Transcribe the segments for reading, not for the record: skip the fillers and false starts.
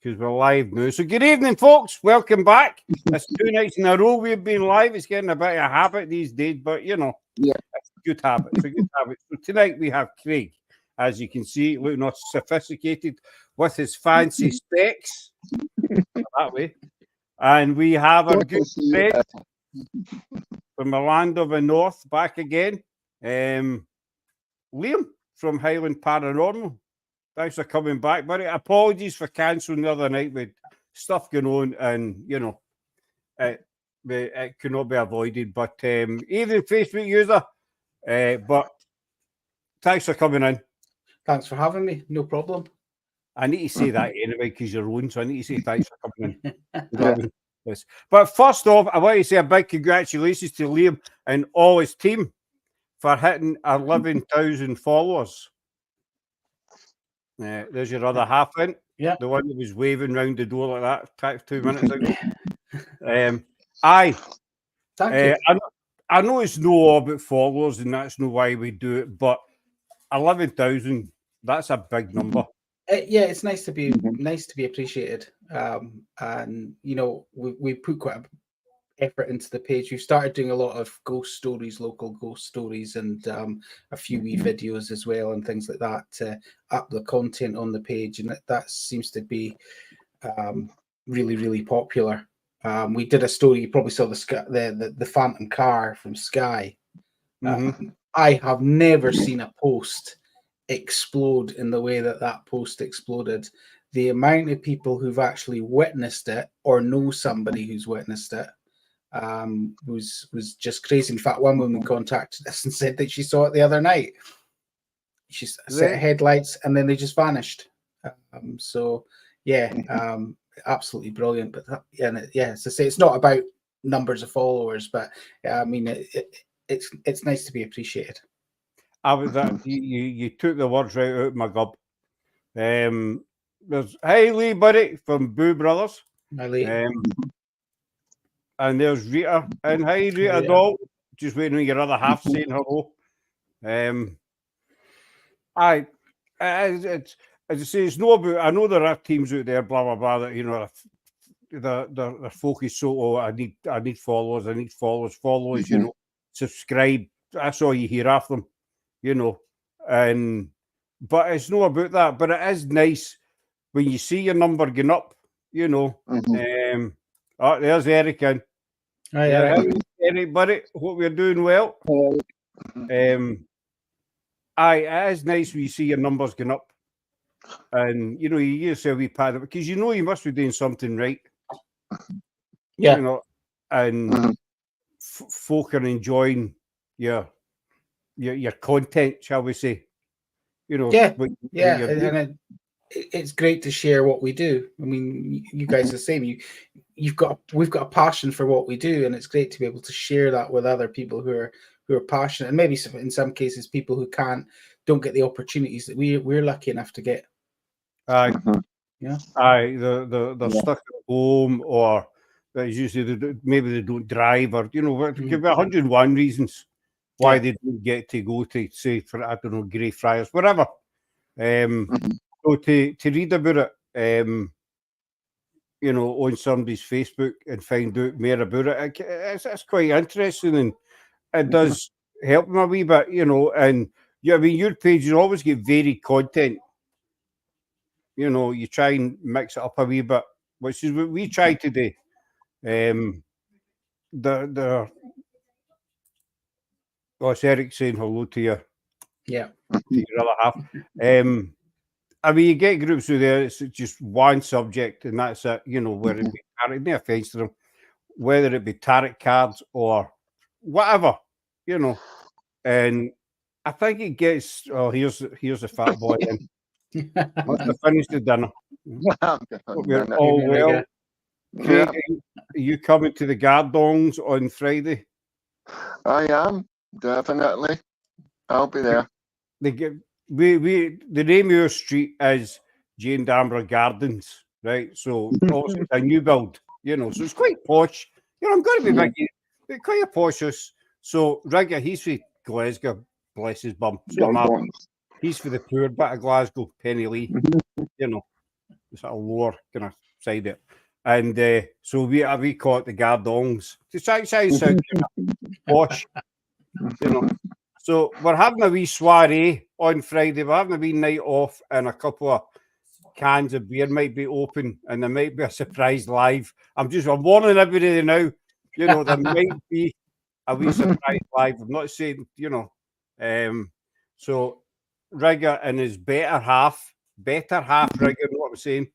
because we're live now. So good evening, folks. Welcome back. It's 2 nights in a row we've been live. It's getting a bit of a habit these days, but you know, it's a good habit. It's a good habit. So tonight we have Craig, as you can see, looking all sophisticated with his fancy specs that way. And we have our good friend from the land of the north back again, Liam from Highland Paranormal. Thanks for coming back, buddy. Apologies for cancelling the other night with stuff going on, and you know, it cannot be avoided. But even Facebook user, but thanks for coming in. Thanks for having me. No problem. I need to say that anyway because you're on, so I need to say thanks for coming in. Yes. But first off, I want to say a big congratulations to Liam and all his team for hitting 11,000 followers. There's your other half in. Yeah. The one that was waving round the door like that 2 minutes ago. Thank you. I know it's no all about followers, and that's no why we do it, but 11,000, that's a big number. Yeah, it's nice to be appreciated. And you know, we put quite a effort into the page. We've started doing a lot of ghost stories, local ghost stories, and a few wee videos as well, and things like that to up the content on the page, and that seems to be really, really popular. We did a story. You probably saw the phantom car from Sky. I have never seen a post explode in the way that post exploded. The amount of people who've actually witnessed it or know somebody who's witnessed it was just crazy. In fact, one woman contacted us and said that she saw it the other night. She set headlights and then they just vanished. So yeah, absolutely brilliant. But as I say, it's not about numbers of followers, but I mean, it's nice to be appreciated. You took the words right out of my gob. There's hey Lee, buddy, from Boo Brothers. Hi Lee. And there's Rita. And hi Rita doll. Just waiting on your other half saying hello. It's as I say, it's no about. I know there are teams out there, blah blah blah, that you know they're focused. So I need followers. Followers. You know, subscribe. That's all you hear off them. You know, but it's not about that. But it is nice when you see your number going up. You know, there's Eric in. Hi, Eric. Eric, buddy. Hope you're doing well. It is nice when you see your numbers going up, and you know you give yourself a wee pat because you know you must be doing something right. Yeah, you know, and folk are enjoying your content, shall we say? You know, and it's great to share what we do. I mean, you guys are the same. We've got a passion for what we do, and it's great to be able to share that with other people who are passionate, and maybe in some cases people who don't get the opportunities that we're lucky enough to get. They're stuck at home, or usually maybe they don't drive, or you know, there could be 101 reasons why they don't get to go to, say, for I don't know, Greyfriars, whatever. So to read about it, you know, on somebody's Facebook and find out more about it, it's quite interesting, and it does help them a wee bit, you know. And I mean, your pages always get varied content. You know, you try and mix it up a wee bit, which is what we try to do. It's Eric saying hello to you. Yeah. To your other half. I mean, you get groups through there, it's just one subject, and that's it, you know, whether it be tarot, no offense to them, whether it be tarot cards or whatever, you know. And I think it gets, here's a fat boy in. Must have finished the dinner. We're all well. Craig, are you coming to the Gardongs on Friday? I am, definitely. I'll be there. The name of your street is Jane Danbury Gardens, right? So also it's a new build, you know, so it's quite posh. You know, I'm going to be making it quite a poshus. So Rigger, he's for Glasgow, bless his bum. So he's for the poor bit of Glasgow, Penny Lee, you know. the sort of lower kind of side of it. And so we call it the Gardongs. It's actually sound kind of posh, you know. So we're having a wee soiree on Friday. We're having a wee night off, and a couple of cans of beer might be open, and there might be a surprise live. I'm warning everybody now. You know, there might be a wee surprise live. I'm not saying, you know. So Rigger and his better half Rigger, know what I'm saying?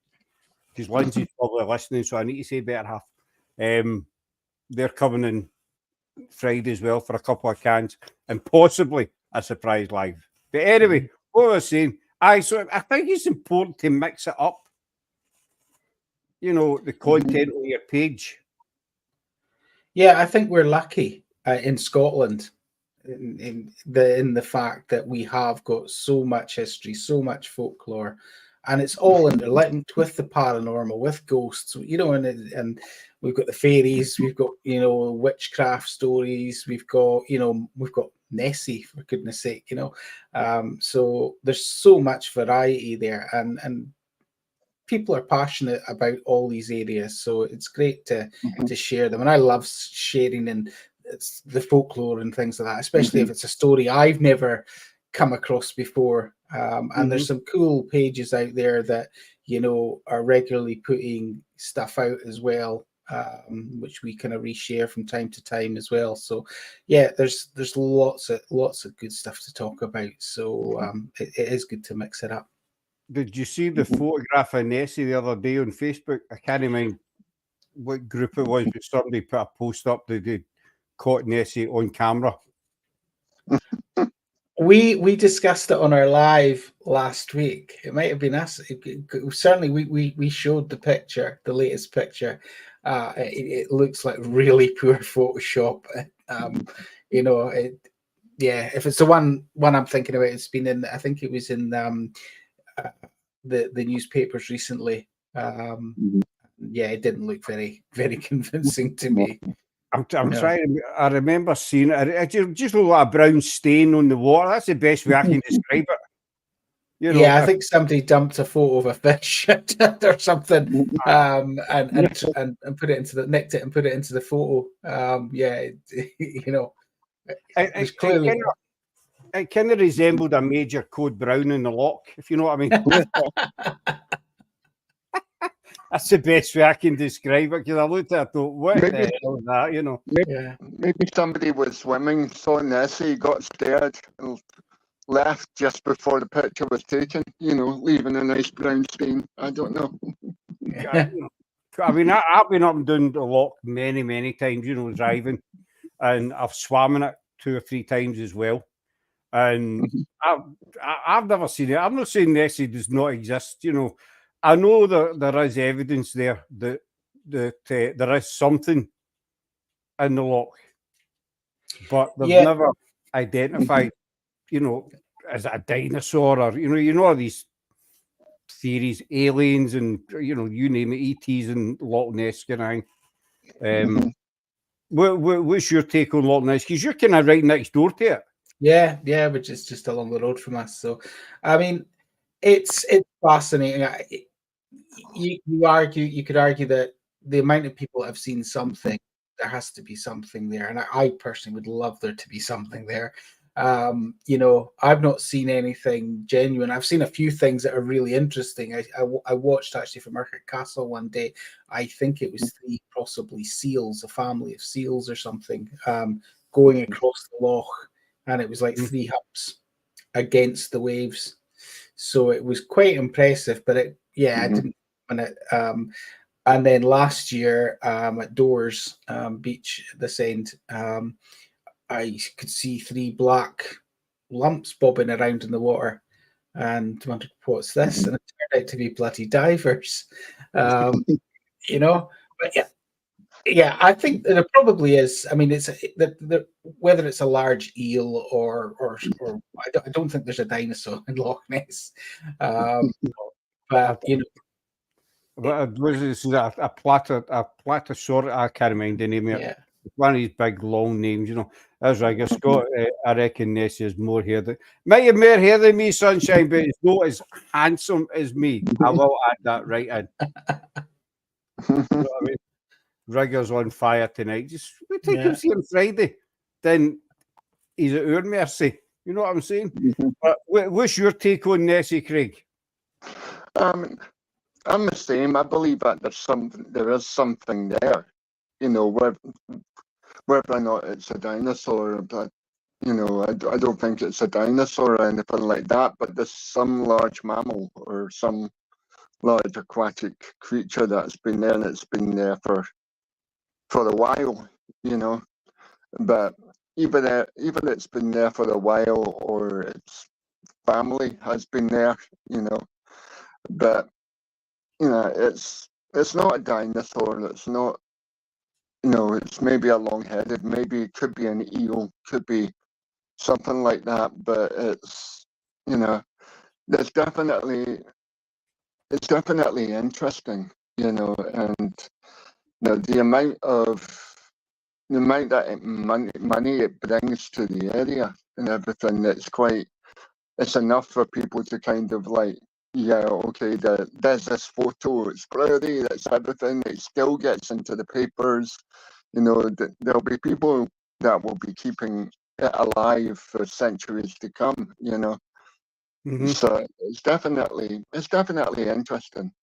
Because Lindsay's probably listening, so I need to say better half. They're coming in Friday as well for a couple of cans and possibly a surprise live. But anyway, what I was saying, I think it's important to mix it up. You know, the content on your page. Yeah, I think we're lucky in Scotland in the fact that we have got so much history, so much folklore, and it's all interlinked with the paranormal, with ghosts, you know, and we've got the fairies, we've got, you know, witchcraft stories, we've got Nessie, for goodness sake, you know. So there's so much variety there, and people are passionate about all these areas, so it's great to share them. And I love sharing and it's the folklore and things like that, especially if it's a story I've never come across before. And there's some cool pages out there that, you know, are regularly putting stuff out as well, which we kind of reshare from time to time as well. So yeah, there's lots of good stuff to talk about. So it is good to mix it up. Did you see the photograph of Nessie the other day on Facebook? I can't remember what group it was, but somebody put a post up that they caught Nessie on camera. We discussed it on our live last week. It might have been us. Certainly, we showed the picture, the latest picture. It looks like really poor Photoshop. You know, yeah. If it's the one I'm thinking about, it's been in. I think it was in the newspapers recently. Yeah, it didn't look very convincing to me. I'm trying. I remember seeing it. It just looked like a brown stain on the water. That's the best way I can describe it. You know, yeah, I think somebody dumped a photo of a fish or something, and put it into nicked it and put it into the photo. Yeah, you know, it was clearly. It kind of resembled a Major Code Brown in the lock, if you know what I mean. That's the best way I can describe it, because I looked at it, thought, what the hell is that, you know? Maybe somebody was swimming, saw Nessie, got scared, and left just before the picture was taken, you know, leaving a nice brown stain. I don't know. I mean, I've been up and down the lock many times, you know, driving, and I've swam in it 2 or 3 times as well. And I've never seen it. I'm not saying Nessie does not exist, you know. I know that there is evidence there that there is something in the loch, but they've never identified, you know, as a dinosaur or, you know, all these theories, aliens and, you know, you name it, ETs and Loch Ness kind of thing. What's your take on Loch Ness? Because you're kind of right next door to it. Yeah, which is just along the road from us. So, I mean, it's fascinating. You could argue that the amount of people that have seen something, there has to be something there, and I personally would love there to be something there. You know, I've not seen anything genuine. I've seen a few things that are really interesting. I watched actually from Urquhart Castle one day. I think it was 3 possibly seals, a family of seals or something, going across the loch, and it was like 3 humps against the waves. So it was quite impressive, but I didn't want it. And then last year at Doors Beach at this end, I could see 3 black lumps bobbing around in the water, and wondered, what's this? And it turned out to be bloody divers. You know, but yeah, I think that it probably is. I mean, it's whether it's a large eel or I don't think there's a dinosaur in Loch Ness, but you know. Was it a platosaurus? I can't remember the name of it. Yeah, One of these big long names, you know. As I guess Scott, I reckon Nessie has more hair. Might have more hair than me, Sunshine, but he's not as handsome as me. I will add that right in. You know what I mean? Rigger's on fire tonight. Just we take him see on Friday, then he's at our mercy. You know what I'm saying? But what's your take on Nessie, Craig? I'm the same. I believe that there is something there. You know, whether or not it's a dinosaur, but you know, I don't think it's a dinosaur or anything like that. But there's some large mammal or some large aquatic creature that's been there, and it's been there for a while. You know, but either it's been there for a while or its family has been there. You know, but you know, it's not a dinosaur. It's not. You know, it's maybe a long-headed, maybe it could be an eel, could be something like that, but it's, you know, it's definitely interesting, you know, and the amount that money it brings to the area and everything, it's enough for people to kind of like, yeah, okay, there's this photo, it's blurry, it's everything, it still gets into the papers. You know, there'll be people that will be keeping it alive for centuries to come, you know. So it's definitely interesting.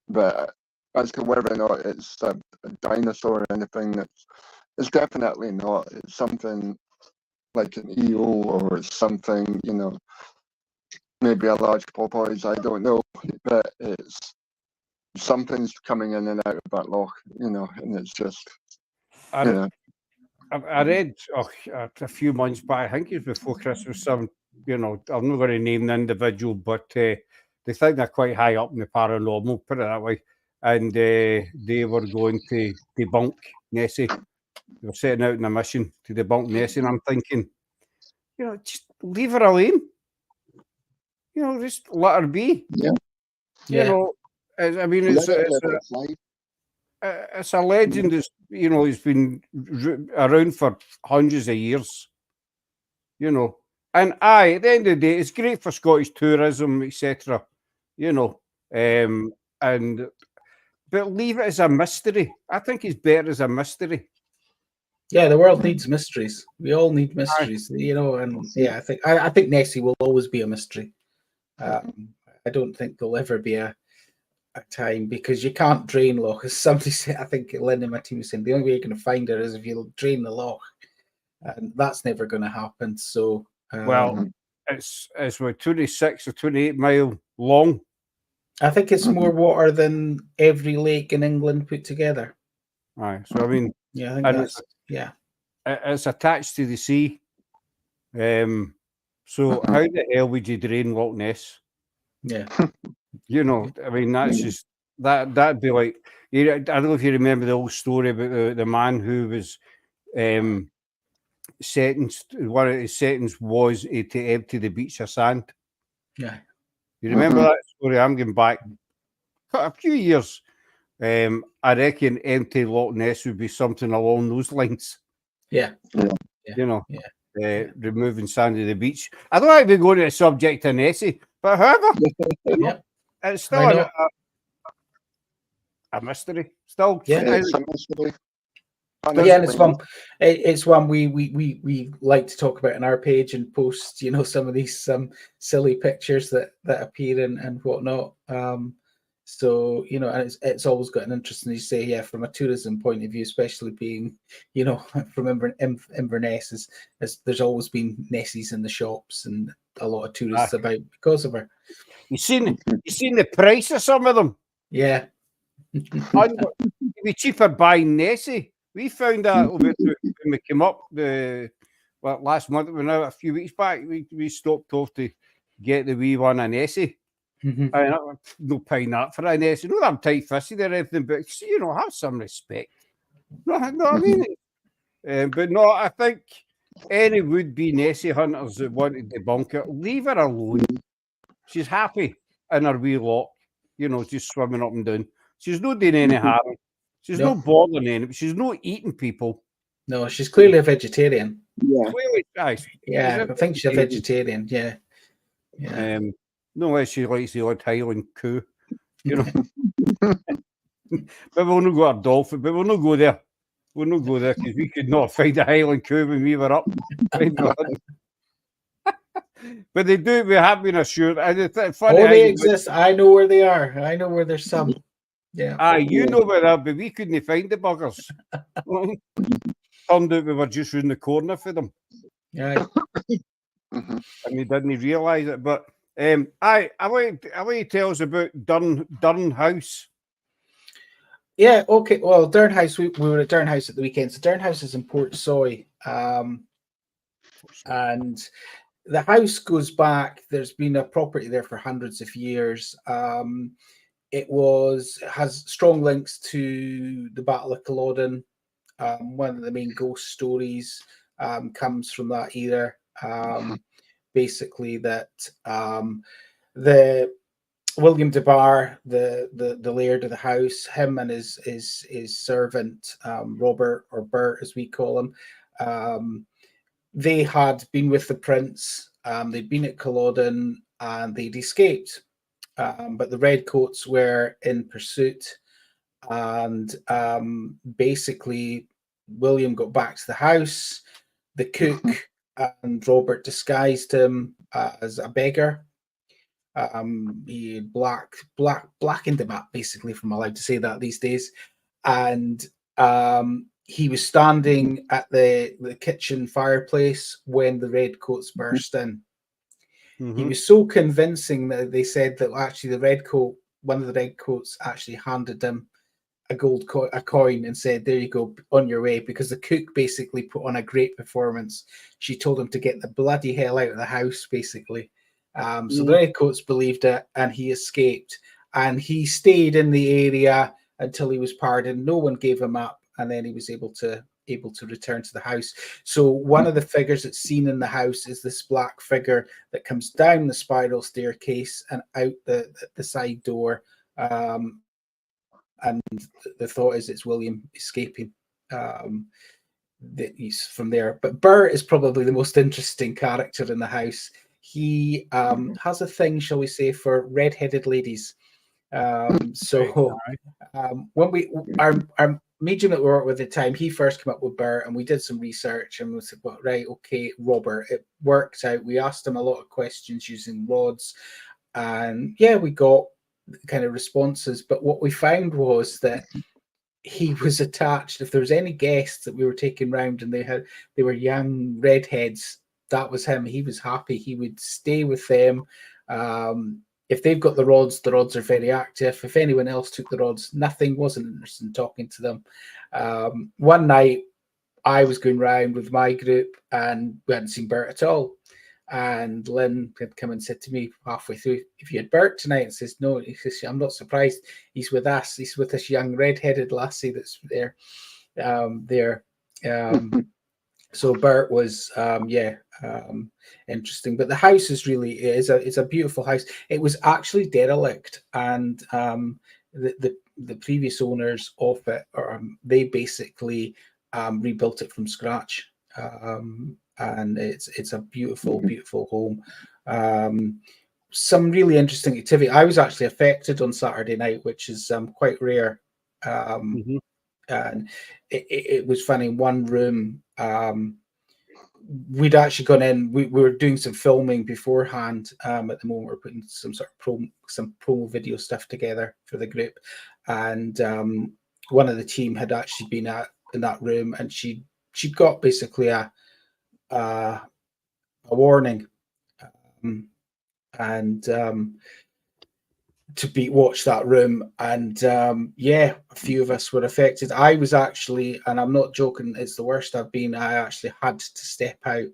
But as to whether or not it's a dinosaur or anything, it's definitely not. It's something like an eel or something, you know, maybe a large porpoise, I don't know. But it's something's coming in and out of that loch, you know, and it's just, you know. I read a few months back, I think it was before Christmas, some, you know, I'm not going to name the individual, but they think they're quite high up in the paranormal, put it that way, and they were going to debunk Nessie. They were setting out on a mission to debunk Nessie, and I'm thinking, you know, just leave her alone. You know, just let her be. Yeah. You know, I mean, it's a legend. It's, you know, it's been around for hundreds of years. You know, and at the end of the day, it's great for Scottish tourism, etc. You know, but leave it as a mystery. I think it's better as a mystery. Yeah, the world needs mysteries. We all need mysteries, you know. And yeah, I think Nessie will always be a mystery. I don't think there'll ever be a time, because you can't drain loch. As somebody said, I think Linda, my team was saying, the only way you're going to find her is if you drain the loch, and that's never going to happen. So, well, it's about 26 or 28 mile long. I think it's more water than every lake in England put together. Aye, so I mean, yeah, I think that's it's attached to the sea. So how the hell would you drain Loch Ness? Yeah. You know, I mean, that's just that'd be like, I don't know if you remember the old story about the man who was sentenced. One of his sentence was to empty the beach of sand. Yeah, you remember that story? I'm going back a few years. I reckon empty Loch Ness would be something along those lines. Yeah. You know, removing sand to the beach. I don't like to go to the subject of Nessie, but however, you know, it's still a mystery. Still, it's a mystery. Yeah, and it's one we like to talk about on our page and post, you know, some of these silly pictures that appear and whatnot. So, you know, and it's always got an interest, you say, from a tourism point of view, especially being, you know, from Inverness, as there's always been Nessies in the shops and a lot of tourists about because of her. You seen the price of some of them? Yeah. It'd be cheaper buying Nessie. We found that when we came up last month. We're now a few weeks back. We stopped off to get the wee one an Nessie. And no paying that for an Nessie. Not that I'm tight fisted or anything, but you know, have some respect. No, I mean, but no, I think any would-be Nessie hunters that want to debunk it, leave her alone. She's happy in her wee loch, you know, just swimming up and down. She's not doing any harm. She's not bothering anybody. She's not eating people. No, she's clearly a vegetarian. Yeah. Clearly, guys. Yeah, I think she's a vegetarian. Yeah. Yeah. No way she likes the odd Highland coo, you know. But we'll not go to Dolphin, but we'll not go there. We'll not go there because we could not find a Highland coo when we were up. But they do, we have been assured. And it's funny Oh, they exist. I know where they are. I know where there's some. Yeah. You know where they are, but we couldn't find the buggers. Turned out we were just round the corner for them. Yeah. And we didn't realise it. But I want to tell us about Durn House. Yeah, okay. Well, Durn House, we were at Durn House at the weekend. So Durn House is in Portsoy. And the house goes back, there's been a property there for hundreds of years. It has strong links to the Battle of Culloden. One of the main ghost stories comes from that era. Basically, that the William de Barr, the laird of the house, him and his servant Robert, or Bert as we call him, they had been with the prince. They'd been at Culloden and they'd escaped. But the redcoats were in pursuit. And basically, William got back to the house. The cook and Robert disguised him as a beggar. He blackened him up, basically, if I'm allowed to say that these days. And he was standing at the kitchen fireplace when the redcoats burst in. He was so convincing that they said that actually one of the redcoats actually handed him a coin and said, "There you go, on your way," because the cook basically put on a great performance. She told him to get the bloody hell out of the house, basically. So the redcoats believed it, and he escaped. And he stayed in the area until he was pardoned. No one gave him up, and then he was able to return to the house. So one of the figures that's seen in the house is this black figure that comes down the spiral staircase and out the side door. And the thought is it's William escaping. He's from there. But Burr is probably the most interesting character in the house. He has a thing, shall we say, for red-headed ladies. So when our medium that we worked with at the time, he first came up with Burr, and we did some research, and we said, well, right, okay, Robert, it worked out. We asked him a lot of questions using rods, and yeah, we got kind of responses. But what we found was that he was attached. If there was any guests that we were taking round and they were young redheads, that was him. He was happy. He would stay with them. If they've got the rods are very active. If anyone else took the rods, wasn't interested in talking to them. One night, I was going round with my group, and we hadn't seen Bert at all. And Lynn had come and said to me halfway through, "If you had Bert tonight," and says, "No," he says, "I'm not surprised. He's with us. He's with this young red-headed lassie that's there." So Bert was, interesting. But the house is it's a beautiful house. It was actually derelict, and the previous owners of it, they basically rebuilt it from scratch. And it's a beautiful, beautiful home. Some really interesting activity. I was actually affected on Saturday night, which is quite rare. And it was funny. In one room, we'd actually gone in. We were doing some filming beforehand. At the moment, we're putting some sort of promo video stuff together for the group. And one of the team had actually been in that room, and she got basically a warning, and to watch that room. And a few of us were affected. I was actually, and I'm not joking, it's the worst I've been. I actually had to step out.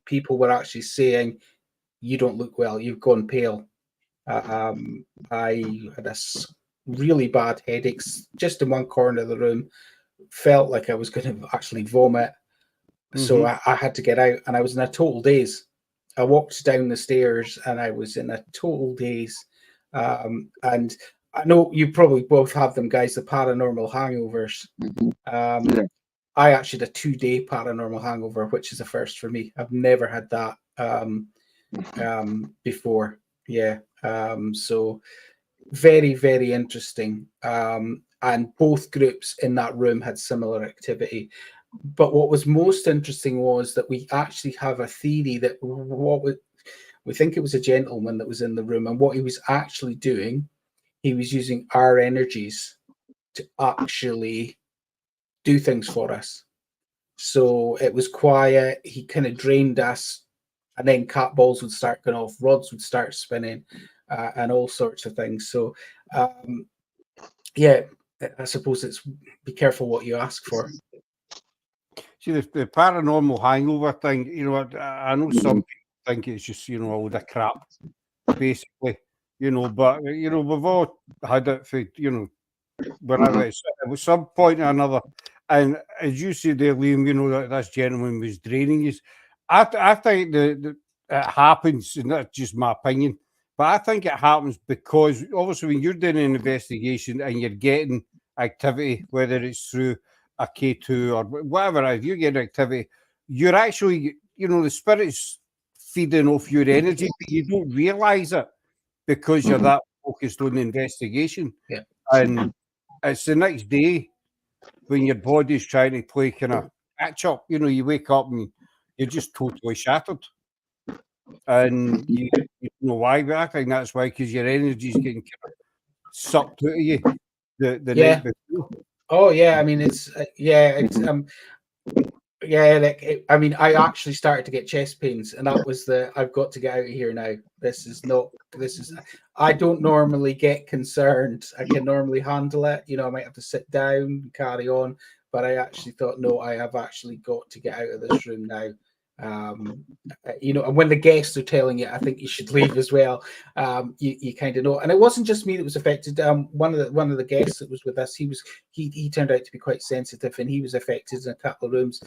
People were actually saying, "You don't look well, you've gone pale." I had really bad headaches just in one corner of the room, felt like I was going to actually vomit. So I had to get out, and I was in a total daze. I walked down the stairs, and I was in a total daze. And I know you probably both have them, guys, the paranormal hangovers. I actually had a 2-day paranormal hangover, which is a first for me. I've never had that before. Yeah. So very, very interesting. And both groups in that room had similar activity. But what was most interesting was that we actually have a theory that we think it was a gentleman that was in the room, and what he was actually doing, he was using our energies to actually do things for us. So it was quiet. He kind of drained us, and then cat balls would start going off, rods would start spinning, and all sorts of things. So, yeah, I suppose it's be careful what you ask for. See, the paranormal hangover thing, you know, I know some people think it's just, you know, all the crap, basically, you know, but, you know, we've all had it for, you know, whenever it's at some point or another. And as you say there, Liam, you know, that this gentleman was draining you. I think it happens, and that's just my opinion, but I think it happens because obviously when you're doing an investigation and you're getting activity, whether it's through a K2 or whatever, if you're getting activity, you're actually, you know, the spirit's feeding off your energy, but you don't realize it because you're that focused on the investigation. Yeah. And it's the next day when your body's trying to play kind of catch up. You know, you wake up and you're just totally shattered. And you know why? But I think that's why, because your energy's getting kind of sucked out of you the night before. Oh yeah, I mean it's I mean, I actually started to get chest pains, and that was I've got to get out of here now. I don't normally get concerned. I can normally handle it. You know, I might have to sit down, carry on, but I actually thought, no, I have actually got to get out of this room now. You know, and when the guests are telling you, I think you should leave as well. You kind of know, and it wasn't just me that was affected. One of the guests that was with us, he turned out to be quite sensitive, and he was affected in a couple of rooms.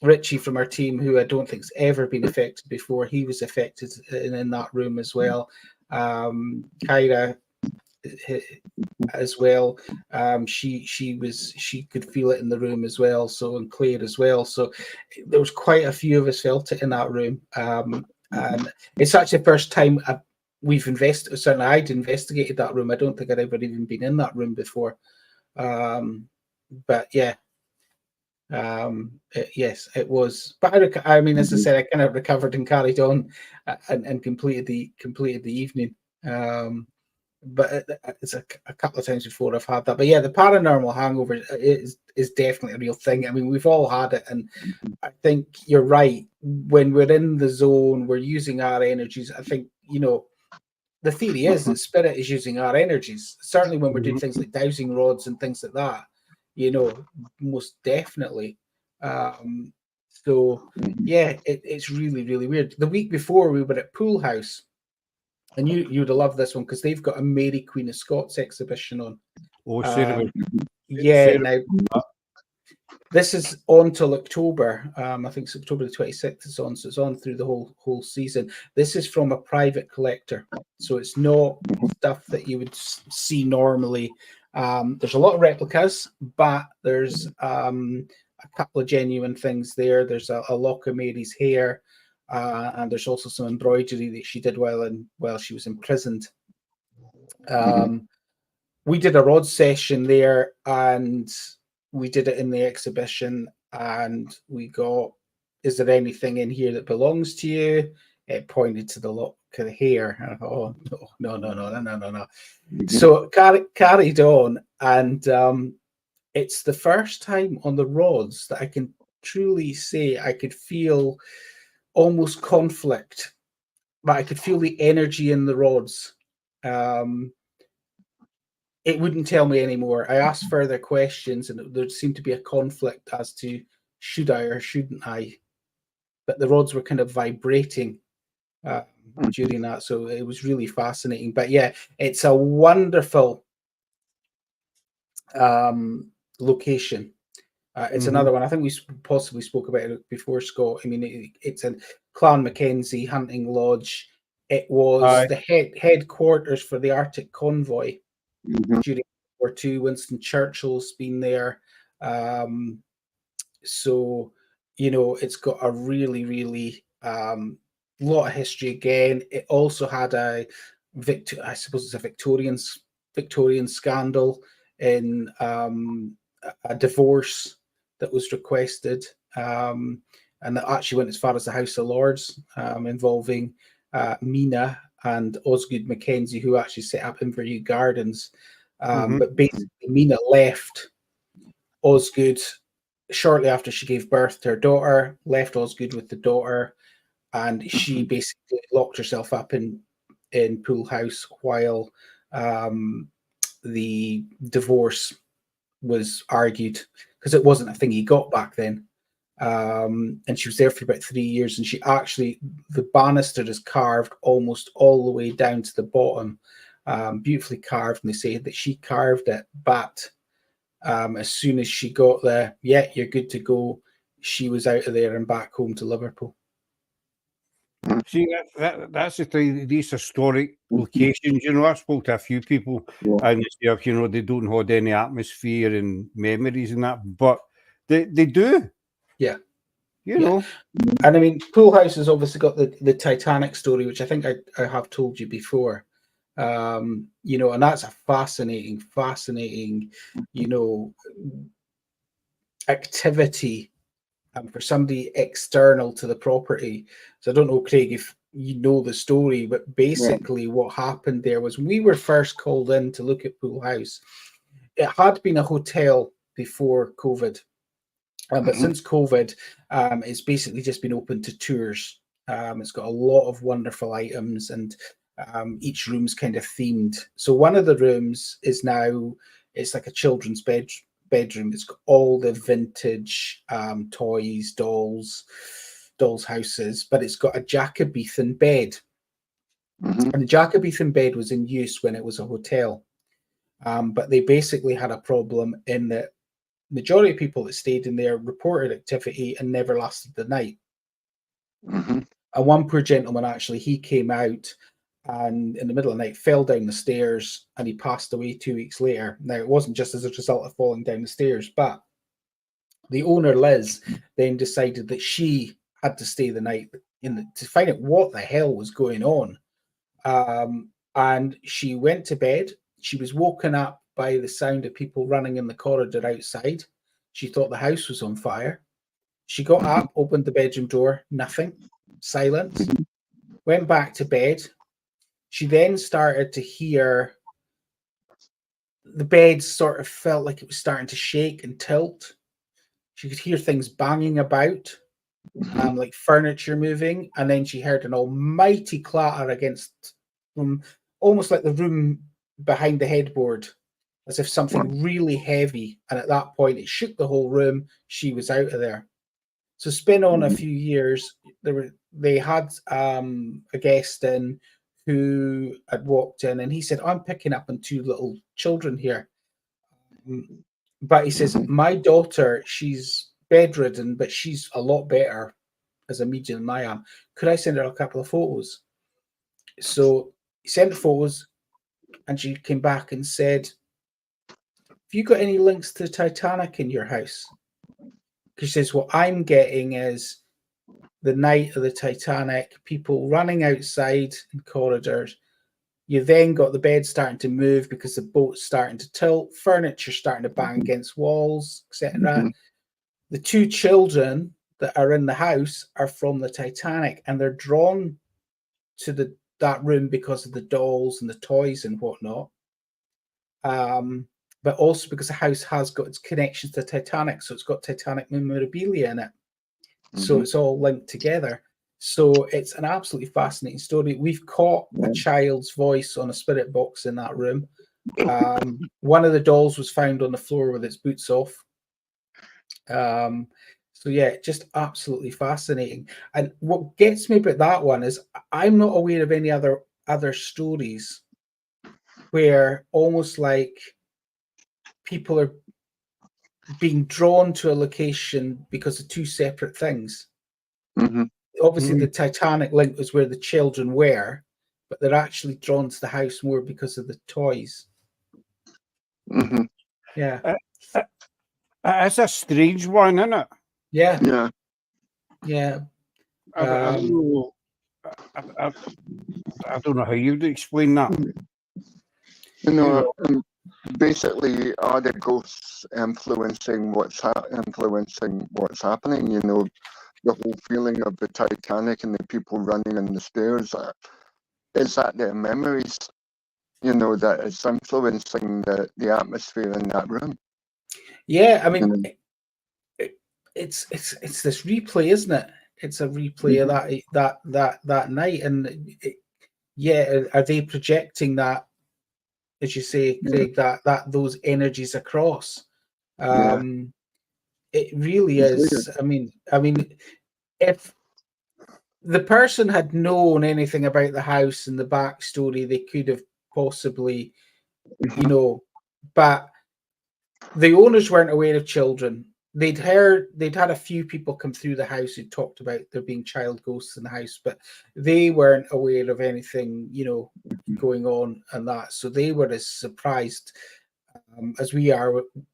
Richie from our team, who I don't think's ever been affected before, he was affected in that room as well. Kyra as well. She could feel it in the room as well. So, and Claire as well. So there was quite a few of us felt it in that room. And it's actually the first time we've investigated. Certainly, I'd investigated that room. I don't think I'd ever even been in that room before. But yeah. Yes, it was. But I mean, as I said, I kind of recovered and carried on, and completed the evening. But it's a couple of times before I've had that. But yeah, the paranormal hangover is definitely a real thing. I mean, we've all had it, and I think you're right. When we're in the zone, we're using our energies. I think, you know, the theory is that spirit is using our energies. Certainly when we're doing things like dowsing rods and things like that, you know, most definitely. So yeah, it's really, really weird. The week before we were at Pool House, and you'd have loved this one because they've got a Mary Queen of Scots exhibition on. Oh, Sarah, now this is on till October. I think it's October the 26th it's on, so it's on through the whole season. This is from a private collector, so it's not stuff that you would see normally. There's a lot of replicas, but there's a couple of genuine things there. There's a lock of Mary's hair, and there's also some embroidery that she did while she was imprisoned. We did a rod session there, and we did it in the exhibition, and we got, is there anything in here that belongs to you? It pointed to the lock of hair. And I thought, oh, no. So carried on, and it's the first time on the rods that I can truly say I could feel almost conflict, but I could feel the energy in the rods. It wouldn't tell me anymore. I asked further questions, and there seemed to be a conflict as to should I or shouldn't I. But the rods were kind of vibrating during that, so it was really fascinating. But yeah, it's a wonderful location. It's another one. I think we possibly spoke about it before, Scott. I mean, it's a Clan Mackenzie hunting lodge. It was the headquarters for the Arctic Convoy during World War II. Winston Churchill's been there. So, you know, it's got a really, really lot of history again. It also had I suppose it's a Victorian scandal in a divorce that was requested, and that actually went as far as the House of Lords, involving Mina and Osgood Mackenzie, who actually set up Inverview Gardens. But basically, Mina left Osgood shortly after she gave birth to her daughter, left Osgood with the daughter, and she basically locked herself up in Pool House while the divorce was argued, because it wasn't a thing he got back then. And she was there for about 3 years, and the banister is carved almost all the way down to the bottom, beautifully carved, and they say that she carved it, but as soon as she got there, yeah, you're good to go, she was out of there and back home to Liverpool. See, that's the thing. These historic locations, you know, I've spoke to a few people, and they say, you know, they don't hold any atmosphere and memories and that, but they do. Yeah. You know. And I mean, Pool House has obviously got the Titanic story, which I think I have told you before. You know, and that's a fascinating, you know, activity for somebody external to the property. So I don't know, Craig, if you know the story, but basically what happened there was, we were first called in to look at Pool House. It had been a hotel before COVID, but since COVID, it's basically just been open to tours. It's got a lot of wonderful items, and each room's kind of themed. So one of the rooms is now, it's like a children's bedroom. It's got all the vintage toys, dolls houses, but it's got a Jacobean bed. And the Jacobean bed was in use when it was a hotel. But they basically had a problem in that majority of people that stayed in there reported activity and never lasted the night. And one poor gentleman, actually, he came out and in the middle of the night fell down the stairs, and he passed away 2 weeks later. Now, it wasn't just as a result of falling down the stairs, but the owner, Liz, then decided that she had to stay the night to find out what the hell was going on. And she went to bed. She was woken up by the sound of people running in the corridor outside. She thought the house was on fire. She got up, opened the bedroom door, nothing, silence, went back to bed. She then started to hear the bed sort of felt like it was starting to shake and tilt. She could hear things banging about, like furniture moving. And then she heard an almighty clatter against almost like the room behind the headboard, as if something really heavy. And at that point, it shook the whole room. She was out of there. So spin on a few years, they had a guest in who had walked in, and he said, "I'm picking up on 2 little children here." But he says, "My daughter, she's bedridden, but she's a lot better as a medium than I am. Could I send her a couple of photos?" So he sent the photos, and she came back and said, "Have you got any links to the Titanic in your house?" She says, "What I'm getting is the night of the Titanic, people running outside in corridors. You then got the bed starting to move because the boat's starting to tilt, furniture starting to bang against walls, etc. The 2 children that are in the house are from the Titanic, and they're drawn to that room because of the dolls and the toys and whatnot. But also because the house has got its connections to Titanic, so it's got Titanic memorabilia in it. So it's all linked together. So it's an absolutely fascinating story. We've caught a child's voice on a spirit box in that room. One of the dolls was found on the floor with its boots off. So yeah, just absolutely fascinating. And what gets me about that one is I'm not aware of any other stories where almost like people are being drawn to a location because of 2 separate things. Obviously, the Titanic link was where the children were, but they're actually drawn to the house more because of the toys. Yeah. It's a strange one, isn't it? Yeah. Yeah. Yeah. I don't know. I don't know how you'd explain that. You know, basically, are the ghosts influencing what's happening? You know, the whole feeling of the Titanic and the people running on the stairs. Is that their memories? You know, that is influencing the atmosphere in that room. Yeah, I mean, it's this replay, isn't it? It's a replay of that night, and are they projecting that, as you say, Craig, that those energies across? It really is. I mean, if the person had known anything about the house and the backstory, they could have possibly, but the owners weren't aware of children. They'd had a few people come through the house who talked about there being child ghosts in the house, but they weren't aware of anything, going on and that. So they were as surprised as we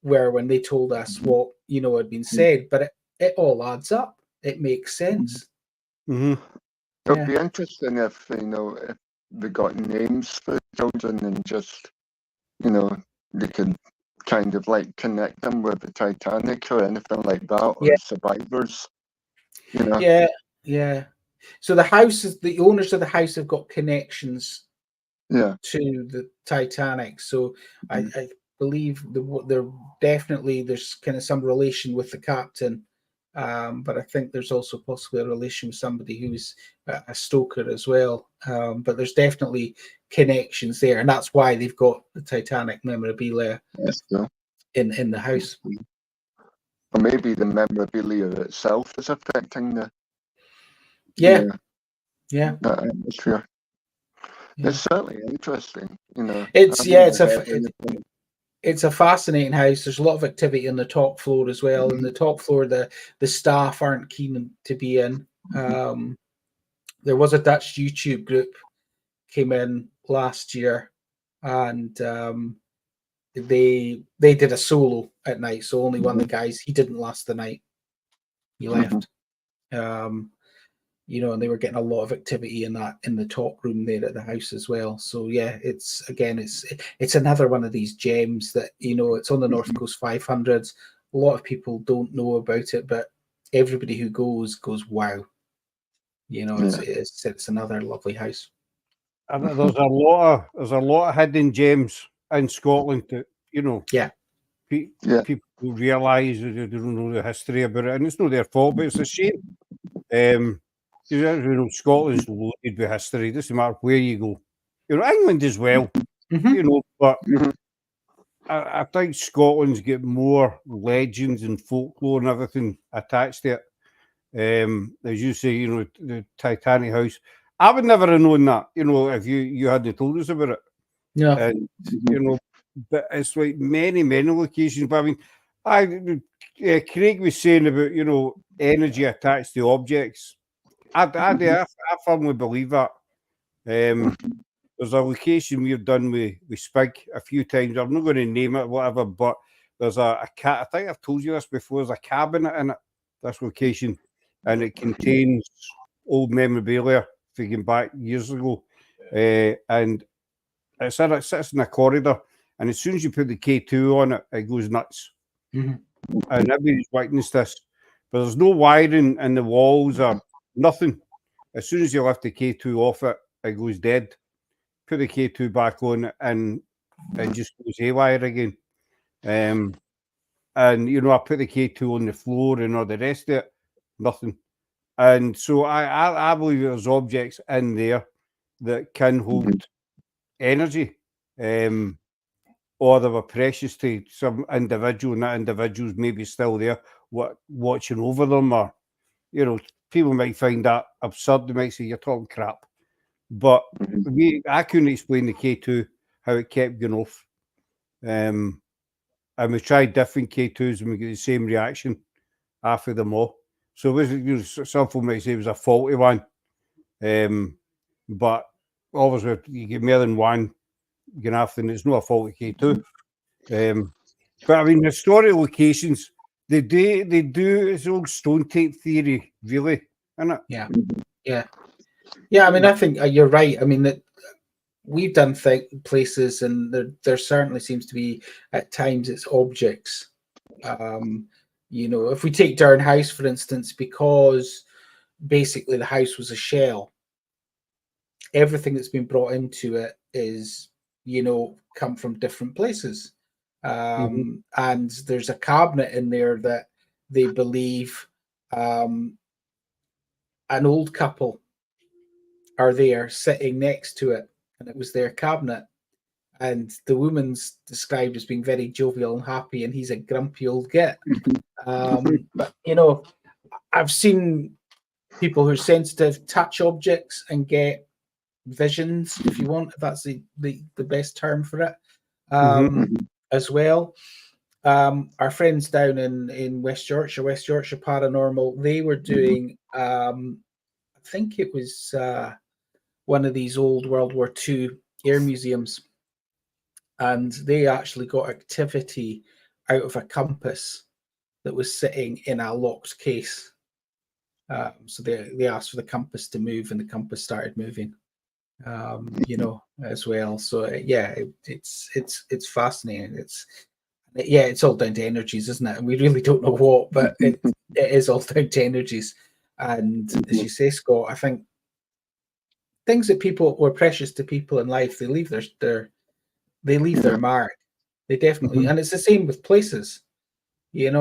were when they told us what, had been said. But it all adds up. It makes sense. It'll be interesting if they got names for the children and just, they could kind of like connect them with the Titanic or anything like that, or survivors. Yeah. So the owners of the house have got connections to the Titanic. So I believe there's kind of some relation with the captain. But I think there's also possibly a relation with somebody who's a stoker as well. But there's definitely connections there, and that's why they've got the Titanic memorabilia in the house. Or maybe the memorabilia itself is affecting the atmosphere. It's certainly interesting. It's a fascinating house. There's a lot of activity on the top floor as well. And the top floor, the staff aren't keen to be in. There was a Dutch YouTube group came in last year, and they did a solo at night. So only one of the guys, he didn't last the night. He left. And they were getting a lot of activity in the top room there at the house as well. So yeah, it's another one of these gems that it's on the North Coast 500. A lot of people don't know about it, but everybody who goes wow. It's another lovely house. And there's a lot of hidden gems in Scotland that people realise they don't know the history about it, and it's not their fault, but it's a shame. Scotland's loaded with history. Doesn't matter where you go. England as well. But I think Scotland's got more legends and folklore and everything attached to it. As you say, the Titanic house. I would never have known that, if you hadn't told us about it. Yeah. And but it's like many locations. But I mean, Craig was saying about energy attached to objects. I firmly believe that. There's a location we've done with Spig a few times. I'm not going to name it, whatever, but there's a cat. I think I've told you this before. There's a cabinet in it, this location, and it contains old memorabilia going back years ago. And it sits in a corridor, and as soon as you put the K2 on it, it goes nuts. And everybody's witnessed this. But there's no wiring in the walls or nothing. As soon as you lift the K2 off it, it goes dead. Put the K2 back on, and it just goes haywire again. And I put the K2 on the floor and all the rest of it, nothing. And so I believe there's objects in there that can hold energy, or they were precious to some individual, and that individual's maybe still there, watching over them, or people might find that absurd. They might say you're talking crap, but I couldn't explain the K2 how it kept going off. And we tried different K2s and we get the same reaction after them all. So some people might say it was a faulty one, but obviously you get more than one going after, and it's not a faulty K2. But I mean, historic locations, They do. It's old stone tape theory, really, isn't it? Yeah. I mean, I think you're right. I mean, that we've done places, and there certainly seems to be at times it's objects. If we take Durn House, for instance, because basically the house was a shell, everything that's been brought into it is, come from different places. And there's a cabinet in there that they believe an old couple are there sitting next to it, and it was their cabinet. And the woman's described as being very jovial and happy, and he's a grumpy old git. But I've seen people who are sensitive touch objects and get visions, if you want, if that's the best term for it, as well. Our friends down in West Yorkshire Paranormal, they were doing, I think it was one of these old World War II air museums, and they actually got activity out of a compass that was sitting in a locked case. So they asked for the compass to move, and the compass started moving. As well. So it's fascinating. It's all down to energies, isn't it? And we really don't know what, but it is all down to energies. And as you say, Scott, I think things that people were precious to people in life, they leave their mark. They definitely, and it's the same with places. We've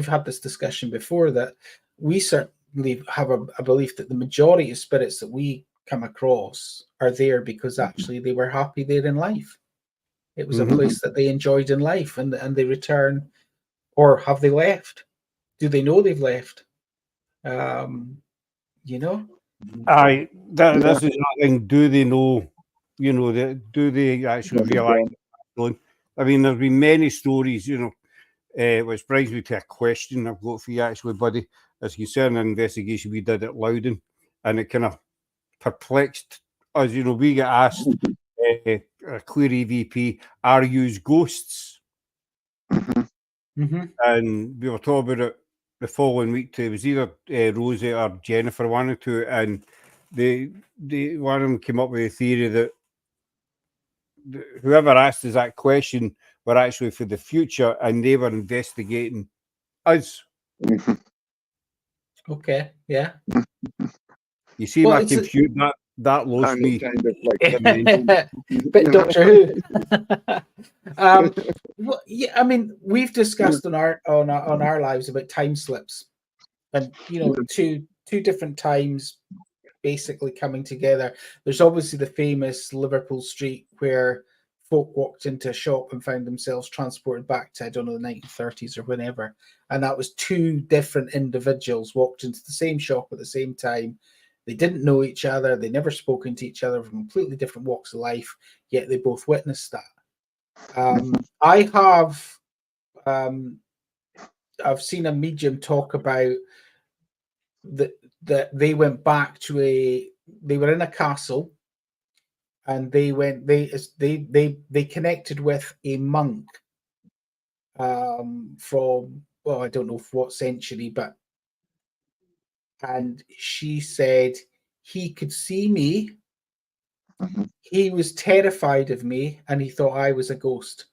had this discussion before that we certainly have a belief that the majority of spirits that we come across are there because actually they were happy there in life. It was a place that they enjoyed in life, and they return, or have they left? Do they know they've left? This is nothing. Do they know? Do they actually realise? I mean, there's been many stories, which brings me to a question I've got for you, actually, buddy. As concerning an investigation we did at Loudon, and it kind of perplexed us. We get asked, a clear EVP, are you ghosts? And we were talking about it the following week. It was either Rosie or Jennifer, one or two, and they one of them came up with a theory that whoever asked us that question were actually for the future, and they were investigating us. Okay, yeah. You see, my computer that lost me. But Doctor Who. I mean, we've discussed on our lives about time slips, and two different times basically coming together. There's obviously the famous Liverpool street where folk walked into a shop and found themselves transported back to, I don't know, the 1930s or whenever, and that was two different individuals walked into the same shop at the same time. They didn't know each other. They never spoken to each other, from completely different walks of life, yet they both witnessed that. I've seen a medium talk about that they went back to they were in a castle, and they connected with a monk from, well, I don't know what century, and she said he could see me. He was terrified of me, and he thought I was a ghost.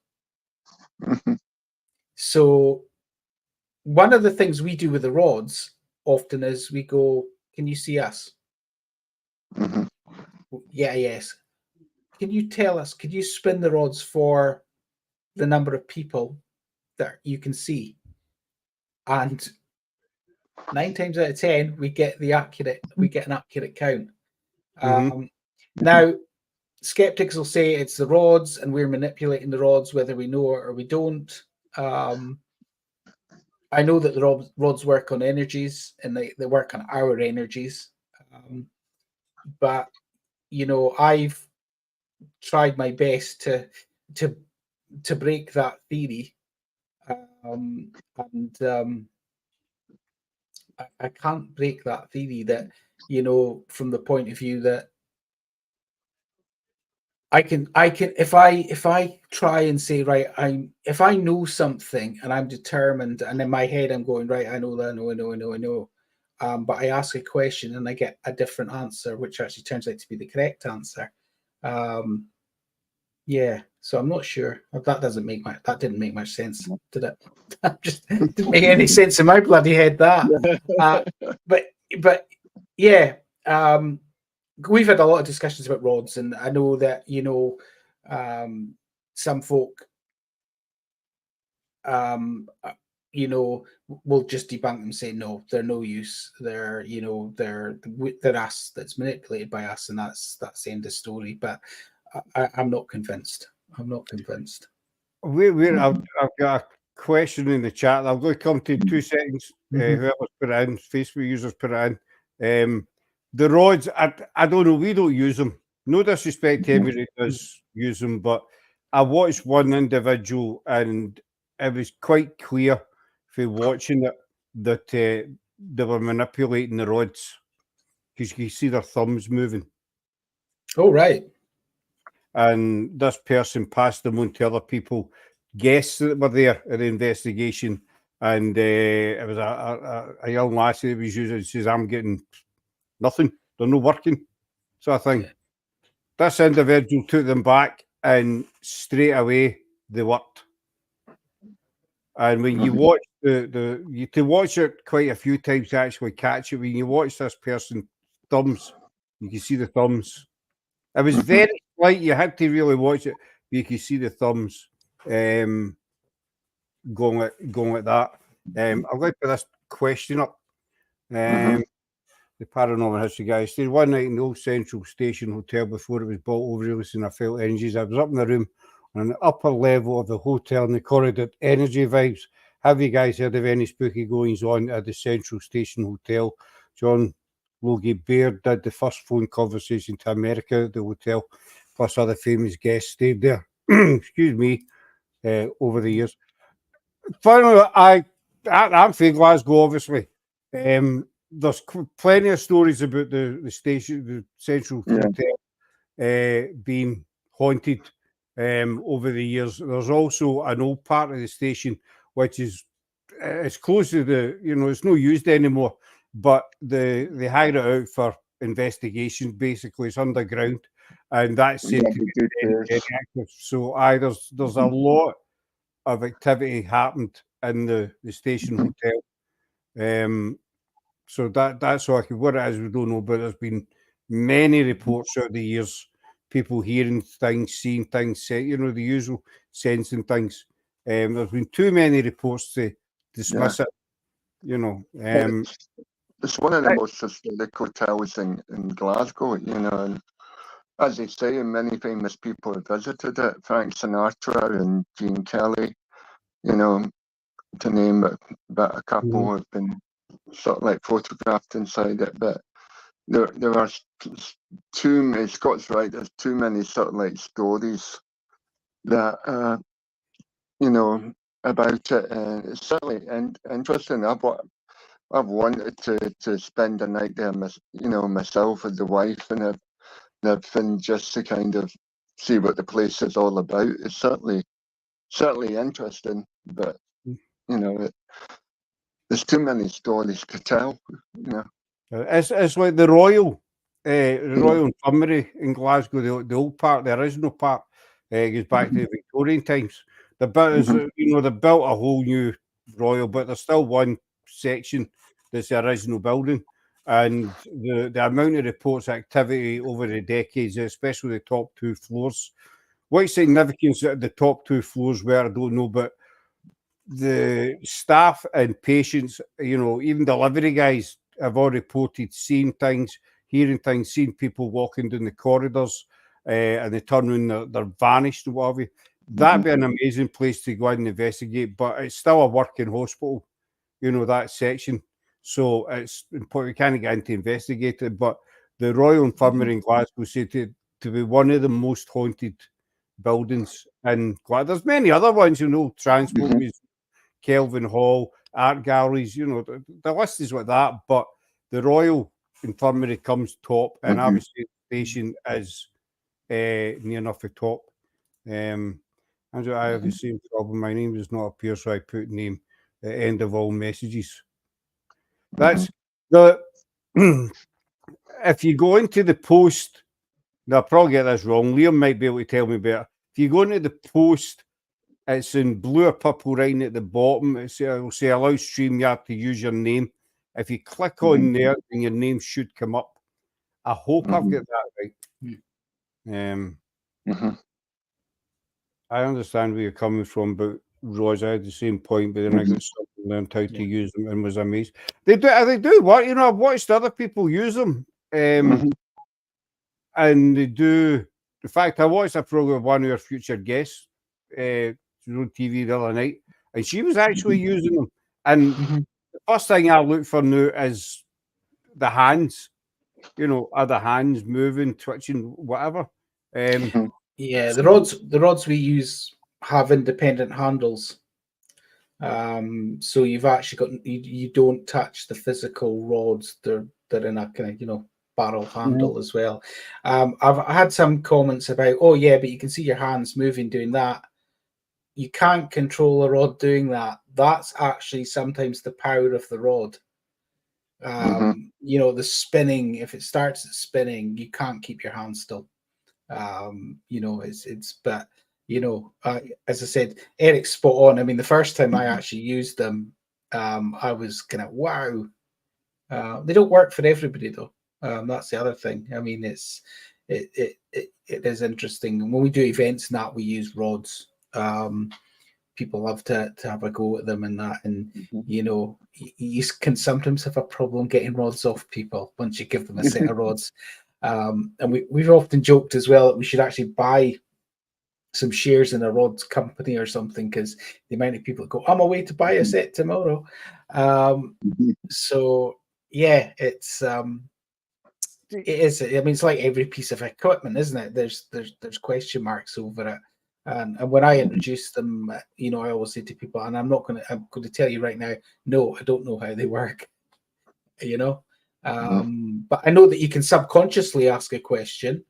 So one of the things we do with the rods often is we go, can you see us? Yeah, yes. Can you tell us, could you spin the rods for the number of people that you can see? And 9 times out of 10, we get an accurate count. Now, skeptics will say it's the rods and we're manipulating the rods, whether we know it or we don't. I know that the rods work on energies, and they work on our energies. But I've tried my best to break that theory, and I can't break that theory that from the point of view that I can if I try and say, right, if I know something and I'm determined, and in my head I'm going, right, I know that, I know. But I ask a question and I get a different answer, which actually turns out to be the correct answer. Yeah, so I'm not sure. That didn't make much sense, did it? That just didn't make any sense in my bloody head. But yeah, we've had a lot of discussions about rods, and I know that some folk will just debunk them, say no, they're no use. They're us that's manipulated by us, and that's the end of the story. But I'm not convinced. I'm not convinced. I've got a question in the chat. I'm going to come to 2 seconds. Whoever's put it in, Facebook users put it in. The rods, I don't know. We don't use them. No disrespect to anybody who does use them, but I watched one individual, and it was quite clear from watching it that they were manipulating the rods, because you can see their thumbs moving. Oh, right. And this person passed them on to other people, guests that were there at the investigation, and it was a young lassie that was using it. Says, I'm getting nothing, they're not working, sort of thing. This individual took them back, and straight away they worked. And when you watch you to watch it quite a few times to actually catch it, when you watch this person thumbs, you can see the thumbs. It was very slight. You had to really watch it. You could see the thumbs going like that. I'm going to put this question up. The paranormal history guy stayed one night in the old Central Station Hotel before it was built over Lewis, and I felt energies. I was up in the room on the upper level of the hotel, and the corridor energy vibes. Have you guys heard of any spooky goings on at the Central Station Hotel? John Logie Baird did the first phone conversation to America at the hotel, plus other famous guests stayed there. Excuse me, over the years. Finally, I'm from Glasgow, obviously. There's plenty of stories about the station, the Central Hotel, being haunted over the years. There's also an old part of the station which is it's close to it's not used anymore, but they hire it out for investigations. Basically, it's underground, and that's said to be very active. So, there's a lot of activity happened in the station hotel. So that's all what it is, we don't know, but there's been many reports over the years, people hearing things, seeing things, the usual sensing things. There's been too many reports to dismiss it, It's one of the most historic hotels in Glasgow, and as they say, many famous people have visited it. Frank Sinatra and Gene Kelly, to name but a couple have been sort of like photographed inside it. But there are too many. Scott's right. There's too many sort of like stories that about it. It's certainly interesting. I've wanted to spend a night there, myself with the wife and everything, just to kind of see what the place is all about. It's certainly interesting, but there's too many stories to tell. It's like the Royal Infirmary in Glasgow, the old part, the original part, goes back to the Victorian times. The bit is, they built a whole new Royal, but there's still one section that's the original building. And the amount of reports activity over the decades, especially the top 2 floors. What significance the top 2 floors were, I don't know, but the staff and patients, even delivery guys have all reported seeing things, hearing things, seeing people walking down the corridors, and they turn around, they're vanished and whatever. That'd be an amazing place to go and investigate, but it's still a working hospital, that section. So it's important. We can't get into investigate it, but the Royal Infirmary in Glasgow said to be one of the most haunted buildings in Glasgow. There's many other ones, Transport Museum, Kelvin Hall, art galleries, the list is like that, but the Royal Infirmary comes top, and obviously the station is near enough the top. Andrew, I have the same problem. My name does not appear, so I put name at the end of all messages. That's the if you go into the post, now I'll probably get this wrong. Liam might be able to tell me better. If you go into the post, it's in blue or purple writing at the bottom. It'll say allow StreamYard to use your name. If you click on there, then your name should come up. I hope I've got that right. I understand where you're coming from, but Roz, I had the same point, but then I got something learned how to use them and was amazed. They do what, you know, I've watched other people use them. And they do. In fact, I watched a program of one of our future guests, she was on TV the other night, and she was actually using them. And the first thing I look for now is the hands. You know, are the hands moving, twitching, whatever? Yeah, the rods we use have independent handles. So you've actually got you don't touch the physical rods. They're in a kind of, you know, barrel handle as well. I've had some comments about, oh yeah, but you can see your hands moving doing that. You can't control a rod doing that. That's actually sometimes the power of the rod. You know, the spinning, if it starts spinning, you can't keep your hands still. You know, but you know, as I said, Eric's spot on. I mean, the first time I actually used them, I was kind of wow. They don't work for everybody though. That's the other thing. I mean, it is interesting. And when we do events and that, we use rods. People love to have a go at them and that, and you know, you can sometimes have a problem getting rods off people once you give them a set of rods. And we've often joked as well that we should actually buy some shares in a rods company or something, because the amount of people that go, I'm away to buy a set tomorrow. So yeah, it is. I mean, it's like every piece of equipment, isn't it? There's question marks over it. And when I introduce them, you know, I always say to people, and I'm going to tell you right now, no, I don't know how they work, you know. But I know that you can subconsciously ask a question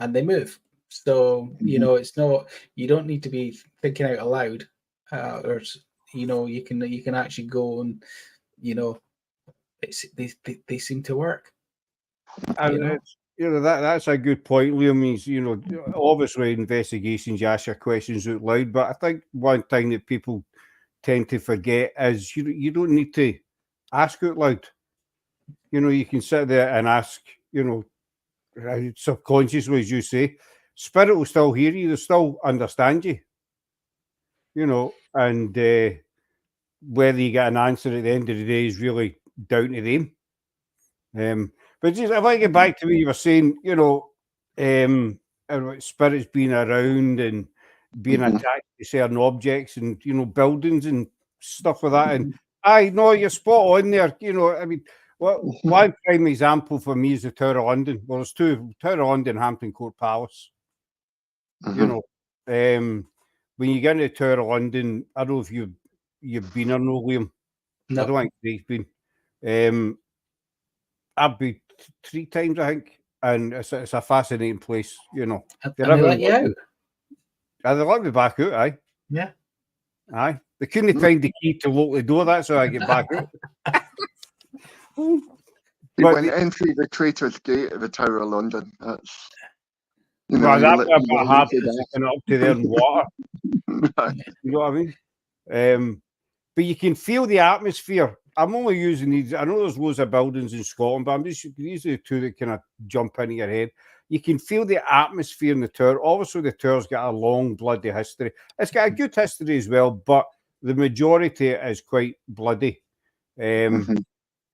and they move. So, you know, it's not, you don't need to be thinking out aloud, or, you know, you can actually go and, you know, they seem to work. And you know, that's a good point, Liam. Means, you know, obviously investigations, you ask your questions out loud, but I think one thing that people tend to forget is you don't need to ask out loud. You know, you can sit there and ask, you know, subconsciously, as you say. Spirit will still hear you, they'll still understand you. You know, and whether you get an answer at the end of the day is really down to them. But just, if I get back to what you were saying, you know, spirits being around and being attached to certain objects and, you know, buildings and stuff like that. And I know you're spot on there. You know, I mean, one prime example for me is the Tower of London. Well, there's two: Tower of London, Hampton Court Palace. You know, when you get into the Tower of London, I don't know if you've been or no, Liam. No. I don't think Craig's been. I've been 3 times, I think, and it's a fascinating place, you know. They let you out. They let me back out, aye. Yeah. Aye. They couldn't find the key to lock the door, that's how I get back out. They went in through the Traitor's Gate of the Tower of London. That's, you know, that's a hard up to there in water. Right. You know what I mean? But you can feel the atmosphere. I'm only using these. I know there's loads of buildings in Scotland, but these are the two that kind of jump into your head. You can feel the atmosphere in the tower. Obviously, the tower's got a long, bloody history. It's got a good history as well, but the majority is quite bloody. And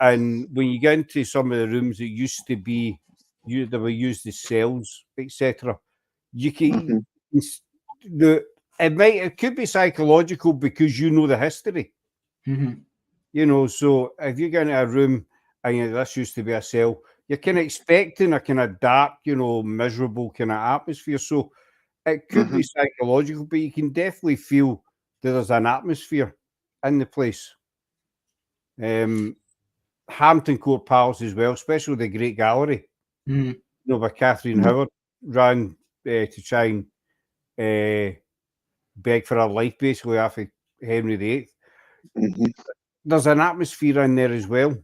when you get into some of the rooms that used to be, they were used as cells, etc. You can it could be psychological because you know the history. You know, so if you get into a room and this used to be a cell, you're kind of expecting a kind of dark, you know, miserable kind of atmosphere. So it could be psychological, but you can definitely feel that there's an atmosphere in the place. Hampton Court Palace as well, especially the Great Gallery, you know, by Catherine Howard. ran to try and beg for her life, basically, after Henry VIII. There's an atmosphere in there as well.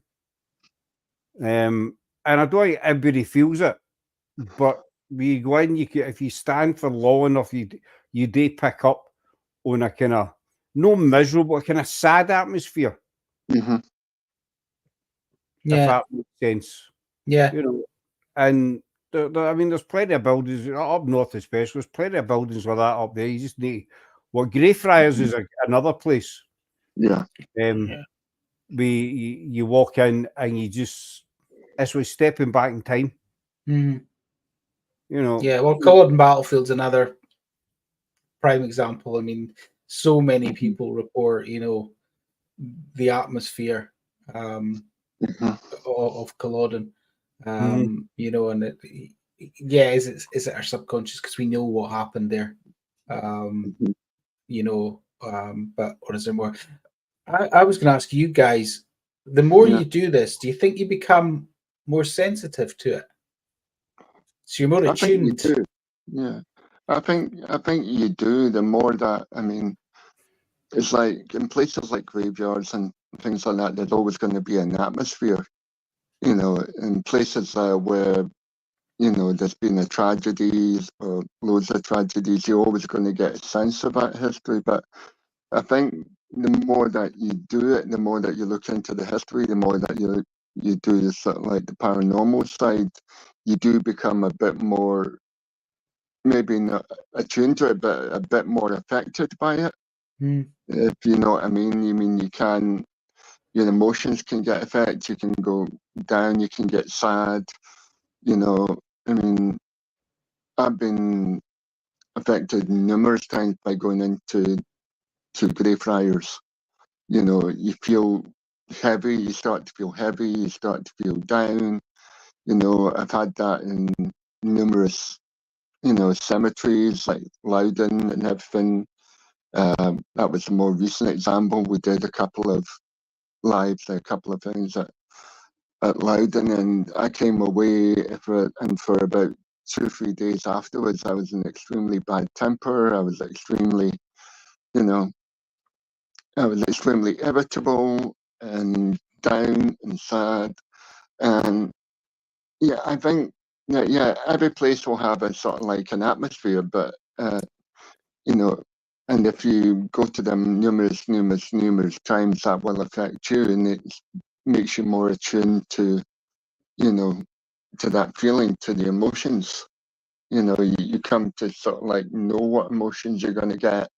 And I don't think everybody feels it, but when you go in, if you stand for long enough, you do pick up on a kind of, no miserable, kind of sad atmosphere. If that makes sense. Yeah. You know, and I mean, there's plenty of buildings up north, especially. There's plenty of buildings like that up there. You just need. Well, Greyfriars is another place. Yeah. You walk in and you just, it's like stepping back in time. You know. Yeah. Well, Culloden Battlefield's another prime example. I mean, so many people report, you know, the atmosphere of Culloden. You know, and is it our subconscious because we know what happened there? You know, but or is there more? I was going to ask you guys, the more you do this, do you think you become more sensitive to it? So you're more attuned. Yeah, I think you do. The more that, I mean, it's like in places like graveyards and things like that, there's always going to be an atmosphere. You know, in places where, you know, there's been a tragedy or loads of tragedies, you're always going to get a sense of that history. But I think the more that you do it, the more that you look into the history, the more that you do the sort of like the paranormal side, you do become a bit more, maybe not attuned to it, but a bit more affected by it. If you know what I mean. You mean you can, your emotions can get affected, you can go down, you can get sad, you know. I mean, I've been affected numerous times by going into Greyfriars. You know, you feel heavy, you start to feel heavy, you start to feel down. You know, I've had that in numerous, you know, cemeteries like Loudon and everything. That was a more recent example. We did a couple of lives, a couple of things at Loudon, and I came away for about 2 or 3 days afterwards, I was in extremely bad temper. I was extremely, you know, I was extremely irritable and down and sad. And yeah, I think that, every place will have a sort of like an atmosphere, but you know, and if you go to them numerous times, that will affect you, and it makes you more attuned to, you know, to that feeling, to the emotions. You know, you come to sort of like know what emotions you're going to get.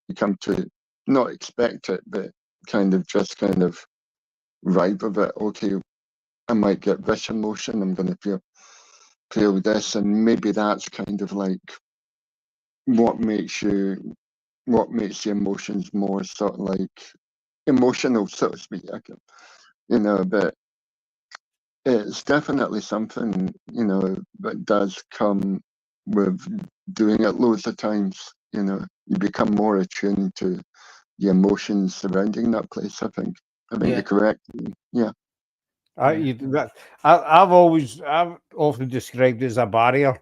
You come to not expect it, but kind of vibe of it. Okay, I might get this emotion. I'm going to feel this, and maybe that's kind of like what makes the emotions more sort of like emotional, so to speak. You know, but it's definitely something, you know, that does come with doing it loads of times. You know, you become more attuned to the emotions surrounding that place. I think you're correct. Yeah. I've often described it as a barrier.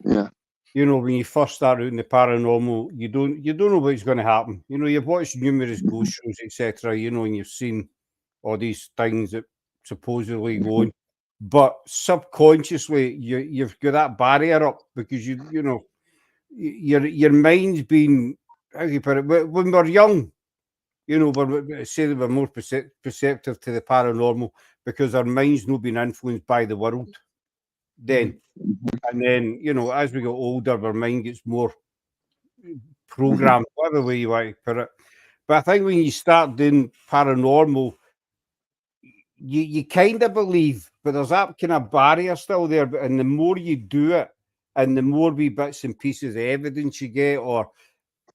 Yeah. You know, when you first start out in the paranormal, you don't know what's going to happen. You know, you've watched numerous ghost shows, etc. You know, and you've seen all these things that supposedly go on, but subconsciously you've got that barrier up because you know your mind's been, how do you put it, when we're young, you know, we're say that we're more perceptive to the paranormal because our mind's not been influenced by the world then. And then, you know, as we get older, our mind gets more programmed, whatever way you want to put it. But I think when you start doing paranormal, you kind of believe, but there's that kind of barrier still there. And the more you do it, and the more wee bits and pieces of evidence you get, or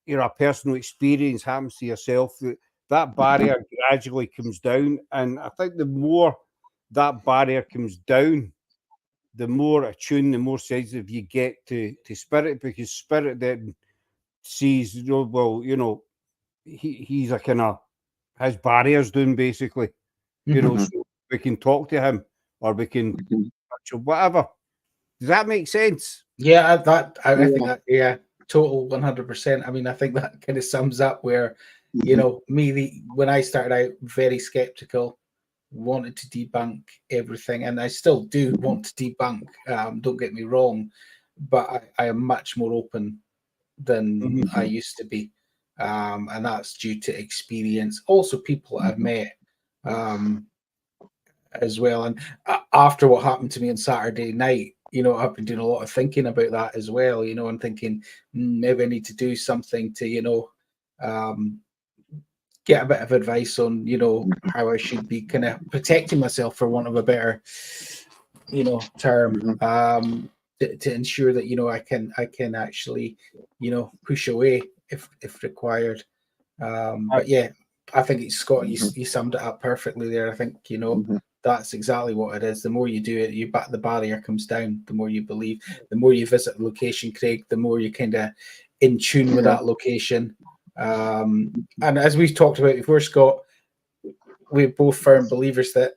you know, a personal experience happens to yourself, that barrier gradually comes down. And I think the more that barrier comes down, the more attuned, the more sensitive you get to spirit, because spirit then sees, you know, well, you know, he's a kind of, his barriers down basically, you know, so we can talk to him or we can whatever. Does that make sense? Yeah, I think that, yeah, total 100%. I mean, I think that kind of sums up where, you know, when I started out very skeptical, wanted to debunk everything, and I still do want to debunk. Don't get me wrong, but I am much more open than I used to be, and that's due to experience. Also, people I've met as well. And after what happened to me on Saturday night, you know, I've been doing a lot of thinking about that as well, you know, and thinking maybe I need to do something to, you know, get a bit of advice on, you know, how I should be kind of protecting myself, for want of a better, you know, term, to ensure that, you know, I can actually, you know, push away if required. But yeah, I think it's Scott. You summed it up perfectly there. I think, you know, that's exactly what it is. The more you do it, the barrier comes down. The more you believe, the more you visit the location, Craig, the more you kind of in tune with that location. And as we've talked about before, Scott, we're both firm believers that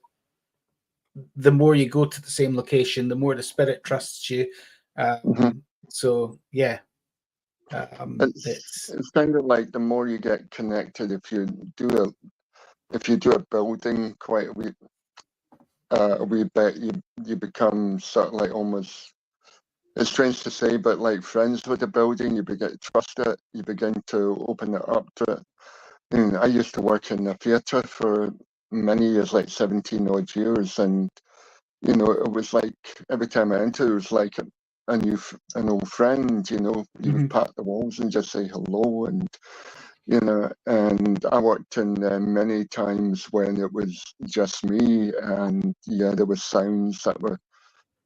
the more you go to the same location, the more the spirit trusts you. So yeah. It's kind of like the more you get connected, if you do a building quite a wee bit, you become sort of like almost, it's strange to say, but like friends with the building, you begin to trust it, you begin to open it up to it. And I used to work in a theatre for many years, like 17 odd years, and you know, it was like every time I entered, it was like an old friend, you know, you would pat the walls and just say hello. And, you know, and I worked in many times when it was just me, and yeah, there were sounds that were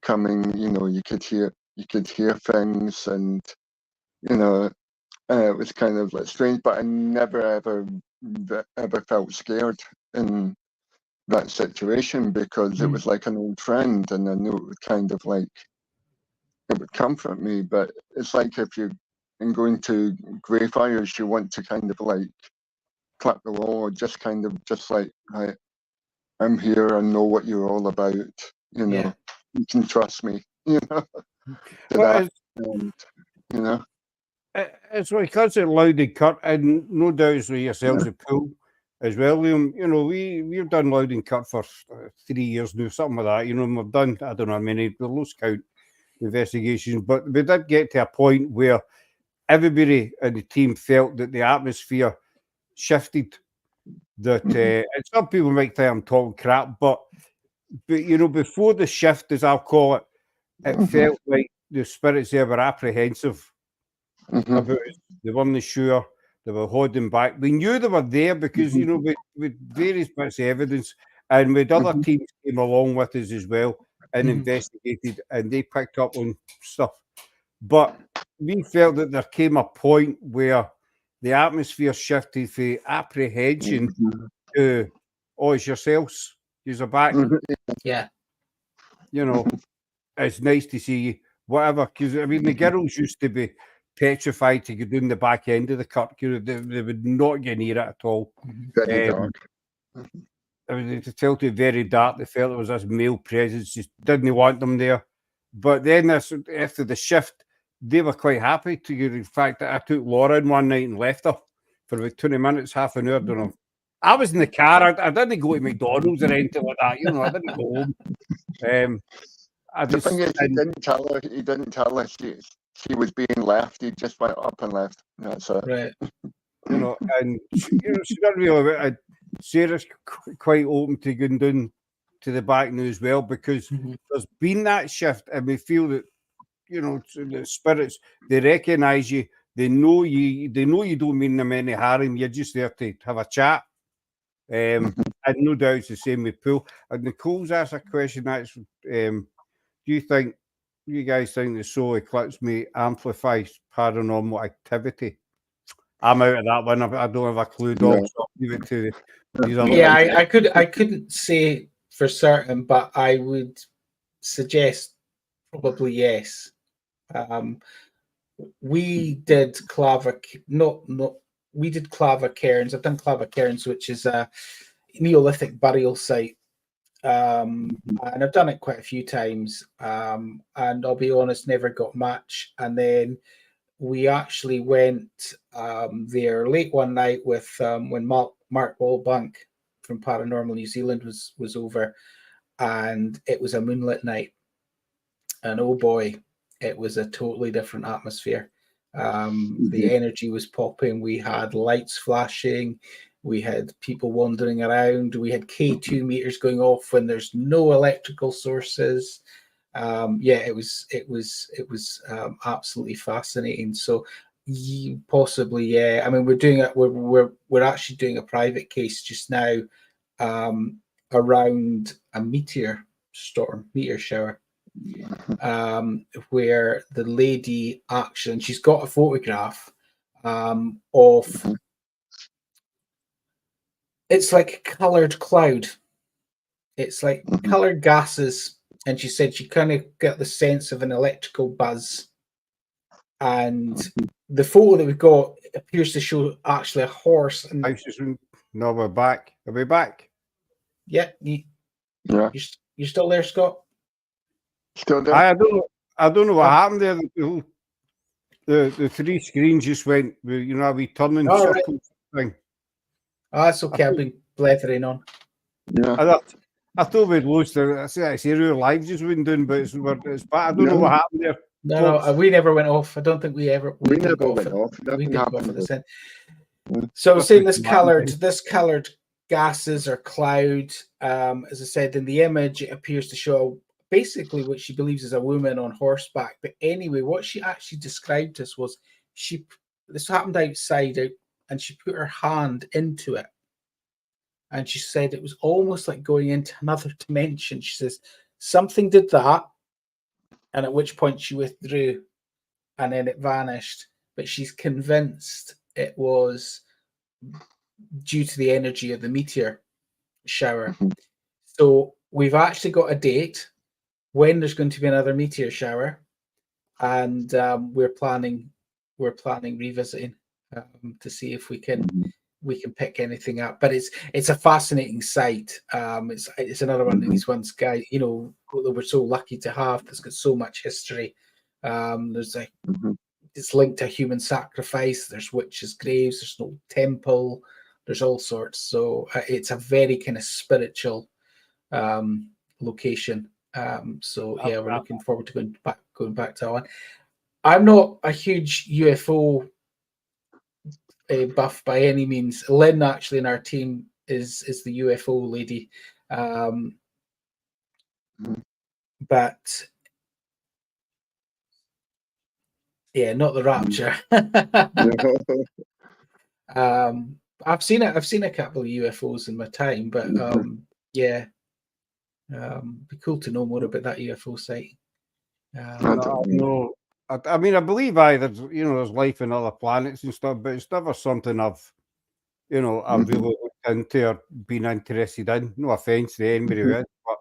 coming, you know, you could hear things, and, you know, it was kind of like strange, but I never ever felt scared in that situation, because it was like an old friend, and I knew it would kind of like, it would comfort me. But it's like if you're going to grey fires, you want to kind of like clap the wall, or just kind of just like, I'm here, I know what you're all about, you know, you can trust me, you know. Well, and, you know, it's because it's loud and cut, and no doubt it's with yourselves a pool as well, Liam. You know, we've done loud and cut for 3 years now, something like that. You know, we've done, I don't know how many, we lost count investigations, but we did get to a point where everybody in the team felt that the atmosphere shifted. That and some people might think I'm talking crap, but you know, before the shift, as I'll call it, it felt like the spirits there were apprehensive about it. They weren't sure. They were holding back. We knew they were there because, you know, with various bits of evidence, and with other teams came along with us as well and investigated, and they picked up on stuff. But we felt that there came a point where the atmosphere shifted from apprehension to, oh, it's yourselves. You're back. Yeah. You know, it's nice to see you. Whatever. Because, I mean, the girls used to be petrified to go down the back end of the cut. They would not get near it at all. very dark. I mean, they felt it very dark. They felt there was this male presence, just didn't want them there. But then after the shift, they were quite happy to get. In fact, I took Laura in one night and left her for about 20 minutes, half an hour. I don't know. I was in the car. I didn't go to McDonald's or anything like that. You know, I didn't go home. The thing is, he didn't tell her she was being left. He just went up and left. That's it. Right. You know, and she didn't really. Sarah's quite open to going down to the back now as well, because there's been that shift, and we feel that, you know, the spirits, they recognise you, they know you don't mean them any harm. You're just there to have a chat. And no doubt it's the same with Pool. And Nicole's asked a question. That's do you guys think the solar eclipse may amplify paranormal activity? I'm out of that one. I don't have a clue, dog. So I'll leave it to these other Yeah, I couldn't say for certain, but I would suggest probably yes. We did we did Clava Cairns. I've done Clava Cairns, which is a Neolithic burial site and I've done it quite a few times. And I'll be honest, never got much. And then we actually went there late one night with when Mark Wallbank from Paranormal New Zealand was over, and it was a moonlit night. And oh boy, it was a totally different atmosphere. The energy was popping. We had lights flashing. We had people wandering around. We had K2 meters going off when there's no electrical sources. It was absolutely fascinating. So possibly, yeah. I mean, we're doing it. We're actually doing a private case just now around a meteor shower. Where the lady actually, and she's got a photograph of, it's like a coloured cloud. It's like coloured gases, and she said she kind of got the sense of an electrical buzz. And the photo that we got appears to show actually a horse. And no, we're back. Are we back? Yeah. Yeah. You're still there, Scott? Still there? I don't know what happened there. The three screens just went, you know, we turning circles thing. Oh, that's okay. I've been blethering on. Yeah. I thought we'd lost it. I say our lives just went down, but it's bad. I don't know what happened there. No, we never went off. I don't think we never went off. We didn't go off at this end. So I was saying this coloured gases or cloud, as I said in the image, it appears to show basically what she believes is a woman on horseback. But anyway, what she actually described to us was this happened outside, and she put her hand into it. And she said it was almost like going into another dimension. She says something did that, and at which point she withdrew, and then it vanished. But she's convinced it was due to the energy of the meteor shower. So we've actually got a date when there's going to be another meteor shower, and we're planning revisiting to see if we can pick anything up. But it's a fascinating site. It's another one of these ones, guys, you know, that we're so lucky to have. That's got so much history. There's it's linked to human sacrifice. There's witches' graves. There's no temple. There's all sorts. So it's a very kind of spiritual location. So yeah, we're looking forward to going back to that one. I'm not a huge UFO buff by any means. Lynn actually in our team is the UFO lady, but yeah, not the Rapture. I've seen a couple of UFOs in my time, but yeah, be cool to know more about that UFO site. No, I mean, I believe there's life in other planets and stuff, but it's never something I've really looked into or been interested in. No offense to anybody else, but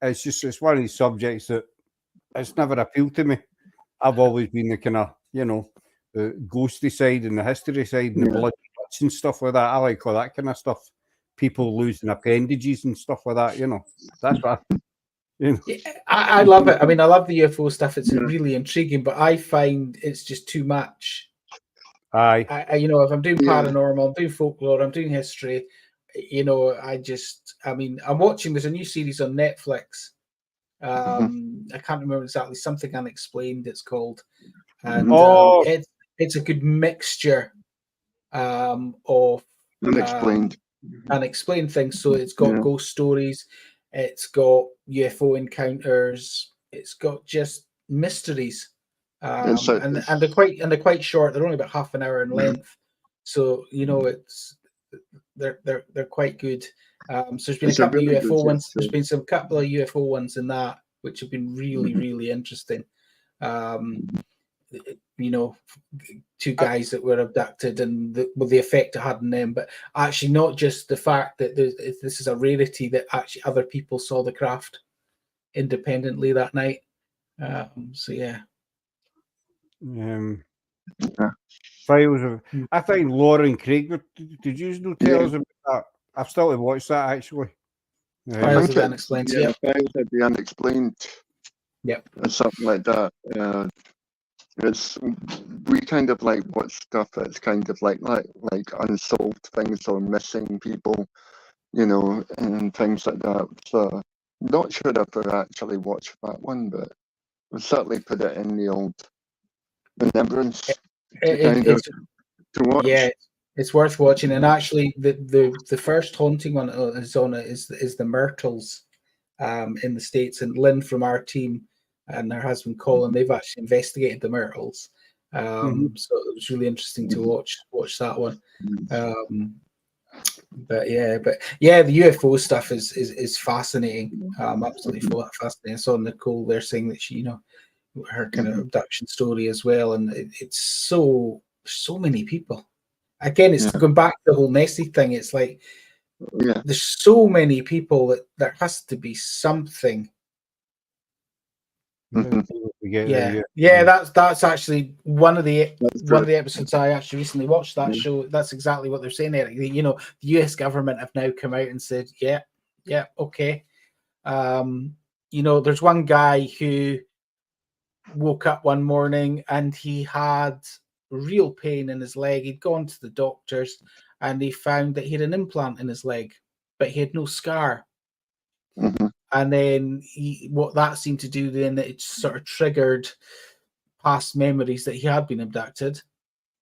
it's one of these subjects that it's never appealed to me. I've always been the kind of, the ghosty side and the history side and the blood and stuff like that. I like all that kind of stuff. People losing appendages and stuff like that, That's what I love it. I mean, I love the UFO stuff. It's really intriguing, but I find it's just too much. Aye. If I'm doing paranormal, I'm doing folklore, I'm doing history, I'm watching, there's a new series on Netflix. I can't remember exactly, Something Unexplained it's called. And it's a good mixture of unexplained things. So it's got ghost stories, it's got UFO encounters, it's got just mysteries. And they're quite short. They're only about half an hour in length, so they're quite good. So there's been a couple of UFO ones. There's been some couple of UFO ones in that which have been really really interesting. Two guys that were abducted and the effect it had on them, but actually not just the fact that this is a rarity that actually other people saw the craft independently that night. So yeah. Files of, I think Laura and Craig did you tell us about that? I've still to watch that actually. Files of the Unexplained. Yeah, Files of the Unexplained. Yep. Or something like that. We kind of like watch stuff that's kind of like unsolved things or missing people, and things like that. So not sure if I actually watched that one, but we'll certainly put it in the old remembrance to watch. Yeah, it's worth watching. And actually, the first haunting one is on it is the Myrtles, in the States, and Lynn from our team and her husband Colin, they've actually investigated the Myrtles. So it was really interesting to watch that one. But yeah, the UFO stuff is fascinating. Absolutely fascinating. I saw Nicole there saying that she, her kind of abduction story as well, and it's so many people. Again, it's going back to the whole Nessie thing. It's like there's so many people that there has to be something. That's actually one of the episodes I actually recently watched. That show. That's exactly what they're saying there. The US government have now come out and said, okay. There's one guy who woke up one morning and he had real pain in his leg. He'd gone to the doctors and they found that he had an implant in his leg, but he had no scar. And then what that seemed to do then, it sort of triggered past memories that he had been abducted.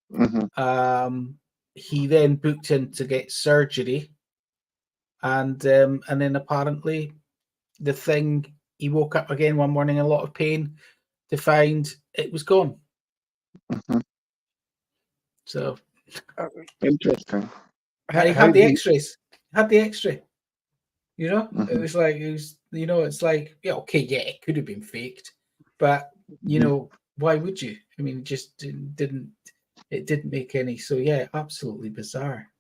He then booked in to get surgery, and then apparently the thing, he woke up again one morning in a lot of pain to find it was gone. So interesting. And he had the X-rays. It was like, it's like, it could have been faked, but why would you? I mean, it just didn't make any. So yeah, absolutely bizarre.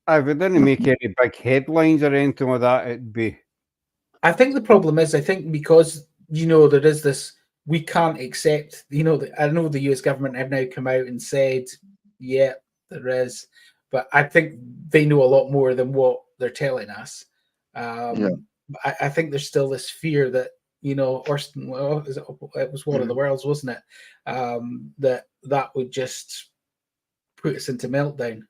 If it didn't make any big headlines or anything like that, it'd be. I think the problem is, because there is this, we can't accept. I know the US government have now come out and said, yeah, there is, but I think they know a lot more than what they're telling us. I think there's still this fear that Orson, it was War of the Worlds, wasn't it? That would just put us into meltdown.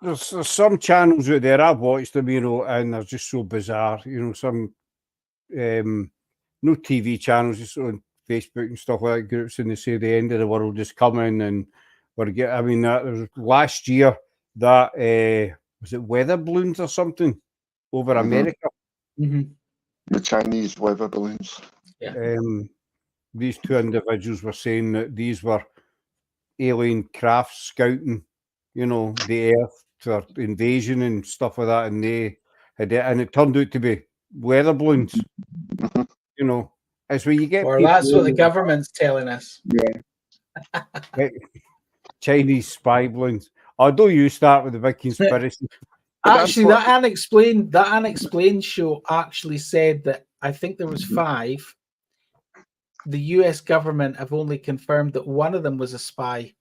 There's some channels out there I've watched them, and they're just so bizarre. Some no TV channels, just on Facebook and stuff like that, groups, and they say the end of the world is coming, and last year that was it weather balloons or something over America. The Chinese weather balloons. These two individuals were saying that these were alien craft scouting, the Earth for invasion and stuff like that, and they had it, and it turned out to be weather balloons. It's where you get. Or that's what the government's telling us. Chinese spy balloons. Don't you start with the big conspiracy. Actually, that unexplained show actually said that I think there was 5. The US government have only confirmed that one of them was a spy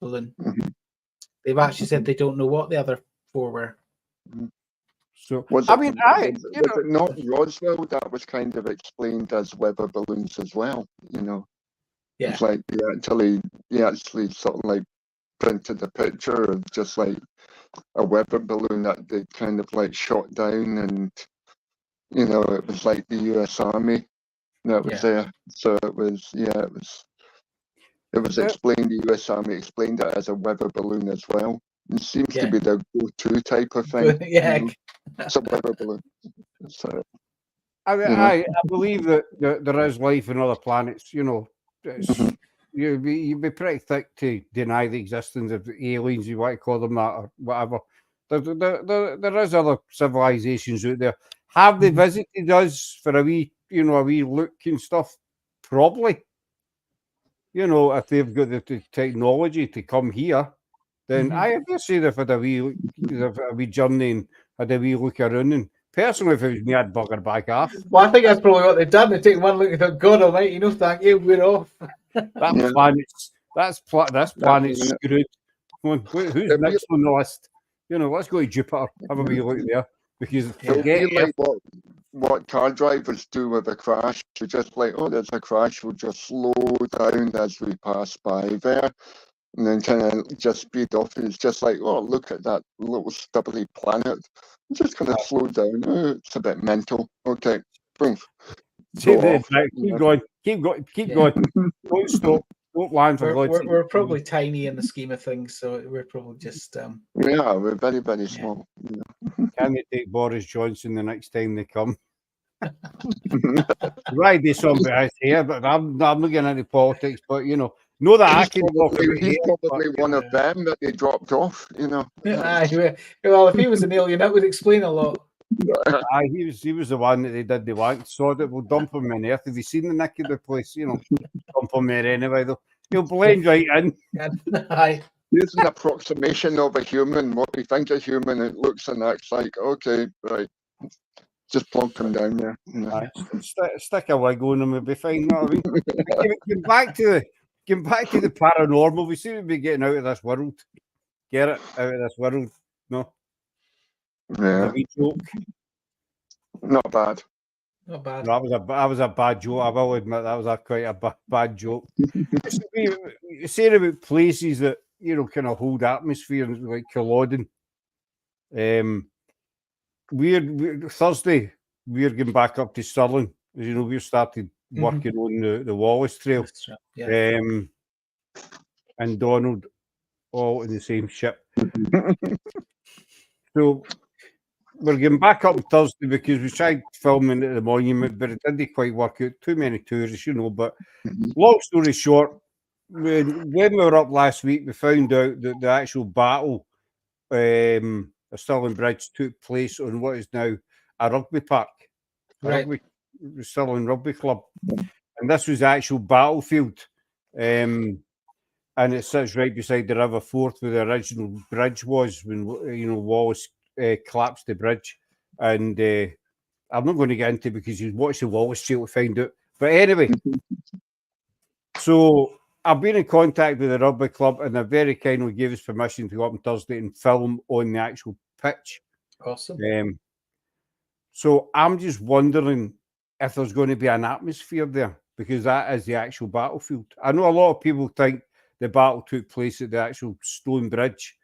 balloon. They've actually said they don't know what the other 4 were. So was it not Roswell that was kind of explained as weather balloons as well? It's like he actually sort of like printed a picture of just like a weather balloon that they kind of like shot down, and it was like the US Army that was there. So it was explained, the US Army explained it as a weather balloon as well. It seems to be the go-to type of thing. It's a weather balloon. So I believe that there is life on other planets. You'd be pretty thick to deny the existence of aliens, you want to call them that, or whatever. There is other civilizations out there. Have they visited us for a wee look and stuff? Probably. If they've got the technology to come here, then I guess they've had a wee journey and had a wee look around. And personally, if it was me, I'd bugger back off. Well, I think that's probably what they've done. They take one look and thought, God Almighty, thank you, we're off. This planet's screwed. Who's It'd be, next on the list? You know, let's go to Jupiter. Have a wee look there because it'll forget be like what car drivers do with a crash. They're just like, oh, there's a crash. We'll just slow down as we pass by there, and then kind of just speed off. And it's just like, oh, look at that little stubbly planet. I'm just going to slow down. Oh, it's a bit mental. Okay, boom. Say Go the off. exact, keep going, keep going, keep Yeah. going. Don't stop. Don't land for God's sake. We're probably tiny in the scheme of things, so we're probably just Yeah, we're very, very small. Can they take Boris Johnson the next time they come? Right, do something I here, but I'm not getting into politics. But you know that I can talk about He's here, probably but, one of them that they dropped off, you know. well, if he was an alien, that would explain a lot. aye, he was the one that they did the wank. So that we'll dump him in earth. Have you seen the nick of the place? You know, dump him there anyway. Though he'll blend right in. Aye. Here's an approximation of a human, what we think a human it looks and acts like. Okay, right. Just plonk him down there. You know. Aye, stick a wig on him, we'll be fine. You know what I mean? Get back to the paranormal. We seem to be getting out of this world. Get it out of this world. No, Yeah, a wee joke. not bad. Not bad. No, that was a bad joke. I will admit that was quite a bad joke. You're saying about places that you know kind of hold atmosphere like Culloden. We're Thursday. We're going back up to Stirling. As you know, we started working on the Wallace Trail. Yeah. And Donald all in the same ship. So we're getting back up Thursday because we tried filming at the monument, but it didn't quite work out. Too many tourists, you know. But long story short, when we were up last week, we found out that the actual battle of Stirling Bridge took place on what is now a rugby park, Right. Stirling Rugby Club, and this was the actual battlefield. And it sits right beside the River Forth where the original bridge was when you know Wallace collapsed the bridge. And I'm not going to get into it because you watch the Wallace Trail to find out. But anyway, so I've been in contact with the rugby club, and they very kindly gave us permission to go up on Thursday and film on the actual pitch. Awesome. So I'm just wondering if there's going to be an atmosphere there because that is the actual battlefield. I know a lot of people think the battle took place at the actual stone bridge,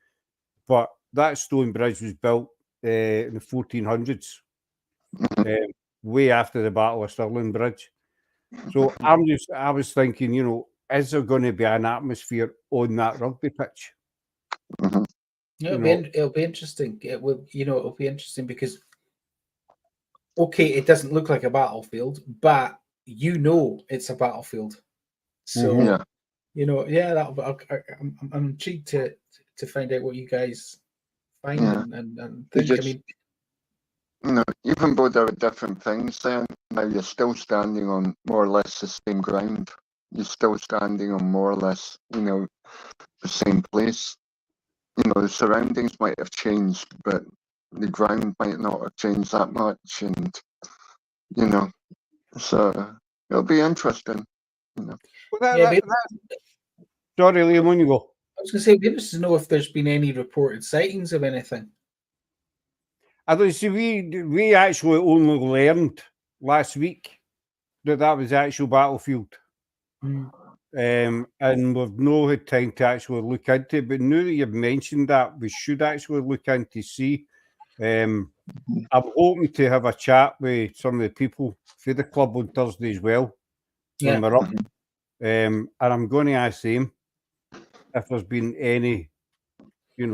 but that stone bridge was built in the 1400s, way after the Battle of Stirling Bridge. So I was thinking, you know, is there going to be an atmosphere on that rugby pitch? It'll be interesting. It will, it'll be interesting because, okay, it doesn't look like a battlefield, but it's a battlefield. So, Yeah. I'm intrigued to find out what you guys find and think. I mean, even though there are different things there, now you're still standing on more or less the same ground. You're still standing on more or less, the same place. The surroundings might have changed, but the ground might not have changed that much, and so it'll be interesting. Sorry, Liam, when you go. I was going to say, it'd be interesting to know if there's been any reported sightings of anything. I don't see. We actually only learned last week that was the actual battlefield, and we've no had time to actually look into it. But now that you've mentioned that, we should actually look into see. I'm hoping to have a chat with some of the people for the club on Thursday as well when we're up, and I'm going to ask them if there's been any,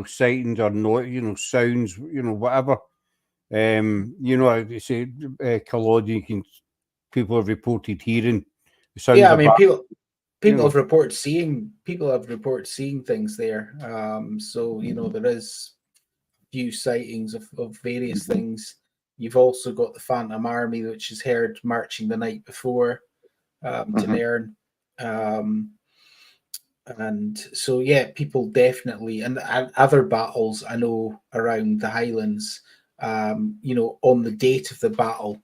sightings or not, sounds, whatever. They say Culloden, people have reported hearing the sounds. Yeah, I mean, people have reported seeing things there. So there is a few sightings of various things. You've also got the Phantom Army, which is heard marching the night before to Nairn. And so, people definitely, and other battles I know around the Highlands, on the date of the battle,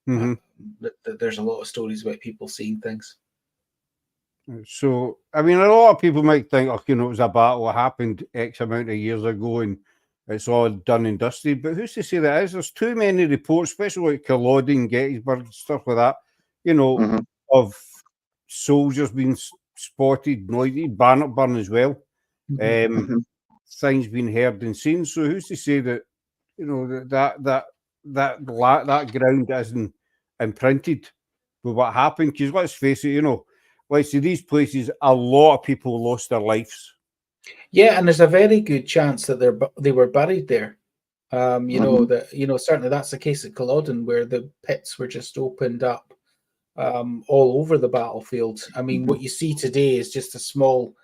there's a lot of stories about people seeing things. So, I mean, a lot of people might think, oh, it was a battle that happened X amount of years ago and it's all done and dusted. But who's to say that is? There's too many reports, especially like Culloden, Gettysburg, stuff like that, Mm-hmm. of soldiers being spotted, Bannockburn as well. Mm-hmm. Things being heard and seen. So who's to say that that ground isn't imprinted with what happened? Because let's face it, let's say these places, a lot of people lost their lives. Yeah, and there's a very good chance that they were buried there. Certainly that's the case at Culloden, where the pits were just opened up all over the battlefield. I mean, what you see today is just a small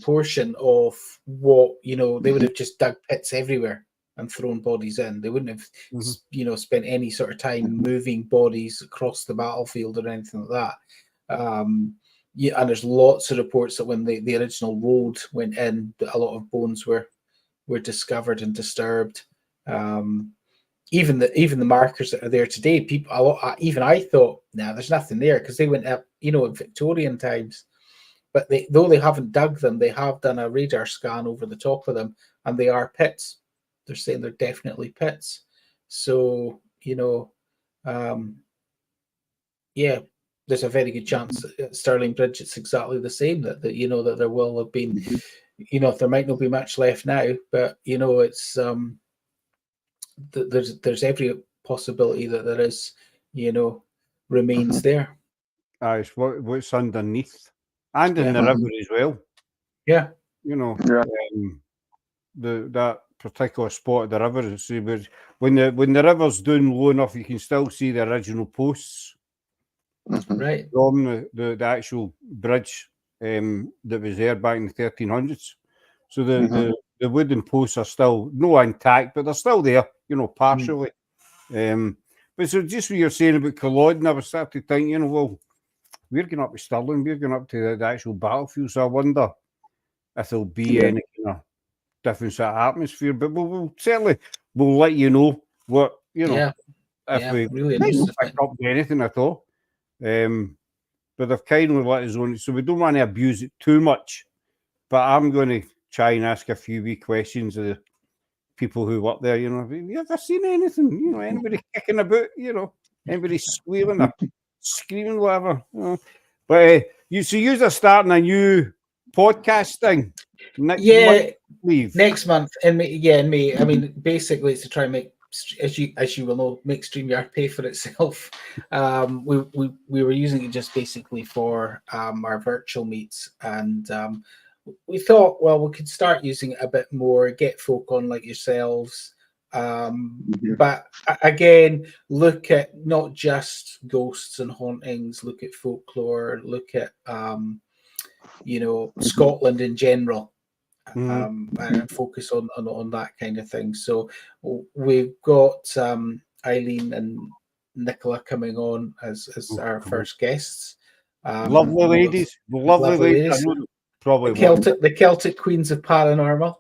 portion of what they would have just dug pits everywhere and thrown bodies in. They wouldn't have spent any sort of time moving bodies across the battlefield or anything like that. And there's lots of reports that when the original road went in, a lot of bones were discovered and disturbed. Even the markers that are there today, even I thought, there's nothing there, because they went up, in Victorian times. But though they haven't dug them, they have done a radar scan over the top of them, and they are pits. They're saying they're definitely pits. So, there's a very good chance at Stirling Bridge it's exactly the same, that there will have been, there might not be much left now, but it's there's every possibility that there is, remains there. It's what's underneath and in the river as well. Yeah. That particular spot of the river. See, when the river's down low enough, you can still see the original posts right from the actual bridge that was there back in the 1300s. So the wooden posts are still no intact, but they're still there, partially. But so just what you're saying about Culloden, I was starting to think, well, we're going up to Stirling, we're going up to the actual battlefield, so I wonder if there'll be any kind of different sort of atmosphere. But we'll certainly let you know what if we really pick up anything at all. But they've kindly let us on, so we don't want to abuse it too much. But I'm going to try and ask a few wee questions of the people who work there. Have you ever seen anything? Anybody kicking about? Anybody squealing or screaming, whatever. But so you're starting a new podcast thing next month, next month in May. I mean, basically, it's to try and make, as you will know, make StreamYard pay for itself. We were using it just basically for our virtual meets, and we thought, well, we could start using it a bit more, get folk on like yourselves. But again, look at not just ghosts and hauntings, look at folklore, look at Scotland in general, and focus on that kind of thing. So we've got Eileen and Nicola coming on as our first guests. Lovely ladies, lovely ladies. Probably the Celtic Queens of Paranormal.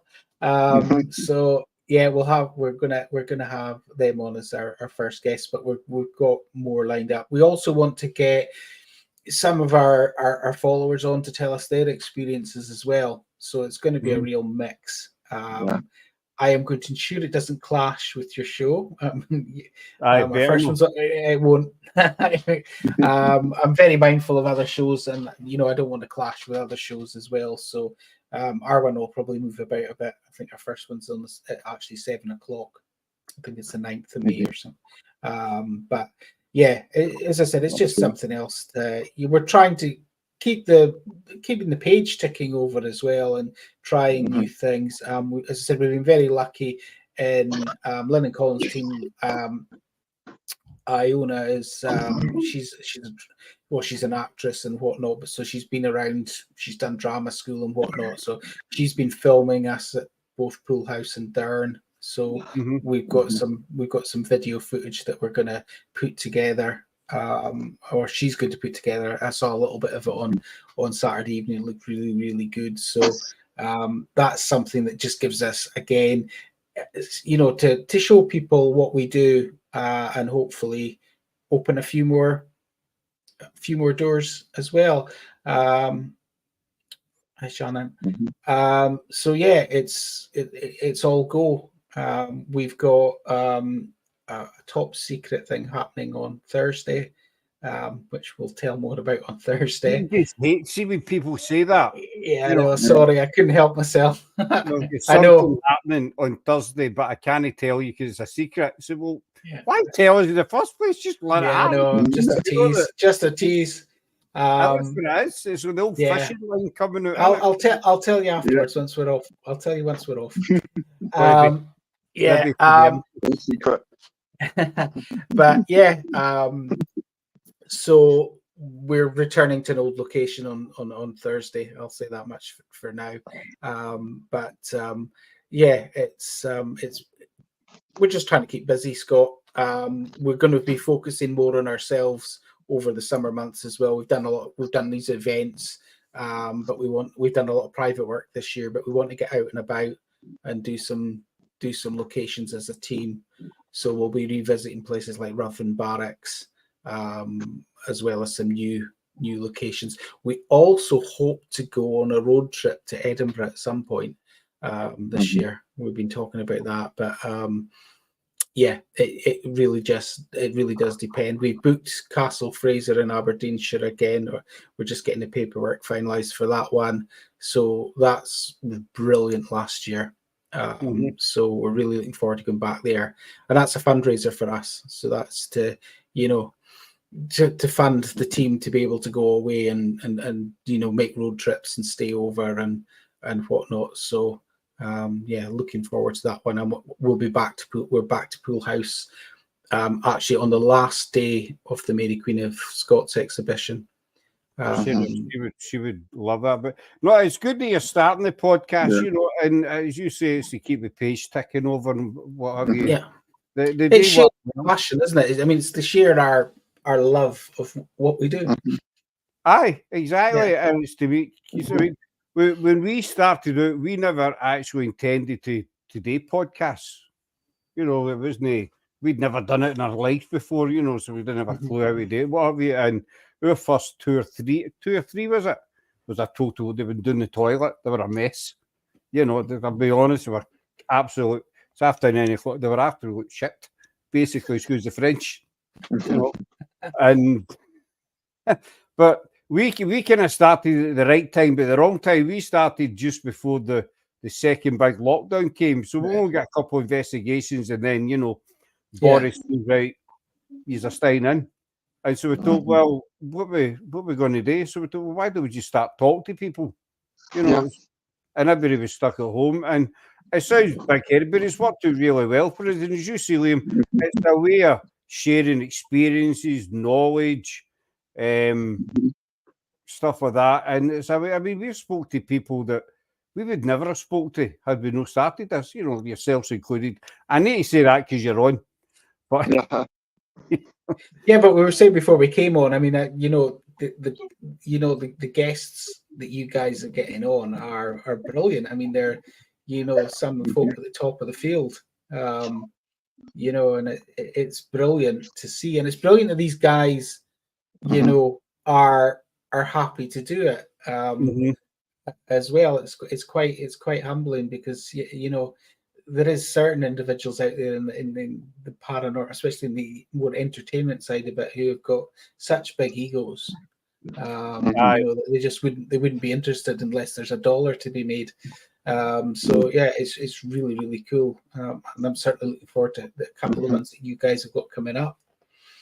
So yeah, we're gonna have them on as our first guests, but we've got more lined up. We also want to get some of our followers on to tell us their experiences as well. So it's going to be a real mix. I am going to ensure it doesn't clash with your show. Our first one's it won't. I'm very mindful of other shows, and I don't want to clash with other shows as well. So our one will probably move about a bit. I think our first one's on actually 7 o'clock. I think it's the 9th of May or something. But yeah, as I said, it's just something else. We're trying to keeping the page ticking over as well, and trying new things. As I said, we've been very lucky in Lynn and Colin's team. Iona is she's an actress and whatnot, but so she's been around. She's done drama school and whatnot. So she's been filming us at both Pool House and Durn. So we've got some video footage that we're going to put together. Or she's going to put together. I saw a little bit of it on Saturday evening. It looked really, really good. So that's something that just gives us, again, to show people what we do, and hopefully open a few more few more doors as well. Hi, Shannon. So yeah, it's all go. We've got a top secret thing happening on Thursday, which we'll tell more about on Thursday. You just hate see when people say that. Yeah, You know, no, sorry, I couldn't help myself. There's I something know. happening on Thursday, but I can't tell you because it's a secret. So, well, Yeah. why tell us in the first place? Just let it Yeah, I happen. know. Just a You know tease. that- Just a tease. That's what it is. It's an old Yeah. fishing line coming out. I'll tell you afterwards once we're off. I'll tell you once we're off. Maybe secret. But yeah, so we're returning to an old location on Thursday. I'll say that much for now. Yeah, it's we're just trying to keep busy, Scott. We're going to be focusing more on ourselves over the summer months as well. We've done these events, but we've done a lot of private work this year, but we want to get out and about and do some locations as a team. So we'll be revisiting places like Ruthven Barracks, as well as some new locations. We also hope to go on a road trip to Edinburgh at some point this year. We've been talking about that, but yeah, it really does depend. We booked Castle Fraser in Aberdeenshire again. We're just getting the paperwork finalised for that one. So that's brilliant last year. So we're really looking forward to going back there, and that's a fundraiser for us. So that's to to fund the team to be able to go away and make road trips and stay over and whatnot. So yeah, looking forward to that one. And we'll be back to we're back to Pool House actually on the last day of the Mary Queen of Scots exhibition. She would love that. But no, it's good that you're starting the podcast, and as you say, it's to keep the page ticking over and what have you. Yeah. It's shared passion, isn't it? I mean, it's to share our love of what we do. Aye, exactly. And it's to be, when we started out, we never actually intended to do podcasts. It wasn't, we'd never done it in our life before, so we didn't have a clue how we do it, what have you. And our first two or three was a total, they've been doing the toilet, they were a mess. I'll be honest, they were absolute, it's after 9 o'clock, they were absolute shit, basically, excuse the French, and, but we kind of started at the right time, but the wrong time. We started just before the second big lockdown came. So we only got a couple of investigations, and then, Boris was right, he's a staying in. And so we thought, well, what we going to do? So we thought, well, why don't we just start talking to people? And everybody was stuck at home. And it sounds big-headed, but it's worked out really well for us. And as you see, Liam, it's a way of sharing experiences, knowledge, stuff like that. And it's we've spoke to people that we would never have spoke to had we not started this, yourselves included. I need to say that because you're on. But yeah, but we were saying before we came on, I mean, the guests that you guys are getting on are brilliant. I mean, they're some folk at the top of the field. And it's brilliant to see, and it's brilliant that these guys, are happy to do it as well. It's quite humbling because there is certain individuals out there in the paranormal, especially in the more entertainment side of it, who have got such big egos. They wouldn't be interested unless there's a dollar to be made. So yeah, it's really, really cool, and I'm certainly looking forward to the couple of months that you guys have got coming up.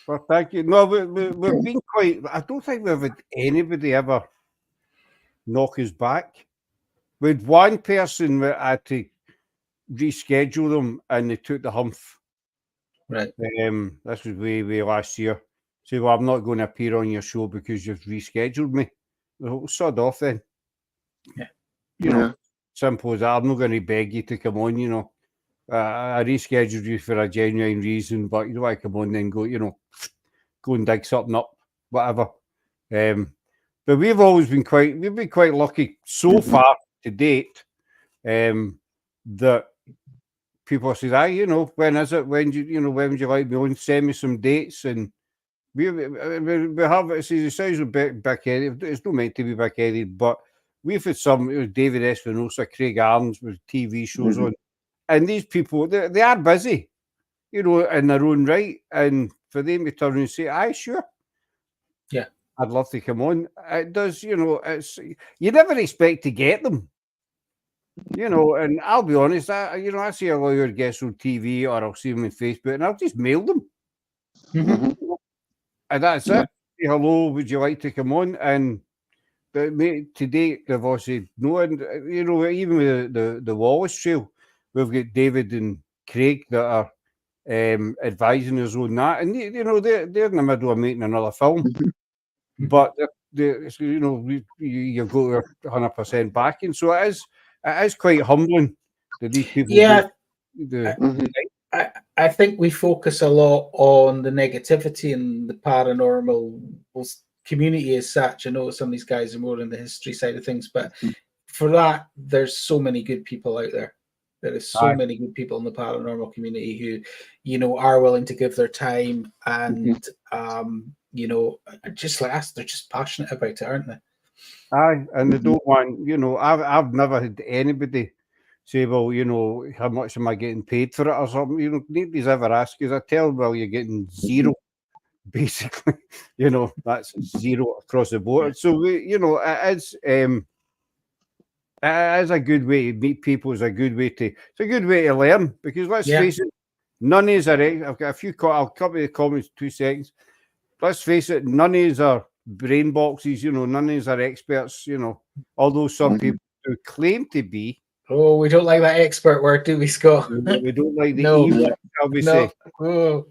Well, thank you. No, we've been quite. I don't think we've had anybody ever knock us back. With one person, we had to reschedule them, and they took the humph. Right. This was way last year. Say, well, I'm not going to appear on your show because you've rescheduled me. Well, sod off then. Yeah. Simple as that. I'm not going to beg you to come on. I rescheduled you for a genuine reason, but you don't want to come on then go, go and dig something up, whatever. But we've been quite lucky so far to date, that people say, when is it? When would you like me on? Send me some dates, and we have it. It sounds a bit big-headed. It's not meant to be big-headed, but we've had some David Espinosa, Craig Arns with TV shows on, and these people they are busy, in their own right, and for them to turn and say, "Aye, sure, yeah, I'd love to come on," it does. It's you never expect to get them. And I'll be honest, I see a lot of your guests on TV or I'll see them on Facebook and I'll just mail them. And that's it. Say, hello, would you like to come on? And mate, today they've all said no. And even with the Wallace Trail, we've got David and Craig that are advising us on that. And they're in the middle of making another film. But you've got 100% backing. So it is quite humbling that these people. Yeah, I think we focus a lot on the negativity and the paranormal community as such. I know some of these guys are more in the history side of things, but for that, there's so many good people out there. There is so many good people in the paranormal community who, are willing to give their time and, just like us, they're just passionate about it, aren't they? Aye, and they don't want, I've never had anybody say, well, how much am I getting paid for it or something? Nobody's ever asked us. I tell them, well, you're getting zero, basically. That's zero across the board. So, it is a good way to meet people. It's a good way to learn, because let's face it, none of us are. I've got a few. I'll cover the comments 2 seconds. Let's face it, none of us are brain boxes. None of us are experts. Although some people do claim to be. Oh, we don't like that expert word, do we, Scott? We don't like the evil, shall we say? Oh.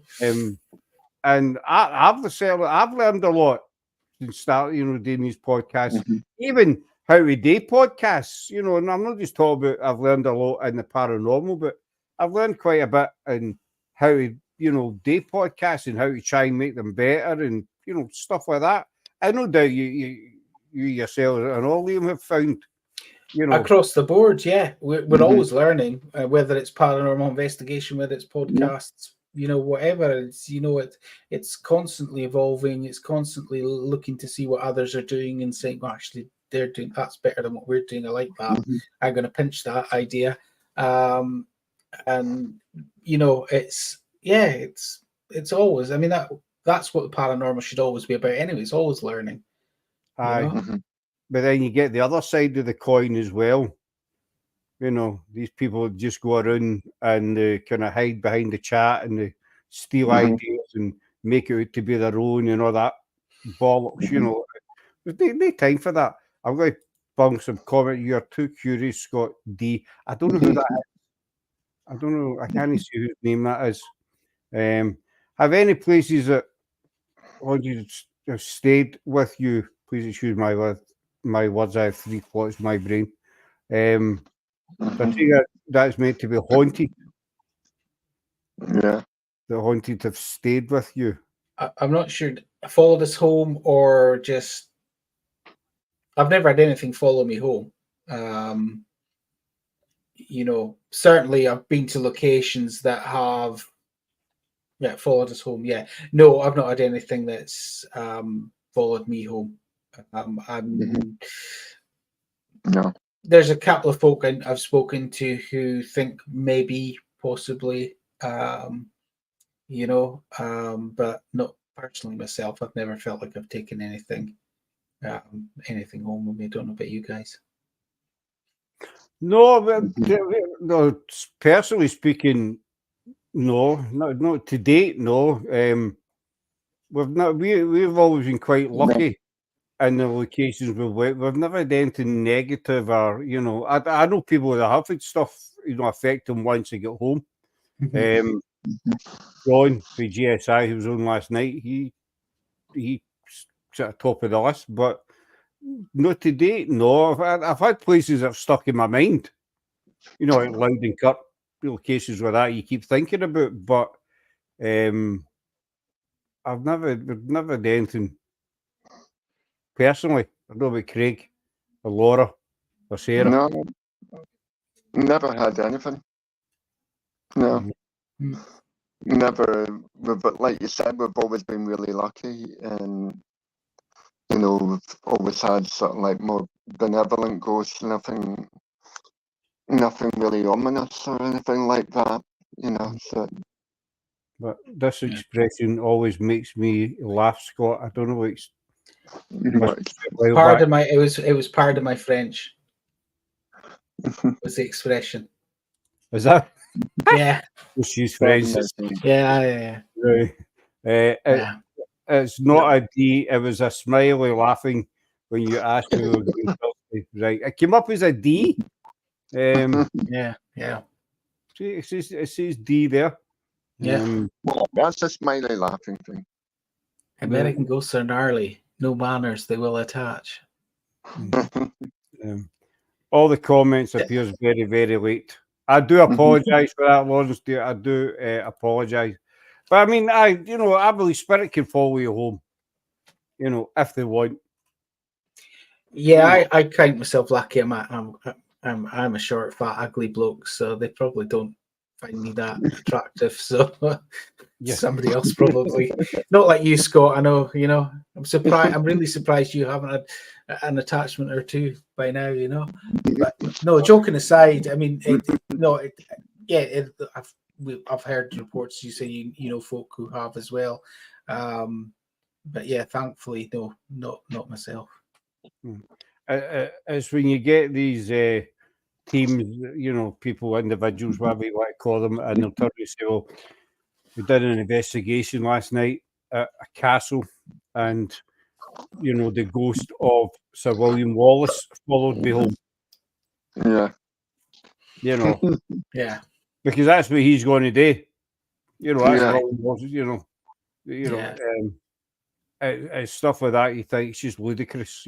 And I've learned a lot since doing these podcasts, even how we do podcasts. And I'm not just talking about. I've learned a lot in the paranormal, but I've learned quite a bit in how to do podcasts and how to try and make them better, and stuff like that. I no doubt you yourself and all of them have found. Across the board, yeah, we're always learning, whether it's paranormal investigation, whether it's podcasts, whatever. It's constantly evolving. It's constantly looking to see what others are doing and saying, well, actually, they're doing that's better than what we're doing. I like that. I'm going to pinch that idea. And it's always. I mean, that's what the paranormal should always be about. Anyway, it's always learning. Aye. But then you get the other side of the coin as well. These people just go around and they kind of hide behind the chat and they steal ideas and make it out to be their own and all that bollocks. There's no time for that. I'm going to bung some comment. You're too curious, Scott D. I don't know who that is. I don't know. I can't see whose name that is. Have any places that have stayed with you? Please excuse my words. I have 3 thoughts in my brain. I think that's meant to be haunted. Yeah. The haunted have stayed with you. I'm not sure. Followed us home or just. I've never had anything follow me home. Certainly I've been to locations that have. Yeah, followed us home. Yeah, no, I've not had anything that's followed me home. No. There's a couple of folk I've spoken to who think maybe, possibly, but not personally myself. I've never felt like I've taken anything home with me. I don't know about you guys. No, personally speaking, no, not to date. No, we've always been quite lucky. In the locations we've went, we've never had anything negative, or I know people that have had stuff affect them once they get home. John for GSI, who was on last night, he sort of top of the list, but not to date. No, I've had places that have stuck in my mind, like Loudon Kirk, locations where that you keep thinking about, but we've never had anything. Personally, I don't know about Craig or Laura or Sarah. No, never had anything. No. like you said, we've always been really lucky, and we've always had sort of like more benevolent ghosts, nothing really ominous or anything like that, so. But this expression always makes me laugh, Scott. I don't know, it was part of my French. Was the expression. Is that? Yeah. She's French. Yeah. Right. It's not a D, it was a smiley laughing when you asked me. Right. It came up as a D. Yeah. See, it says D there. Yeah. Well, that's a smiley laughing thing. American ghosts are gnarly. No manners, they will attach. All the comments appears very, very late. I do apologise for that, Lawrence. I do apologise. But I mean, I believe spirit can follow you home, if they want. Yeah, I count myself lucky. I'm a short, fat, ugly bloke, so they probably don't find me that attractive. So somebody else probably. Not like you, Scott. I know. I'm surprised. I'm really surprised you haven't had an attachment or two by now. But no, joking aside, I mean, I've heard reports you say you know folk who have as well. But yeah, thankfully, no, not myself. It's when you get these teams, people, individuals, whatever you want to call them, and they'll turn to say, "Well, we did an investigation last night at a castle, and the ghost of Sir William Wallace followed me home." Yeah. Yeah. Because that's what he's going to do. That's William Wallace. Stuff like that. You think it's just ludicrous.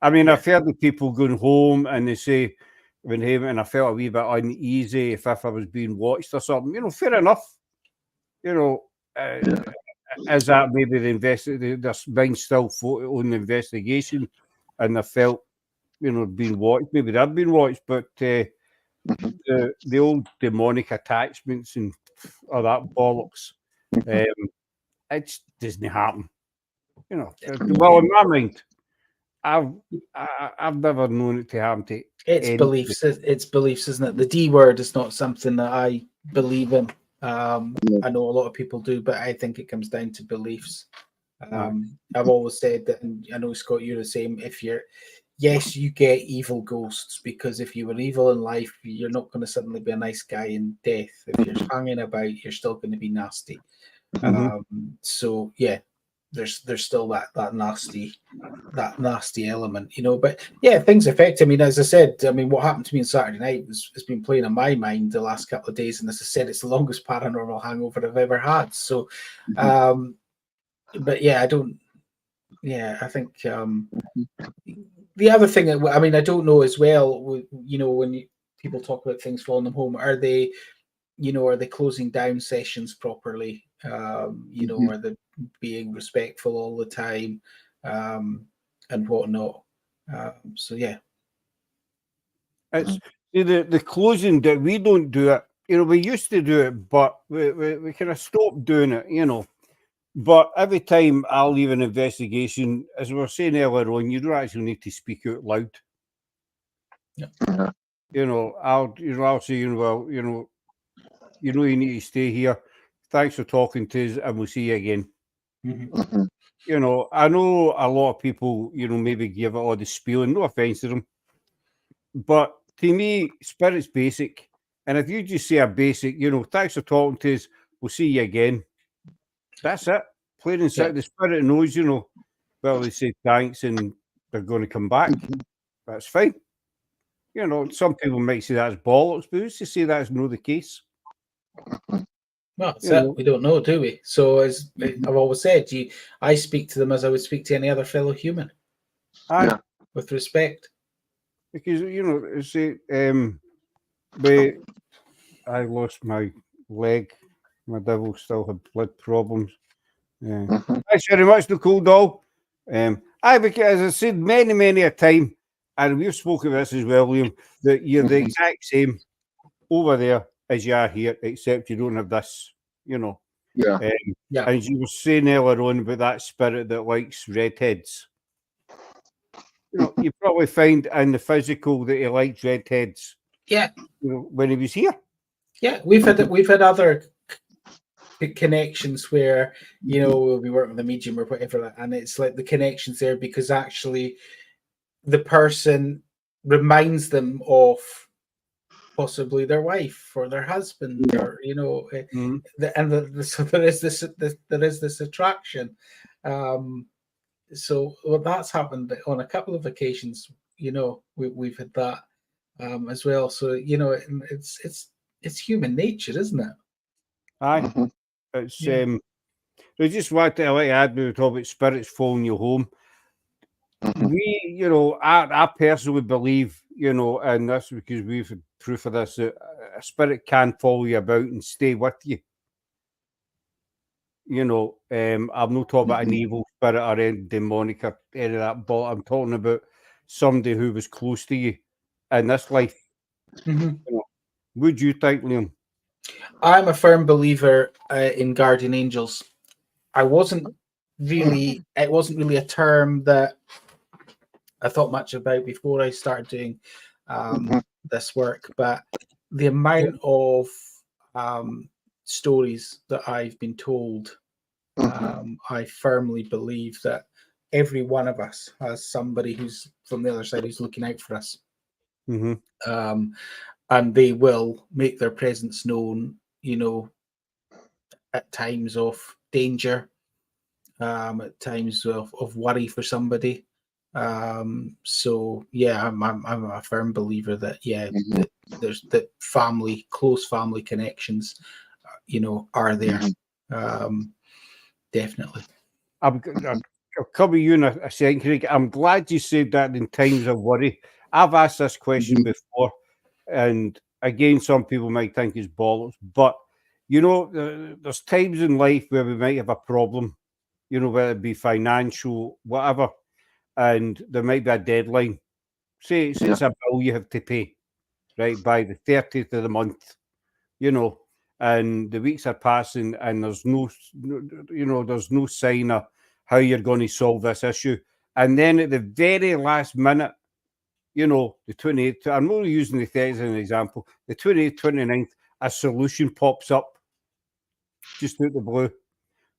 I mean, I've heard of people going home and they say, and I felt a wee bit uneasy if I was being watched or something. Fair enough. Is that maybe their mind still on the investigation and they felt, being watched? Maybe they've been watched, but the old demonic attachments and all that bollocks, it doesn't happen. Well, in my mind, I've never known it to happen to. It's beliefs. It's beliefs, isn't it? The D word is not something that I believe in. I know a lot of people do, but I think it comes down to beliefs. I've always said that, and I know, Scott, you're the same. Yes, you get evil ghosts, because if you were evil in life, you're not going to suddenly be a nice guy in death. If you're hanging about, you're still going to be nasty. So yeah, there's still that nasty element, But yeah, things affect. I mean, as I said, what happened to me on Saturday night has been playing on my mind the last couple of days, and as I said, it's the longest paranormal hangover I've ever had. So, but yeah, I don't. Yeah, I think the other thing, I don't know as well. When people talk about things following them home, are they closing down sessions properly? Are they being respectful all the time, and whatnot? So yeah, it's the closing that we don't do it. We used to do it, but we kind of stopped doing it. But every time I'll leave an investigation, as we were saying earlier on, you don't actually need to speak out loud. Yeah. I'll say, well, you need to stay here. Thanks for talking to us, and we'll see you again. I know a lot of people, maybe give it all the spiel, and no offense to them, but to me, spirit's basic. And if you just say a basic, thanks for talking to us, we'll see you again. That's it. Plain and simple. The spirit knows, well, they say thanks and they're going to come back. That's fine. Some people might say that's bollocks, but who's to say that's not the case? Well, we don't know, do we? So, as I've always said, I speak to them as I would speak to any other fellow human, with respect. Because I lost my leg. My devil still had blood problems. Thanks very much, Nicole Doll. Because as I said many a time, and we've spoken about this as well, Liam, that you're the exact same over there as you are here, except you don't have this you know. Yeah. Yeah. And you were saying earlier on about that spirit that likes redheads. You know, you probably find in the physical that he likes redheads. Yeah. You know, when he was here. Yeah, we've had other connections where, you know, we work with a medium or whatever, and it's like the connections there because actually the person reminds them of possibly their wife or their husband, or you know, so there is this attraction. So well, that's happened on a couple of occasions. You know, we've had that as well. So you know, it's human nature, isn't it? Aye, it's I just want to like add, we were talking about spirits following you home. We, you know, I personally believe, you know, and that's because we've had proof of this, that a spirit can follow you about and stay with you. You know, I'm not talking about an evil spirit or any demonic or any of that, but I'm talking about somebody who was close to you in this life. You know, would you think, Liam? I'm a firm believer in guardian angels. It wasn't really a term that I thought much about before I started doing this work, but the amount of stories that I've been told, I firmly believe that every one of us has somebody who's from the other side who's looking out for us. And they will make their presence known, you know, at times of danger, at times of worry for somebody. So yeah, I'm a firm believer that that there's that close family connections, you know, are there. Definitely. I'll cover you in a second, Craig. I'm glad you said that in times of worry. I've asked this question before, and again, some people might think it's bollocks, but you know, there's times in life where we might have a problem, you know, whether it be financial, whatever, and there might be a deadline. Say it's a bill you have to pay, right, by the 30th of the month, you know, and the weeks are passing and there's no, you know, there's no sign of how you're going to solve this issue. And then at the very last minute, you know, the 28th, I'm only using the 30th as an example, the 28th, 29th, a solution pops up just out the blue.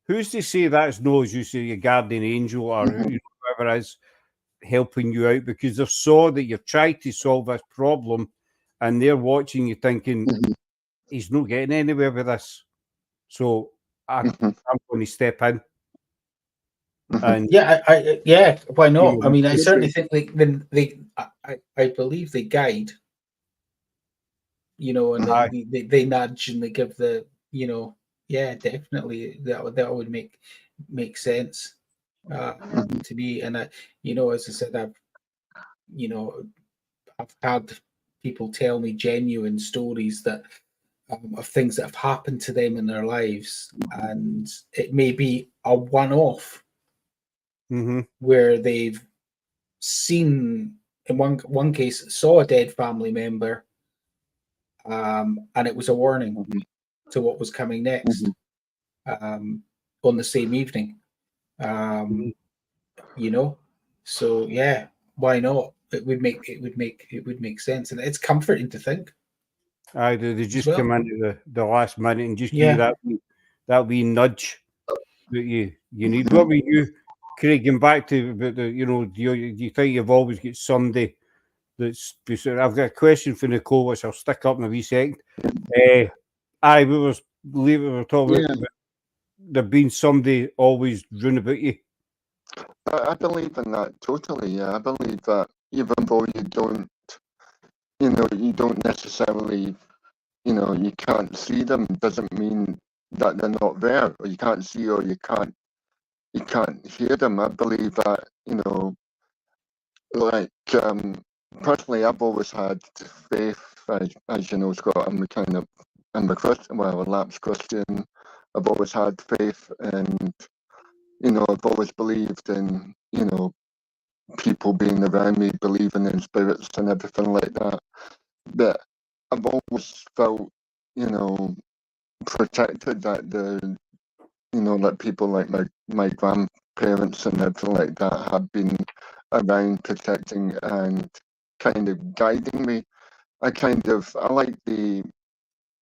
Who's to say that's no, as you say, your guardian angel or you know, whoever is helping you out, because they saw that you've tried to solve this problem and they're watching you thinking, he's not getting anywhere with this. So I'm going to step in. And yeah, why not? You know, I mean, I certainly think I believe they guide, you know, and they nudge and they give the, you know, yeah, definitely that would make sense to me. And I, you know, as I said, I've had people tell me genuine stories that of things that have happened to them in their lives, and it may be a one-off where they've seen, in one case, saw a dead family member, and it was a warning to what was coming next on the same evening. You know, so yeah, why not? It would make sense, and it's comforting to think. They just come into the last minute and just give you that wee nudge that you need. What were you, Craig, going back to about the, you know, do you think you've always got somebody that's, I've got a question for Nicole, which I'll stick up in a wee second. We were talking about there being somebody always round about you. I believe in that totally. Yeah, I believe that even though you don't, you know, you don't necessarily, you know, you can't see them, doesn't mean that they're not there, or you can't see, or you can't hear them. I believe that, you know, like personally, I've always had faith, as you know, Scott. I'm a Christian, well, a lapsed Christian. I've always had faith, and you know, I've always believed in, you know, people being around me, believing in spirits and everything like that. But I've always felt, you know, protected, that that people like my grandparents and everything like that have been around protecting and kind of guiding me. I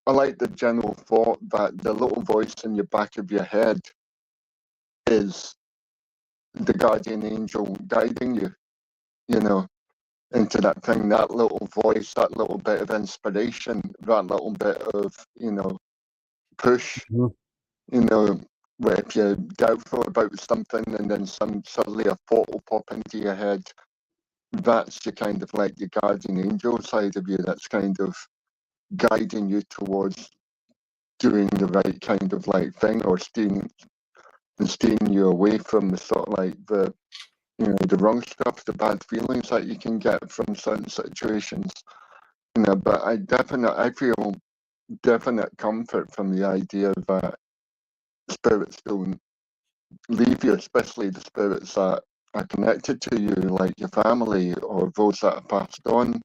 like the general thought that the little voice in your back of your head is the guardian angel guiding you, into that thing, that little voice, that little bit of inspiration, that little bit of, push, where if you're doubtful about something and then suddenly a thought will pop into your head, that's your kind of like your guardian angel side of you that's kind of guiding you towards doing the right kind of like thing, or steering you away from the sort of like the wrong stuff, the bad feelings that you can get from certain situations. But I feel definite comfort from the idea that spirits don't leave you, especially the spirits that are connected to you, like your family or those that are passed on.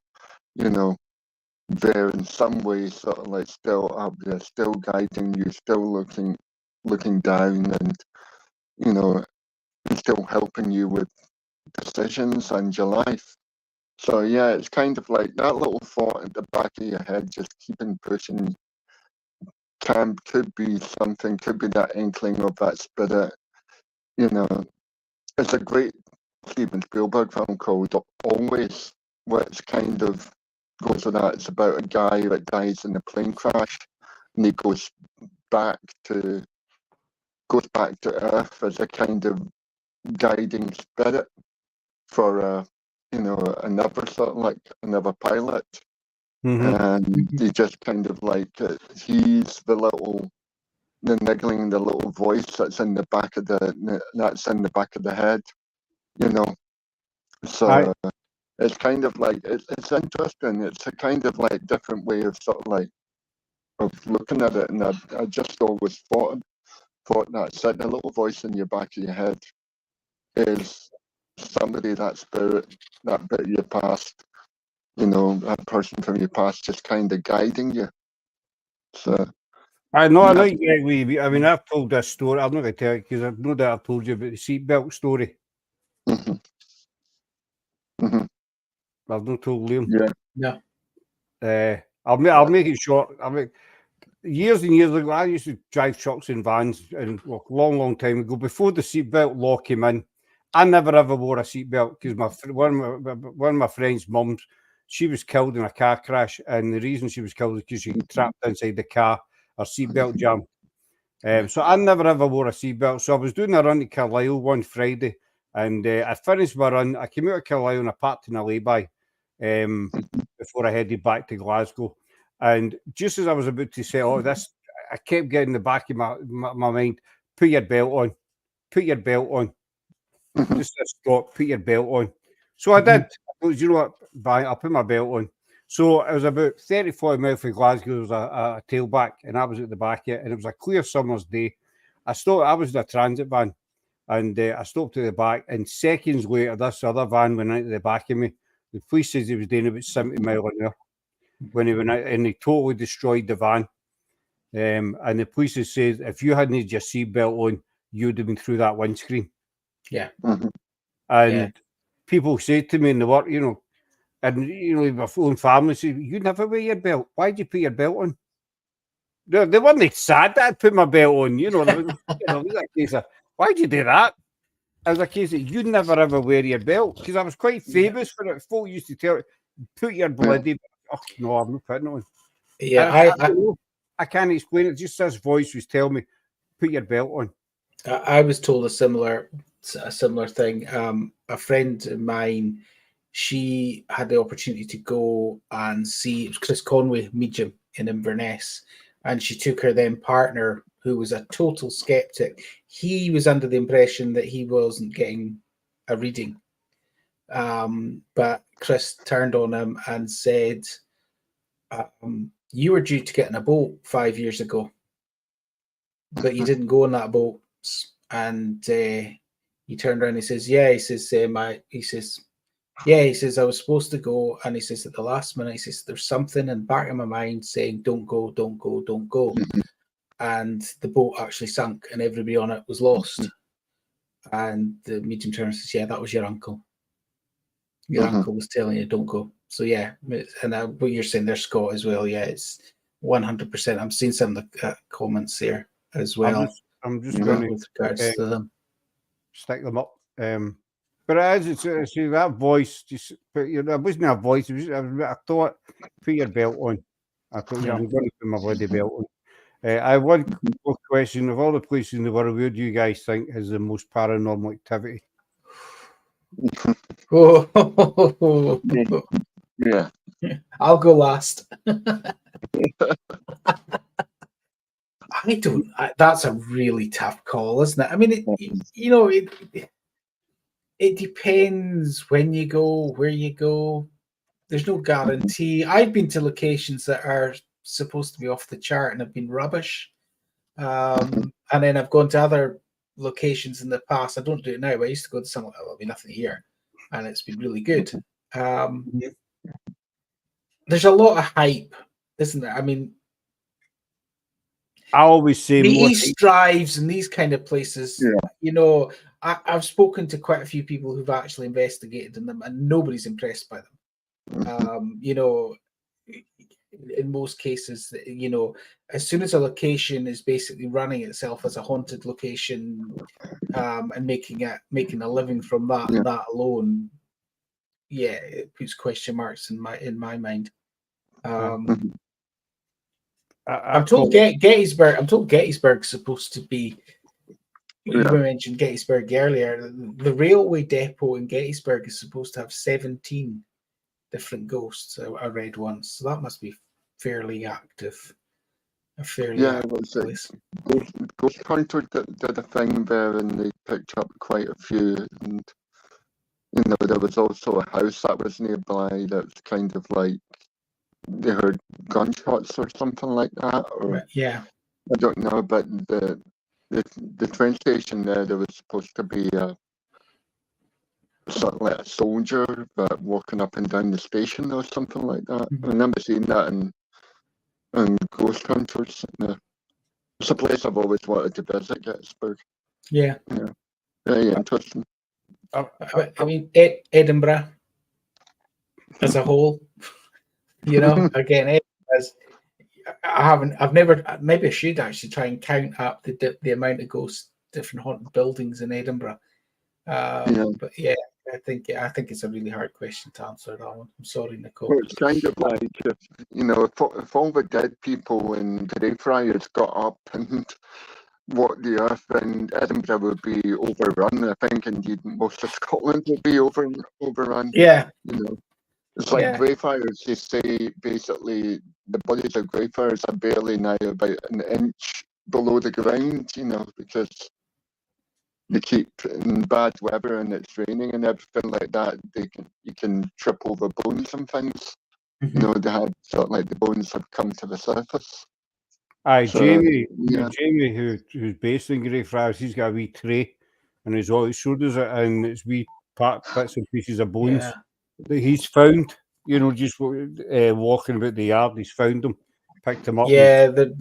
They're in some way sort of like still up there, still guiding you, still looking down, and still helping you with decisions and your life. So yeah, it's kind of like that little thought at the back of your head, just keeping pushing. Could be something, could be that inkling of that spirit. It's a great Steven Spielberg film called Always, which kind of goes to that. It's about a guy that dies in a plane crash, and he goes back to Earth as a kind of guiding spirit for another sort of like another pilot. And he just kind of like he's the niggling, the little voice that's in the back of the head, So it's kind of like it's interesting. It's a kind of like different way of sort of like of looking at it, and I just always thought that said the little voice in your back of your head is somebody, that spirit, that bit of your past, that person from your past, just kind of guiding you. So I know exactly. I mean, I've told this story. I'm not going to tell you because I know that I've told you about the seatbelt story. I've not told Liam. Yeah. I'll make it short. Years and years ago, I used to drive trucks and vans, and long time ago, before the seatbelt law came in, I never ever wore a seatbelt because one of my friend's mums, she was killed in a car crash, and the reason she was killed was because she got trapped inside the car. Her seatbelt jammed. So I never ever wore a seatbelt. So I was doing a run to Carlisle one Friday, and I finished my run. I came out of Carlisle and I parked in a lay-by before I headed back to Glasgow. And just as I was about to say, I kept getting the back of my mind, put your belt on, put your belt on. Just a stop, put your belt on. So I did. I thought, you know what, bang, I'll put my belt on. So it was about 30, 40 miles from Glasgow. There was a tailback, and I was at the back of it, and it was a clear summer's day. I was in a transit van, and I stopped at the back, and seconds later, this other van went into the back of me. The police says he was doing about 70 miles an hour when he went out, and he totally destroyed the van. And the police have said if you hadn't had your seatbelt on, you'd have been through that windscreen. Yeah. And people say to me in the work, and my own family say, you never wear your belt. Why'd you put your belt on? They weren't sad that I put my belt on, it was a case of, why'd you do that? It was a case of, you never ever wear your belt, because I was quite famous for it. Folk used to tell me, put your bloody, no, I'm not putting it on. Yeah, I can't explain it. Just this voice was telling me, put your belt on. I was told a similar thing. A friend of mine, she had the opportunity to go and see, it was Chris Conway medium in Inverness, and she took her then partner, who was a total skeptic. He was under the impression that he wasn't getting a reading, but Chris turned on him and said, you were due to get in a boat 5 years ago, but you didn't go on that boat. And he turned around and he says, yeah, he says, I was supposed to go. And he says, at the last minute, he says, there's something in the back of my mind saying, don't go, don't go, don't go. and the boat actually sunk, and everybody on it was lost. And the medium turner says, "Yeah, that was your uncle. Your uncle was telling you don't go." So yeah, and what you're saying there, Scott, as well. Yeah, it's 100%. I'm seeing some of the comments there as well. I'm just going to with regards to them. stick them up. But it's that voice. Just, but it wasn't a voice. It was, I thought, put your belt on. I thought, yeah, I'm going to put my bloody belt on. I have one more question. Of all the places in the world, where do you guys think has the most paranormal activity? Yeah. I'll go last. I don't. That's a really tough call, isn't it? I mean, it depends when you go, where you go. There's no guarantee. I've been to locations that are supposed to be off the chart and have been rubbish. And then I've gone to other locations in the past. I don't do it now, but I used to go to some, nothing here, and it's been really good. There's a lot of hype, isn't there? I mean, I always say the East Drives and these kind of places, I've spoken to quite a few people who've actually investigated in them, and nobody's impressed by them. In most cases, as soon as a location is basically running itself as a haunted location, and making a living from that alone, it puts question marks in my mind. I'm told Gettysburg. I'm told Gettysburg's supposed to be. You mentioned Gettysburg earlier. The railway depot in Gettysburg is supposed to have 17 different ghosts. I read once, so that must be fairly active. Place. Ghost Hunter did a thing there, and they picked up quite a few. And there was also a house that was nearby that's kind of like they heard gunshots or something like that. Or I don't know, but the train station there was supposed to be sort of like a soldier but walking up and down the station or something like that. I remember seeing that in Ghost Hunters. It's a place I've always wanted to visit, Gettysburg. Yeah. Very interesting. I mean, Edinburgh as a whole, again, I've never, maybe I should actually try and count up the amount of different haunted buildings in Edinburgh. But yeah, I think it's a really hard question to answer that one. I'm sorry, Nicole. Well, it's kind of like if all the dead people in Greyfriars got up and walked the earth, then Edinburgh would be overrun. I think indeed most of Scotland would be overrun. Yeah. It's like Greyfriars. They say basically the bodies of Greyfriars are barely now about an inch below the ground. Because they keep in bad weather and it's raining and everything like that. You can trip over bones and things. They had sort of like the bones have come to the surface. Jamie, who's based in Greyfriars, he's got a wee tray, and his shoulders it, and it's wee bits and pieces of bones that he's found. Just walking about the yard, he's found them, picked them up. Yeah, the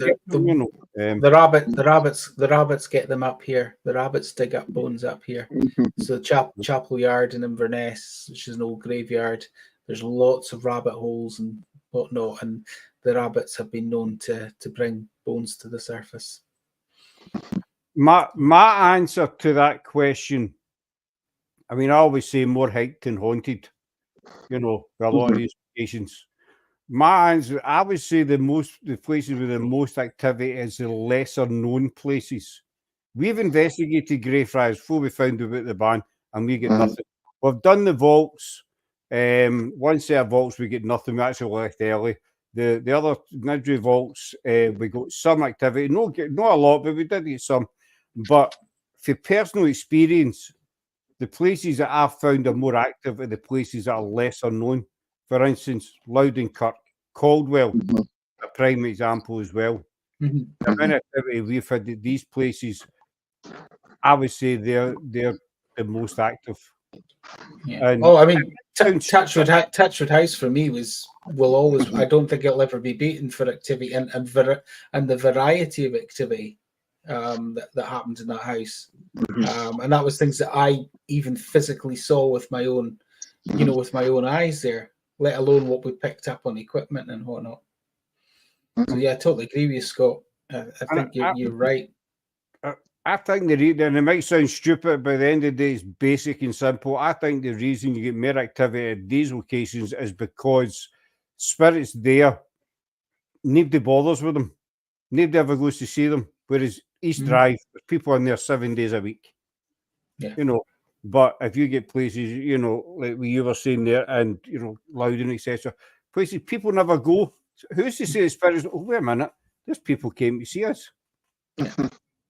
rabbits get them up here. The rabbits dig up bones up here. So Chapel Yard in Inverness, which is an old graveyard, there's lots of rabbit holes and whatnot, and the rabbits have been known to bring bones to the surface. My answer to that question, I mean, I always say more hiked than haunted. A lot of these locations. My answer, I would say the places with the most activity is the lesser known places. We've investigated Greyfriars before we found about the ban, and we get nothing. We've done the vaults. One set of vaults we get nothing. We actually left early. The other Nidri vaults, we got some activity. Not a lot, but we did get some. But for personal experience, the places that I've found are more active are the places that are lesser known. For instance, Loudon-Kirk, Caldwell, a prime example as well. The amount of activity we've had at these places, I would say they're the most active. Yeah. I mean, Touchwood House for me was will always. I don't think it'll ever be beaten for activity and the variety of activity that happened in that house. And that was things that I even physically saw with my own, with my own eyes there, let alone what we picked up on equipment and whatnot. So yeah, I totally agree with you, Scott. I think you're right. I think and it might sound stupid, but at the end of the day, it's basic and simple. I think the reason you get more activity at these locations is because spirits there, nobody bothers with them. Nobody ever goes to see them. Whereas East Drive, there's people in there 7 days a week. Yeah. But if you get places, like you were saying there, and Loudon, etc., places people never go. Who's to say the spirits? Oh, wait a minute, there's people came to see us. Yeah.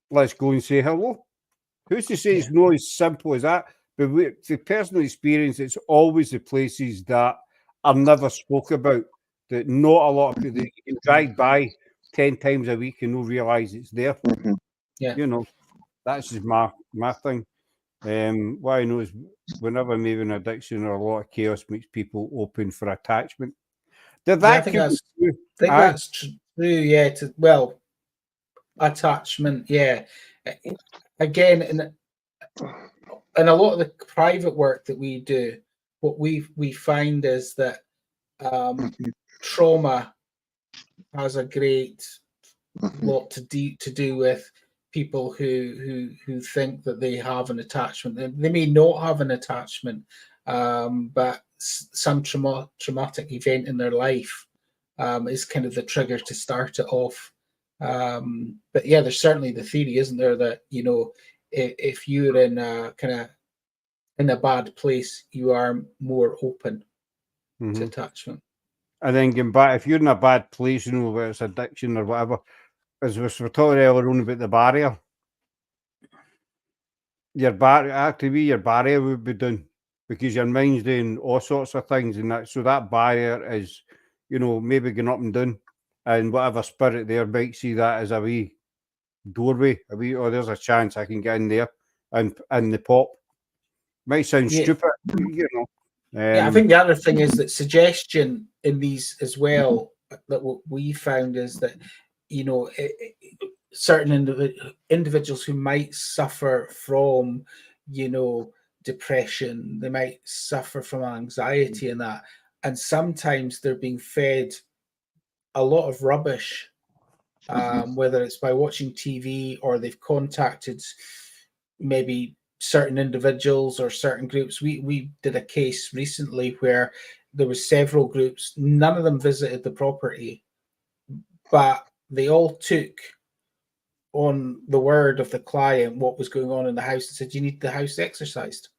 Let's go and say hello. Who's to say it's not as simple as that? But the personal experience, it's always the places that are never spoke about, that not a lot of people, you can drive by 10 times a week and not realise it's there. Yeah. That's just my thing. What I know is whenever maybe an addiction or a lot of chaos makes people open for attachment. I think that's true. Yeah. Attachment. Yeah. Again, in a lot of the private work that we do, what we find is that trauma has a great lot to do with people who think that they have an attachment. They may not have an attachment, but some traumatic event in their life is kind of the trigger to start it off. But yeah, there's certainly the theory, isn't there, that if you're in a bad place, you are more open to attachment. And then getting back, if you're in a bad place, whether it's addiction or whatever, as we were talking earlier on about the barrier, your barrier would be done because your mind's doing all sorts of things, and that, so that barrier is, maybe going up and down, and whatever spirit there might see that as a wee doorway, there's a chance I can get in there and the pop. Might sound stupid, I think the other thing is that suggestion in these as well, that what we found is that, certain individuals who might suffer from, depression, they might suffer from anxiety and that, and sometimes they're being fed a lot of rubbish, whether it's by watching TV or they've contacted maybe certain individuals or certain groups. We did a case recently where there were several groups. None of them visited the property, but they all took on the word of the client what was going on in the house and said, you need the house exorcised.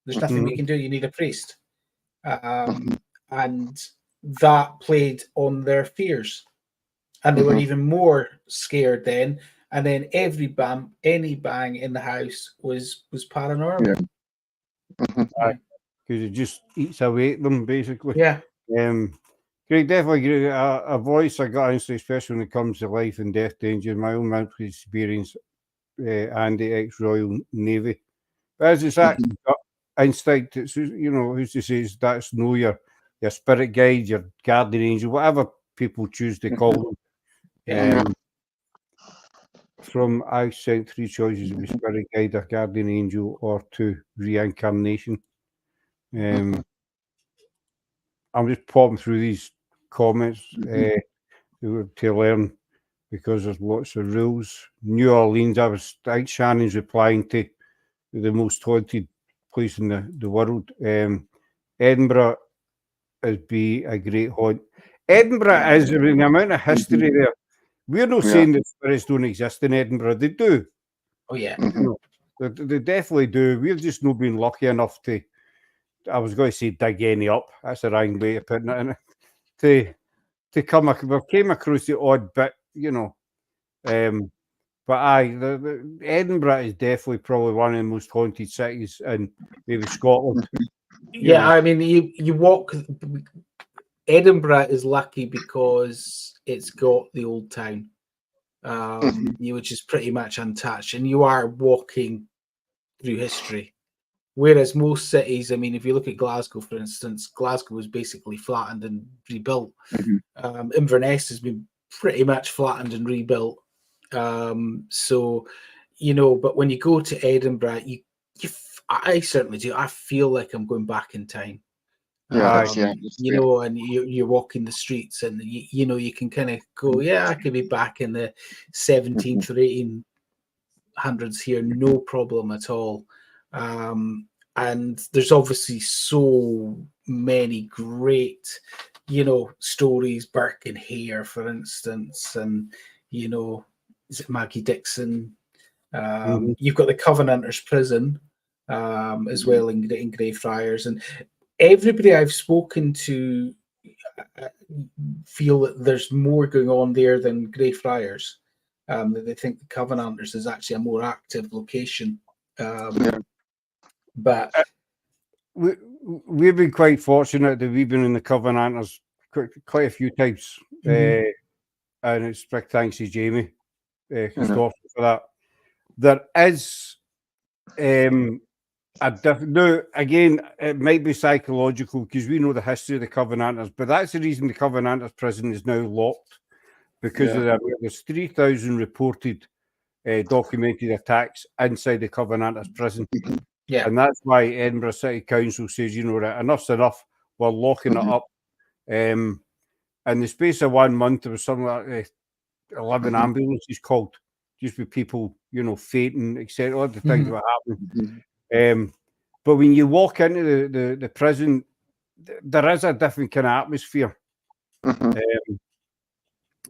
There's nothing we can do. You need a priest. And that played on their fears. And they were even more scared then. And then any bang in the house was paranormal. Because it just eats away at them, basically. Yeah. Great, definitely agree. A voice I got into, especially when it comes to life and death danger, my own mental experience, and the ex-Royal Navy. But as it's that instinct, it's, who's to say that's your spirit guide, your guardian angel, whatever people choose to call them. From I sent 3 choices: it was spirit guide, a guardian angel, or 2 reincarnation. I'm just popping through these comments to learn, because there's lots of rules. New Orleans, I think Shannon's replying to the most haunted place in the world. Edinburgh is be a great haunt. Edinburgh is, the amount of history there. We're not saying that spirits don't exist in Edinburgh. They do. Oh, yeah. They definitely do. We've just not been lucky enough to, I was going to say dig any up. That's the wrong way of putting it. To come, we came across the odd bit, but Edinburgh is definitely probably one of the most haunted cities in maybe Scotland. I mean, you walk. Edinburgh is lucky because it's got the old town, which is pretty much untouched, and you are walking through history. Whereas most cities, I mean, if you look at Glasgow, for instance, Glasgow was basically flattened and rebuilt. Inverness has been pretty much flattened and rebuilt. So, you know, but when you go to Edinburgh, I certainly do. I feel like I'm going back in time. You know, and you're walking the streets, and you know, you can kind of go, yeah, I could be back in the 17th or 1800s here, no problem at all. And there's obviously so many great, you know, stories. Burke and Hare, for instance, and you know, is it Maggie Dixon? You've got the Covenanters prison as well in Greyfriars, and everybody I've spoken to feel that there's more going on there than Greyfriars. That they think the Covenanters is actually a more active location. But we've been quite fortunate that we've been in the Covenanters quite a few times, and it's big thanks to Jamie Christopher for that. There is no, again, it might be psychological because we know the history of the Covenanters, but that's the reason the Covenanters prison is now locked, because there's 3,000 reported documented attacks inside the Covenanters prison. Yeah, and that's why Edinburgh City Council says, you know, enough's enough, we're locking it up. In the space of 1 month, there was something like 11 ambulances called, just with people, you know, fainting, etc. All the things that happen. But when you walk into the prison, there is a different kind of atmosphere.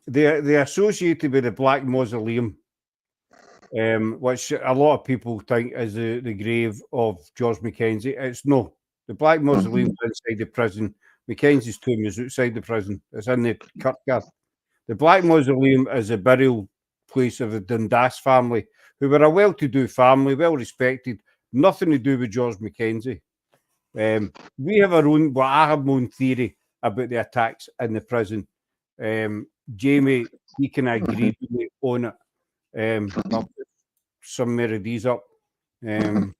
They're associated with the Black Mausoleum, which a lot of people think is the grave of George Mackenzie. It's no. The Black Mausoleum is inside the prison. Mackenzie's tomb is outside the prison. It's in the Kirkyard. The Black Mausoleum is a burial place of the Dundas family, who were a well-to-do family, well-respected, nothing to do with George Mackenzie. We have our own, well, I have my own theory about the attacks in the prison. Jamie, he can agree with me on it. I'll put some more of these up. In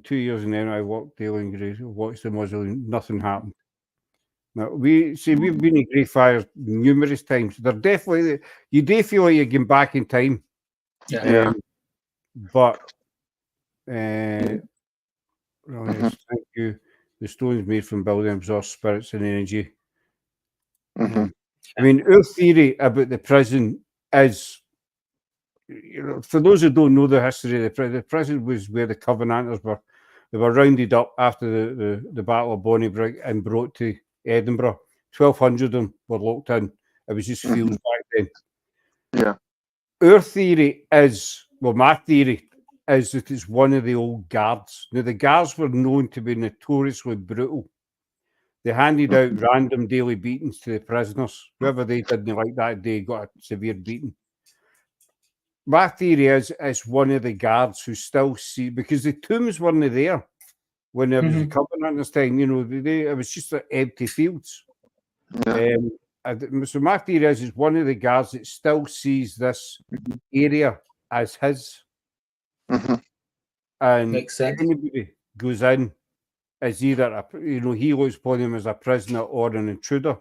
2 years and then I walked daily in Grey, watched the mausoleum, nothing happened. Now, we've been in Greyfriars numerous times. They're definitely, you do feel like you're getting back in time. But thank you. The stones made from building absorb spirits and energy. I mean, our theory about the prison is, you know, for those who don't know the history of the prison was where the Covenanters were. They were rounded up after the Battle of Bonnybrig and brought to Edinburgh. 1,200 of them were locked in. It was just fields back then. Our theory is, well, my theory is that it's one of the old guards. Now, the guards were known to be notoriously brutal. They handed out random daily beatings to the prisoners. Whoever they didn't like that day got a severe beating. My theory is it's one of the guards who still see, because the tombs weren't there when there was a Covenanters time. You know, it was just empty fields. So my theory is it's one of the guards that still sees this area as his. And makes sense. Anybody goes in as either he looks upon him as a prisoner or an intruder.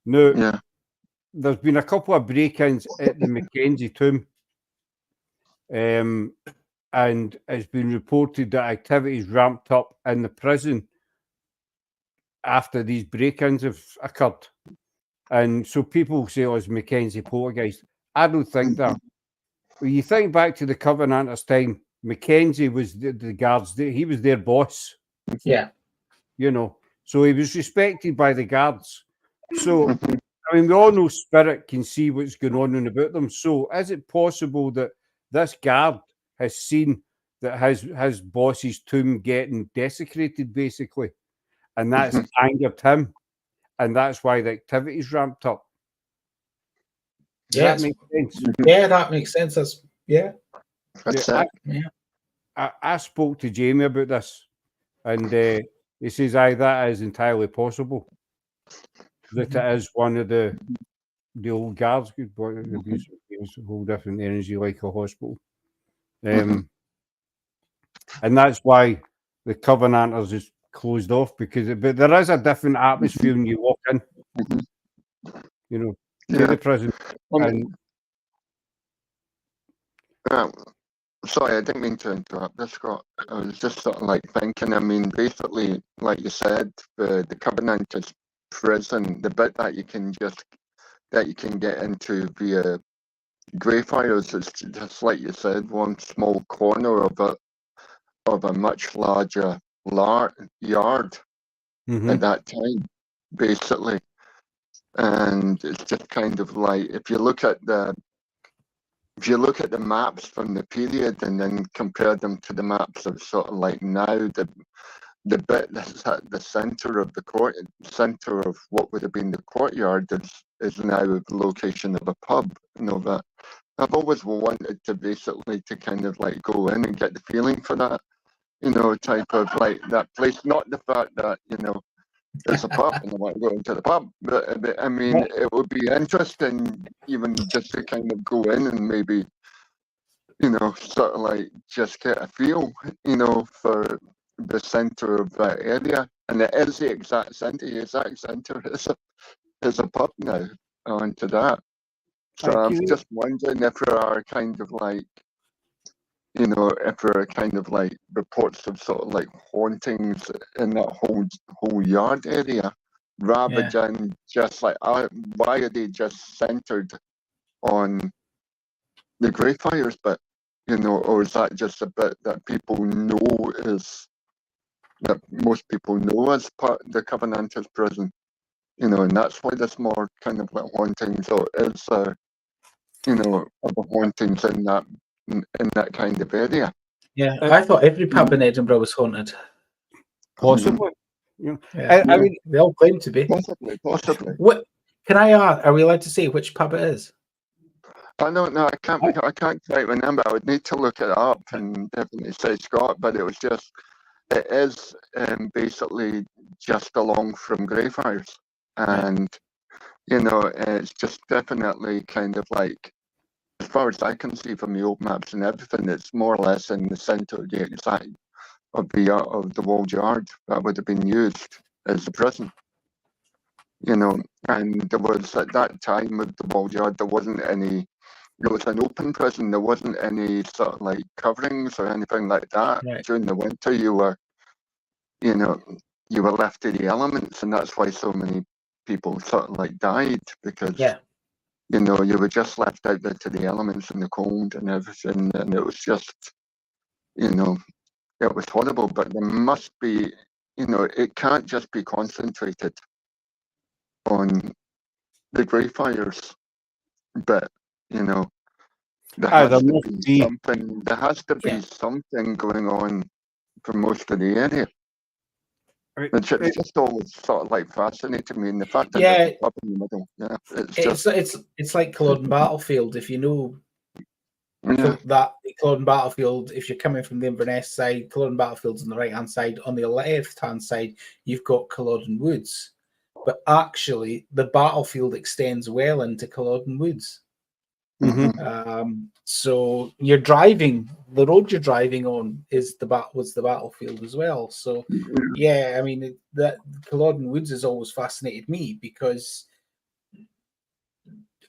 Now, there's been a couple of break-ins at the Mackenzie tomb. And it's been reported that activities ramped up in the prison after these break-ins have occurred. And so people say, oh, it's Mackenzie poltergeist. I don't think that. When you think back to the Covenanters time, Mackenzie was the guards. He was their boss. Yeah. You know, so he was respected by the guards. So, I mean, we all know spirit can see what's going on and about them. So is it possible that this guard has seen that his boss's tomb getting desecrated, basically, and that's angered him, and that's why the activities ramped up? Does that make sense? Yeah, that makes sense. I spoke to Jamie about this, and he says, "Aye, that is entirely possible. That it is one of the old guards. It's a whole different energy, like a hospital." And that's why the Covenanters is closed off but there is a different atmosphere when you walk in. You know, to the prison. Sorry, I didn't mean to interrupt this, Scott. I was just sort of like thinking, I mean, basically, like you said, the Covenanters prison, the bit that you can get into via Greyfriars is just like you said, one small corner of a much larger yard at that time, basically. And it's just kind of like if you look at the maps from the period and then compare them to the maps of sort of like now, the bit that's at the center of center of what would have been the courtyard is now the location of a pub. You know, that I've always wanted to basically to kind of like go in and get the feeling for that, you know, type of like that place. Not the fact that, you know, there's a pub and I want to go into the pub, but I mean, it would be interesting even just to kind of go in and maybe, you know, sort of like just get a feel, you know, for the center of that area. And it is the exact center. The exact center is a pub now onto that. So I'm just wondering if there are kind of like, you know, if there are kind of like reports of sort of like hauntings in that whole yard area, rather than just like, why are they just centered on the Greyfriars bit, you know, or is that just a bit that people know that most people know as part of the Covenanters prison, you know, and that's why there's more kind of like hauntings, or is there, you know, other hauntings in that kind of area? Yeah, I thought every pub in Edinburgh was haunted. Possibly. I mean, they all claim to be. Possibly. What can I ask? Are we allowed to say which pub it is? I don't know. I can't quite remember. I would need to look it up and definitely say Scott. But it is basically just along from Greyfriars, and you know, it's just definitely kind of like, as far as I can see from the old maps and everything, it's more or less in the centre of the exact of the walled yard that would have been used as the prison. You know, and there was at that time with the walled yard, there wasn't any. It was an open prison. There wasn't any sort of like coverings or anything like that. Right. During the winter, you were left to the elements, and that's why so many people sort of like died, because you know, you were just left out there to the elements and the cold and everything, and it was just, you know, it was horrible. But there must be, you know, it can't just be concentrated on the Greyfriars, but you know, there has to be something going on for most of the area. It's just always sort of like fascinating me, and the fact that there's a pub in the middle. It's like Culloden Battlefield. If you know that Culloden Battlefield, if you're coming from the Inverness side, Culloden Battlefield's on the right hand side. On the left hand side, you've got Culloden Woods, but actually the battlefield extends well into Culloden Woods. So you're driving, the road you're driving on was the battlefield as well. So I mean, that Culloden Woods has always fascinated me, because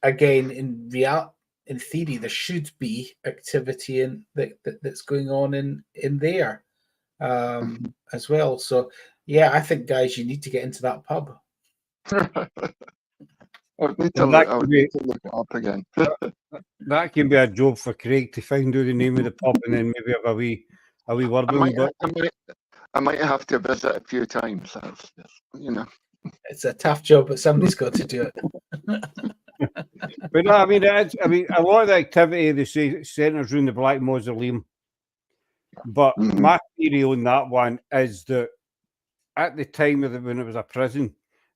again, in theory, there should be activity that's going on in there as well. So I think, guys, you need to get into that pub. I would need to look it up again. That can be a job for Craig, to find out the name of the pub and then maybe have a wee word with him. I might have to visit a few times. That's just, you know, it's a tough job, but somebody's got to do it. But no, I mean, a lot of the activity they say centres around the Black Mausoleum. But my theory on that one is that at the time when it was a prison,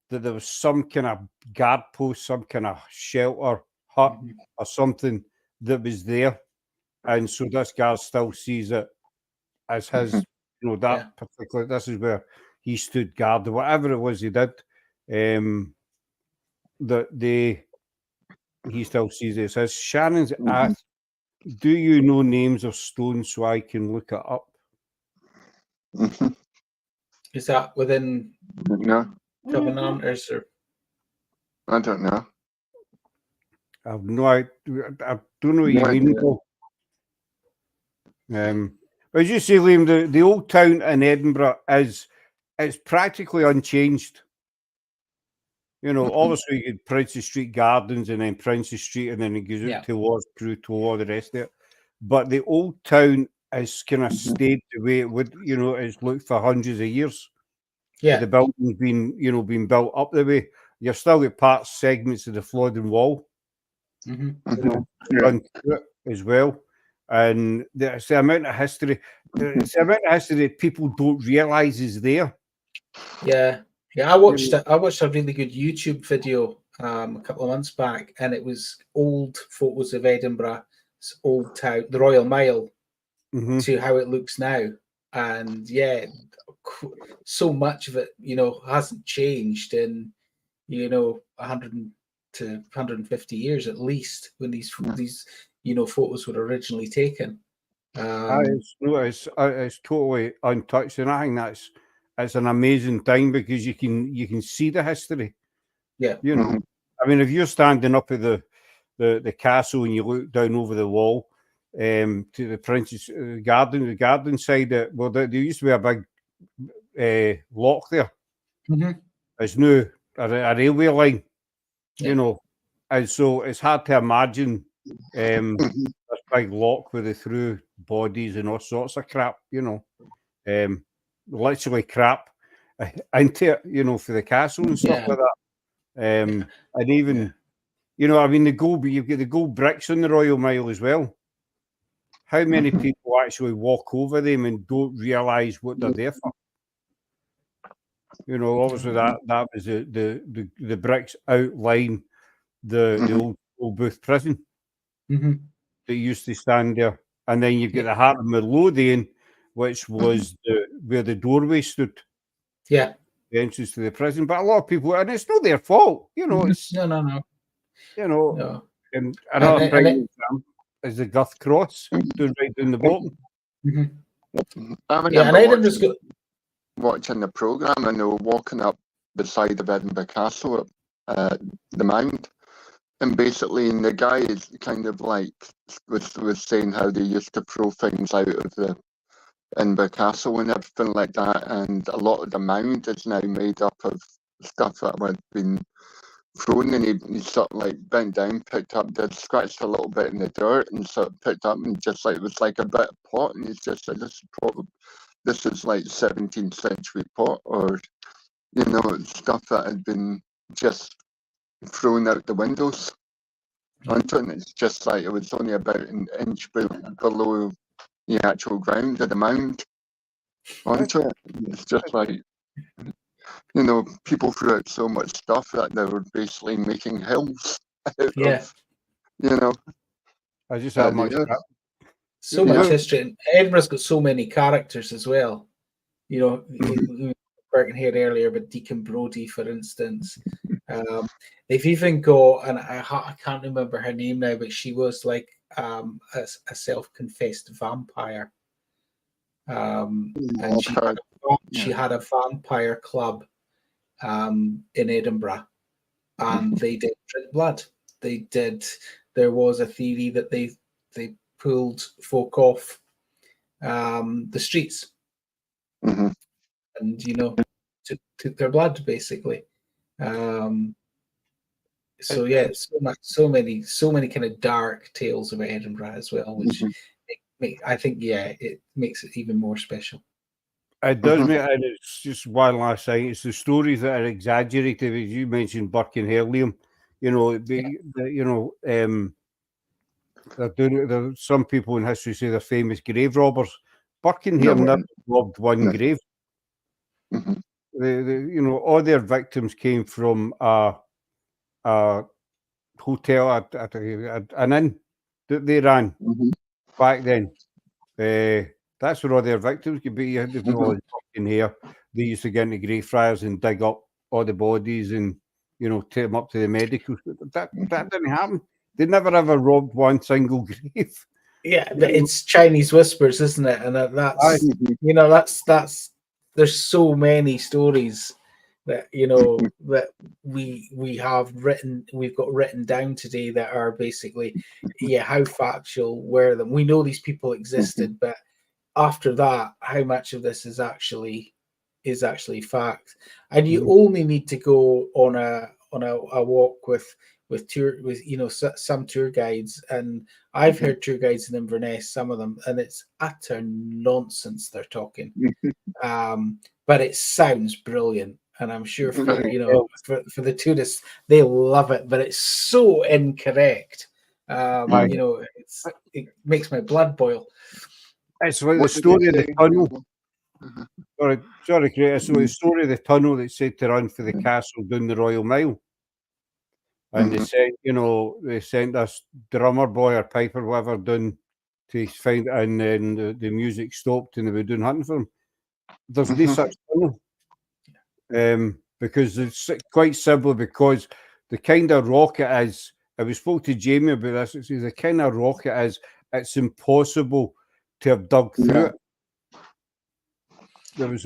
that there was some kind of guard post, some kind of shelter hut or something that was there, and so this guy still sees it as his, you know, that particular. This is where he stood guard or whatever it was he did. He still sees it as his. Shannon's asked, "Do you know names of stones so I can look it up?" Mhm. Is that within No, Covenanters or? I don't know. I've no idea. I don't know what No you mean. idea. Paul. As you say, Liam, the old town in Edinburgh it's practically unchanged. You know, obviously you get Princess Street Gardens and then Princess Street, and then it goes out towards Crewe, to all the rest of it. But the old town has kind of stayed the way it would. You know, it's looked for hundreds of years. Yeah. The building's been built up the way. You've still got parts, segments of the Flodden Wall run through it as well. And it's the amount of history. It's the amount of history that people don't realise is there. Yeah. Yeah, I watched a really good YouTube video a couple of months back, and it was old photos of Edinburgh's old town, the Royal Mile, to how it looks now. And yeah, so much of it, hasn't changed in, 100 to 150 years at least, when these photos were originally taken. It's totally untouched, and I think it's an amazing thing because you can see the history. Yeah, I mean, if you're standing up at the castle and you look down over the wall to the Princess Garden, the garden side, there used to be a big lock there. It's now a railway line, and so it's hard to imagine this big lock where they threw bodies and all sorts of crap, literally crap into it, for the castle and stuff like that. And even, I mean, you've got the gold bricks on the Royal Mile as well. How many people actually walk over them and don't realise what they're there for? Obviously that was the bricks outline the old Booth prison that used to stand there. And then you've got the Heart of Midlothian, which was where the doorway stood. Yeah. The entrance to the prison. But a lot of people, and it's not their fault, it's no. And another big example is the Guth Cross doing right down the bottom. I remember watching the programme, and they were walking up beside of Edinburgh Castle at the Mound. And basically, the guy is kind of like was saying how they used to throw things out of the Edinburgh Castle and everything like that. And a lot of the mound is now made up of stuff that had been thrown. And he sort of like bent down, picked up, scratched a little bit in the dirt, and sort of picked up, and just like it was like a bit of pot. And he's just like, this is like 17th century pot, or stuff that had been just thrown out the windows onto it. And it's just like it was only about an inch below the actual ground of the mound onto it. It's just like, people threw out so much stuff that they were basically making hills out of, I just had much so much history. And Edinburgh's got so many characters as well. Working here earlier, but Deacon Brodie, for instance. They've even got, and I can't remember her name now, but she was like a self-confessed vampire. And she had a vampire club in Edinburgh, and they did drink blood. There was a theory that they pulled folk off the streets. And took their blood, basically. So many kind of dark tales about Edinburgh as well, which I think it makes it even more special. It does, mate, and it's just one last thing. It's the stories that are exaggerated, as you mentioned, Burke and Liam. There's some people in history say they're famous grave robbers. Burke and never robbed one grave. All their victims came from a hotel at an inn that they ran back then. That's where all their victims could be. You had the people in here. They used to get into Greyfriars and dig up all the bodies and take them up to the medical. That didn't happen. They never ever robbed one single grave. Yeah, but it's Chinese whispers, isn't it? And that's you know that's there's so many stories that that we've got written down today that are basically how factual were them. We know these people existed, but after that, how much of this is actually fact? And you only need to go on a walk with some tour guides, and I've heard tour guides in Inverness, some of them, and it's utter nonsense they're talking. But it sounds brilliant, and I'm sure for the tourists they love it, but it's so incorrect. It makes my blood boil. It's like the story of the tunnel. Sorry, Craig. So the story of the tunnel that's said to run for the castle down the Royal Mile. And they sent this drummer boy or piper, whatever, done to find it, and then the music stopped and they were doing hunting for him. There's no such tunnel. Because it's quite simply because the kind of rock it is, I spoke to Jamie about this, it's the kind of rock it is, it's impossible to have dug through it. There was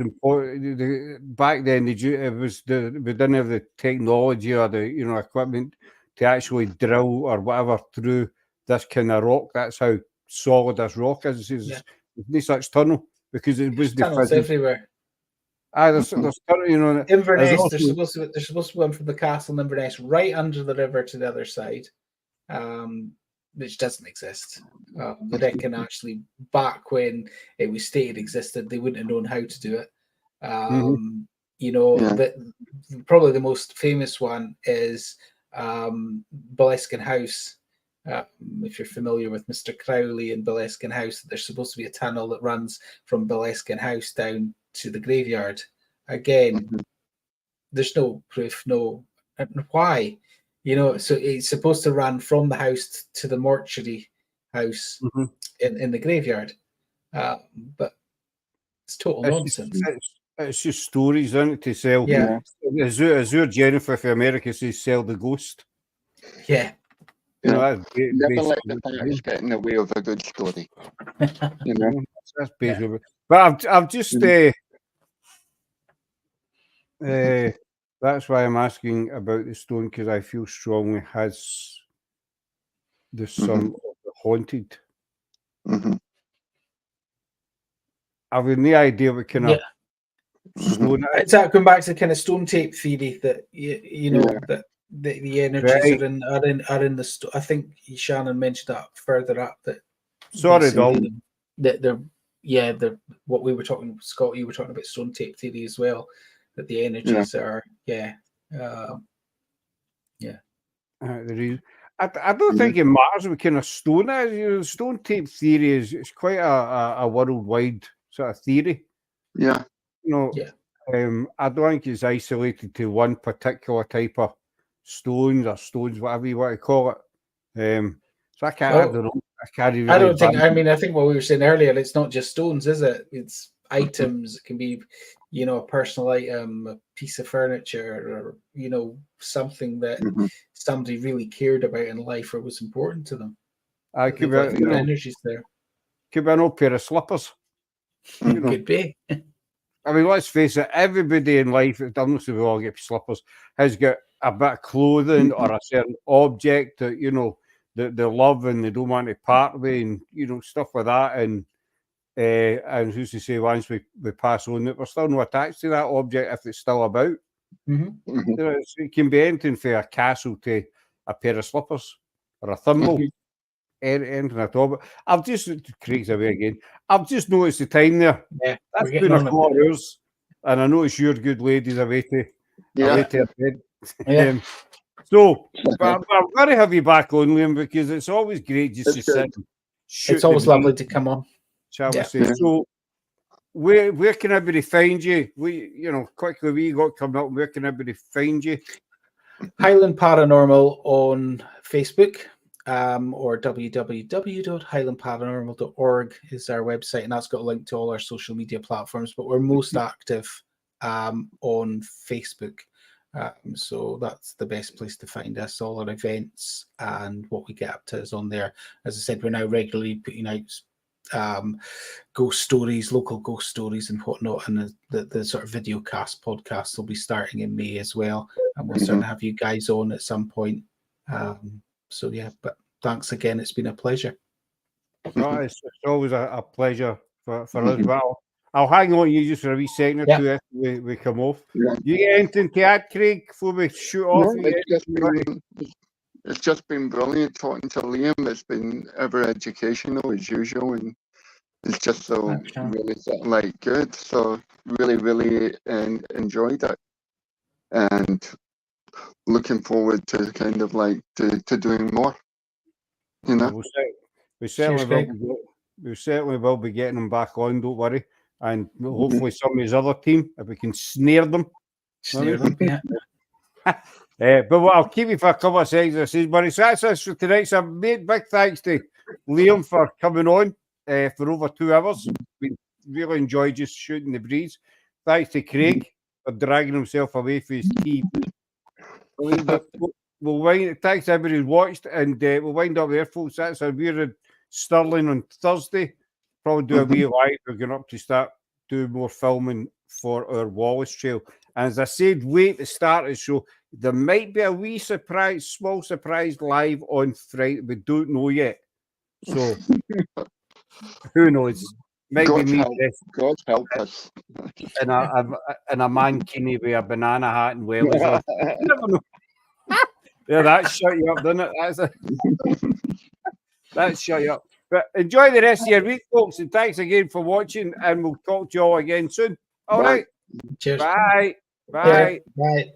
back then. We didn't have the technology or the equipment to actually drill or whatever through this kind of rock. That's how solid this rock is. There's no such tunnel because it was the tunnels everywhere. There's Inverness. They're supposed to be one from the castle in Inverness right under the river to the other side. Which doesn't exist. They reckon actually back when it was stated existed, they wouldn't have known how to do it. Probably the most famous one is Boleskine House. If you're familiar with Mr. Crowley and Boleskine House, there's supposed to be a tunnel that runs from Boleskine House down to the graveyard. Again, there's no proof, why. So it's supposed to run from the house to the mortuary house in the graveyard, but it's total nonsense. It's just stories, isn't it, to sell? Yeah. Azure Jennifer for America says sell the ghost. Yeah. Never let the facts get in the way of a good story. That's basically. But I've just. That's why I'm asking about the stone, because I feel strongly has the son of the haunted. I've no idea what kind of stone it is. It's going back to the kind of stone tape theory that that the energies are in the stone. I think Shannon mentioned that further up. That they're what we were talking, Scott. You were talking about stone tape theory as well. That the energies are I don't think it matters what kind of stone it is. Stone tape theory is quite a worldwide sort of theory. I don't think it's isolated to one particular type of stones, whatever you want to call it. So I don't know. I can't really. I think what we were saying earlier, it's not just stones, is it? It's items. It can be, a personal item, a piece of furniture, or something that somebody really cared about in life or was important to them. I could be energies there. Could be an old pair of slippers. Could be. I mean, let's face it. Everybody in life, I'm not sure we all get slippers, has got a bit of clothing or a certain object that they love and they don't want to part with, and stuff like that. And who's to say once we pass on that we're still not attached to that object if it's still about. It can be anything from a castle to a pair of slippers or a thimble, anything at all. But Craig's away again. I've just noticed the time there. Yeah, that's been a couple of hours, and I notice your good ladies away to bed. So, but I'm going to have you back on, Liam, because it's always great just to sit. It's always lovely to come on. Shall we say? So, where can everybody find you? Quickly, we got coming up. Where can everybody find you? Highland Paranormal on Facebook, or www.highlandparanormal.org is our website, and that's got a link to all our social media platforms. But we're most active on Facebook. So that's the best place to find us. All our events and what we get up to is on there. As I said, we're now regularly putting out ghost stories, local ghost stories and whatnot, and the sort of video cast podcasts will be starting in May as well, and we'll certainly have you guys on at some point. So yeah, but thanks again, it's been a pleasure. No, it's always a pleasure for us. But I'll hang on you just for a wee second or two if we come off. You get anything to add, Craig, before we shoot off? It's just been brilliant talking to Liam. It's been ever educational as usual, and it's just so really like good. So really enjoyed it, and looking forward to kind of like to doing more. You know, we certainly will be getting them back on. Don't worry, and hopefully some of his other team, if we can snare them. But I'll keep you for a couple of seconds. I says, buddy. So that's us for tonight. So big thanks to Liam for coming on for over 2 hours. We really enjoyed just shooting the breeze. Thanks to Craig for dragging himself away for his tea. Thanks to everybody who watched, and we'll wind up there, folks. That's we're in Stirling on Thursday. Probably do a wee live. We're going up to start doing more filming for our Wallace Trail. And as I said, wait to start the show. There might be a wee surprise, small surprise live on Friday. We don't know yet. So who knows? Might be me. God help us. And a mankini with a banana hat and wellies on. You never know. Yeah, that shut you up, doesn't it? That shut you up. But enjoy the rest of your week, folks, and thanks again for watching. And we'll talk to you all again soon. All right. Cheers. Bye. Bye. Bye.